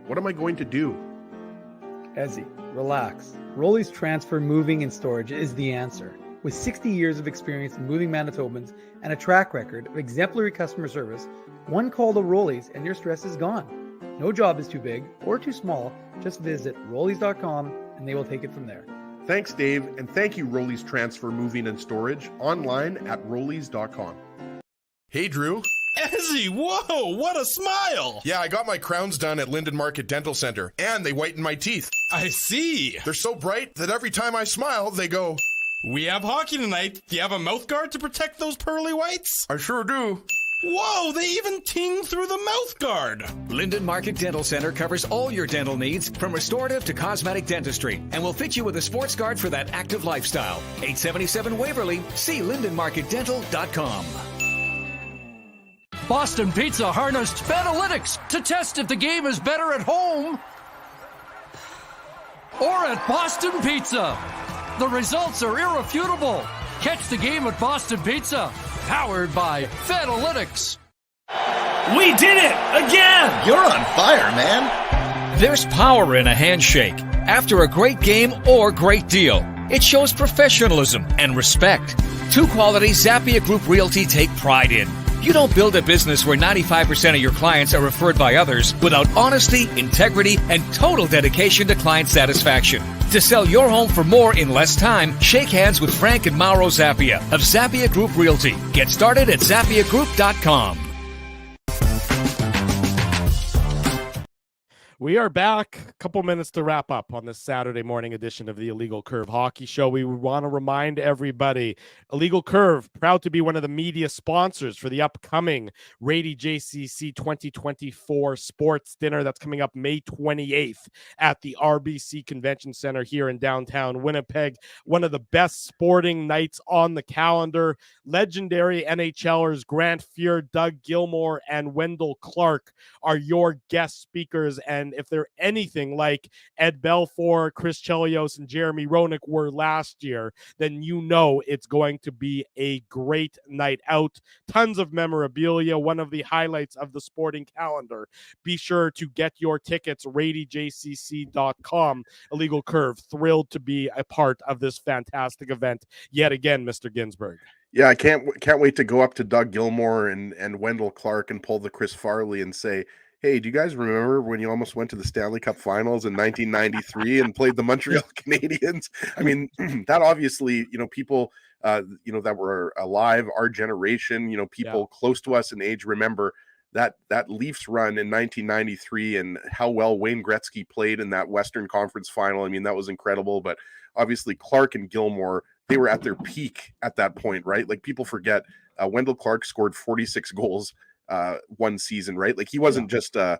What am I going to do? Ezzy, relax. Rolly's Transfer Moving and Storage is the answer. With 60 years of experience in moving Manitobans and a track record of exemplary customer service, one call to Rolly's and your stress is gone. No job is too big or too small. Just visit Rollies.com and they will take it from there. Thanks, Dave, and thank you, Rollies Transfer Moving and Storage, online at Rollies.com. Hey, Drew. Ezzy, whoa, what a smile! Yeah, I got my crowns done at Linden Market Dental Center, and they whiten my teeth. I see. They're so bright that every time I smile, they go, "We have hockey tonight. Do you have a mouth guard to protect those pearly whites?" "I sure do." Whoa, they even ting through the mouth guard. Linden Market Dental Center covers all your dental needs, from restorative to cosmetic dentistry, and will fit you with a sports guard for that active lifestyle. 877 Waverly. See lindenmarketdental.com. Boston Pizza harnessed Fanalytics to test if the game is better at home or at Boston Pizza. The results are irrefutable. Catch the game at Boston Pizza, powered by Fanalytics. We did it again! You're on fire, man. There's power in a handshake after a great game or great deal. It shows professionalism and respect. Two qualities Zappia Group Realty take pride in. You don't build a business where 95% of your clients are referred by others without honesty, integrity, and total dedication to client satisfaction. To sell your home for more in less time, shake hands with Frank and Mauro Zappia of Zappia Group Realty. Get started at ZappiaGroup.com. We are back. A couple minutes to wrap up on this Saturday morning edition of the Illegal Curve Hockey Show. We want to remind everybody, Illegal Curve, proud to be one of the media sponsors for the upcoming Rady JCC 2024 Sports Dinner that's coming up May 28th at the RBC Convention Center here in downtown Winnipeg. One of the best sporting nights on the calendar. Legendary NHLers Grant Fuhr, Doug Gilmour, and Wendell Clark are your guest speakers, and if they're anything like Ed Belfour, Chris Chelios, and Jeremy Roenick were last year, then you know it's going to be a great night out. Tons of memorabilia, one of the highlights of the sporting calendar. Be sure to get your tickets, radyjcc.com. Illegal Curve, thrilled to be a part of this fantastic event yet again, Mr. Ginsburg. Yeah, I can't wait to go up to Doug Gilmour and Wendell Clark and pull the Chris Farley and say, "Hey, do you guys remember when you almost went to the Stanley Cup Finals in 1993 and played the Montreal Canadiens?" I mean, that obviously, people, that were alive, our generation, people close to us in age remember that Leafs run in 1993 and how well Wayne Gretzky played in that Western Conference Final. I mean, that was incredible. But obviously, Clark and Gilmour, they were at their peak at that point, right? Like, people forget Wendell Clark scored 46 goals one season, right? Like, he wasn't just a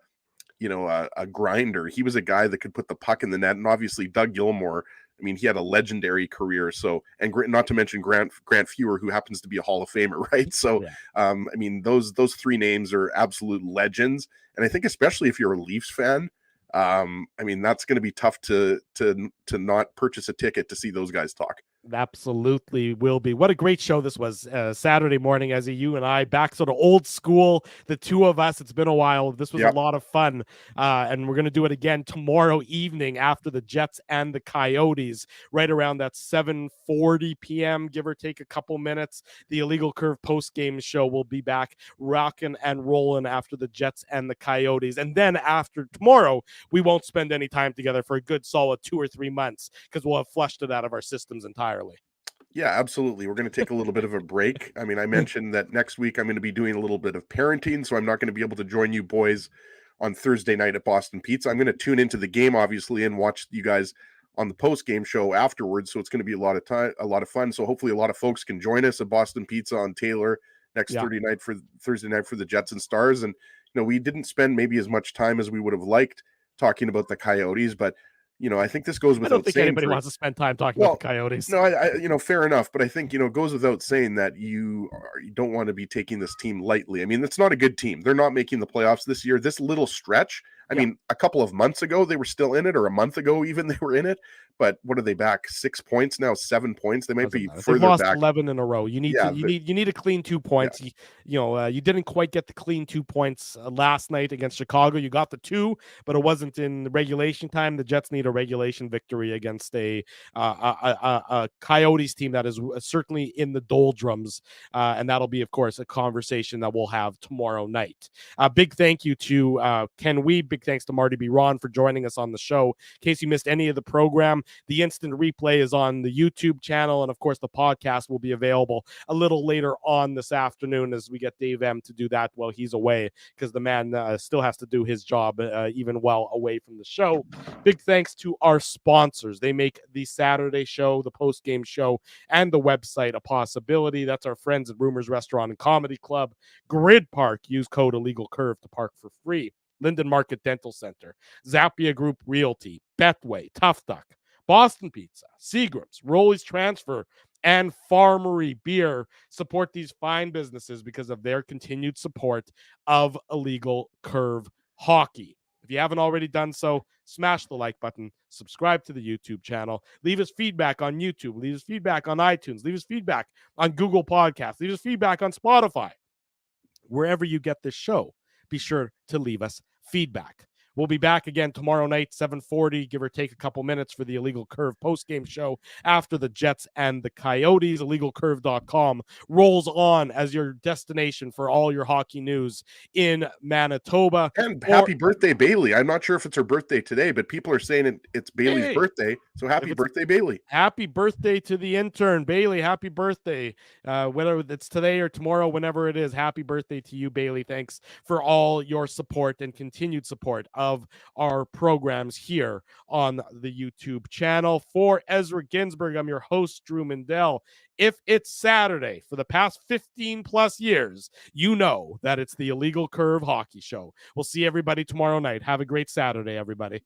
grinder. He was a guy that could put the puck in the net. And obviously Doug Gilmour, I mean, he had a legendary career. So, and not to mention Grant Fuhr, who happens to be a Hall of Famer, right? So, I mean, those three names are absolute legends. And I think especially if you're a Leafs fan, I mean, that's going to be tough to not purchase a ticket to see those guys talk. Absolutely will be. What a great show this was Saturday morning, Ezzy, you and I, back sort of old school, the two of us. It's been a while. This was a lot of fun, and we're going to do it again tomorrow evening after the Jets and the Coyotes, right around that 7:40 p.m., give or take a couple minutes. The Illegal Curve post-game show will be back rocking and rolling after the Jets and the Coyotes. And then after tomorrow, we won't spend any time together for a good solid 2 or 3 months because we'll have flushed it out of our systems entirely. Yeah, absolutely. We're going to take a little bit of a break. I mean, I mentioned that next week I'm going to be doing a little bit of parenting, so I'm not going to be able to join you boys on Thursday night at Boston Pizza. I'm going to tune into the game, obviously, and watch you guys on the post-game show afterwards. So it's going to be a lot of fun. So hopefully a lot of folks can join us at Boston Pizza on Taylor next Thursday night for the Jets and Stars. And, we didn't spend maybe as much time as we would have liked talking about the Coyotes, but I think this goes without saying. I don't think anybody wants to spend time talking about the Coyotes. No, I fair enough. But I think, it goes without saying that you don't want to be taking this team lightly. I mean, it's not a good team. They're not making the playoffs this year. This little stretch, I mean, a couple of months ago, they were still in it, or a month ago, even they were in it. But what are they back? 6 points now, 7 points. They might be further They've lost back. 11 in a row. You need you need a clean 2 points. You didn't quite get the clean 2 points last night against Chicago. You got the 2, but it wasn't in regulation time. The Jets need a regulation victory against a Coyotes team that is certainly in the doldrums, and that'll be, of course, a conversation that we'll have tomorrow night. Big thank you to Ken Weeb. Big thanks to Marty B. Ron for joining us on the show. In case you missed any of the program, the instant replay is on the YouTube channel, and of course the podcast will be available a little later on this afternoon as we get Dave M to do that while he's away, because the man still has to do his job even while away from the show. Big thanks to our sponsors. They make the Saturday show, the post-game show, and the website a possibility. That's our friends at Rumors Restaurant and Comedy Club, Grid Park. Use code IllegalCurve to park for free. Linden Market Dental Center, Zappia Group Realty, Betway, Tough Duck, Boston Pizza, Seagram's, Rolly's Transfer, and Farmery Beer. Support these fine businesses because of their continued support of Illegal Curve Hockey. If you haven't already done so, smash the like button, subscribe to the YouTube channel, leave us feedback on YouTube, leave us feedback on iTunes, leave us feedback on Google Podcasts, leave us feedback on Spotify. Wherever you get this show, be sure to leave us feedback. We'll be back again tomorrow night, 7:40, give or take a couple minutes, for the Illegal Curve postgame show after the Jets and the Coyotes. IllegalCurve.com rolls on as your destination for all your hockey news in Manitoba. And happy birthday, Bailey. I'm not sure if it's her birthday today, but people are saying it's Bailey's birthday. So happy birthday, Bailey. Happy birthday to the intern, Bailey. Happy birthday. Whether it's today or tomorrow, whenever it is, happy birthday to you, Bailey. Thanks for all your support and continued support of our programs here on the YouTube channel. For Ezra Ginsburg, I'm your host, Drew Mindell. If it's Saturday for the past 15 plus years, you know that it's the Illegal Curve Hockey Show. We'll see everybody tomorrow night. Have a great Saturday, everybody.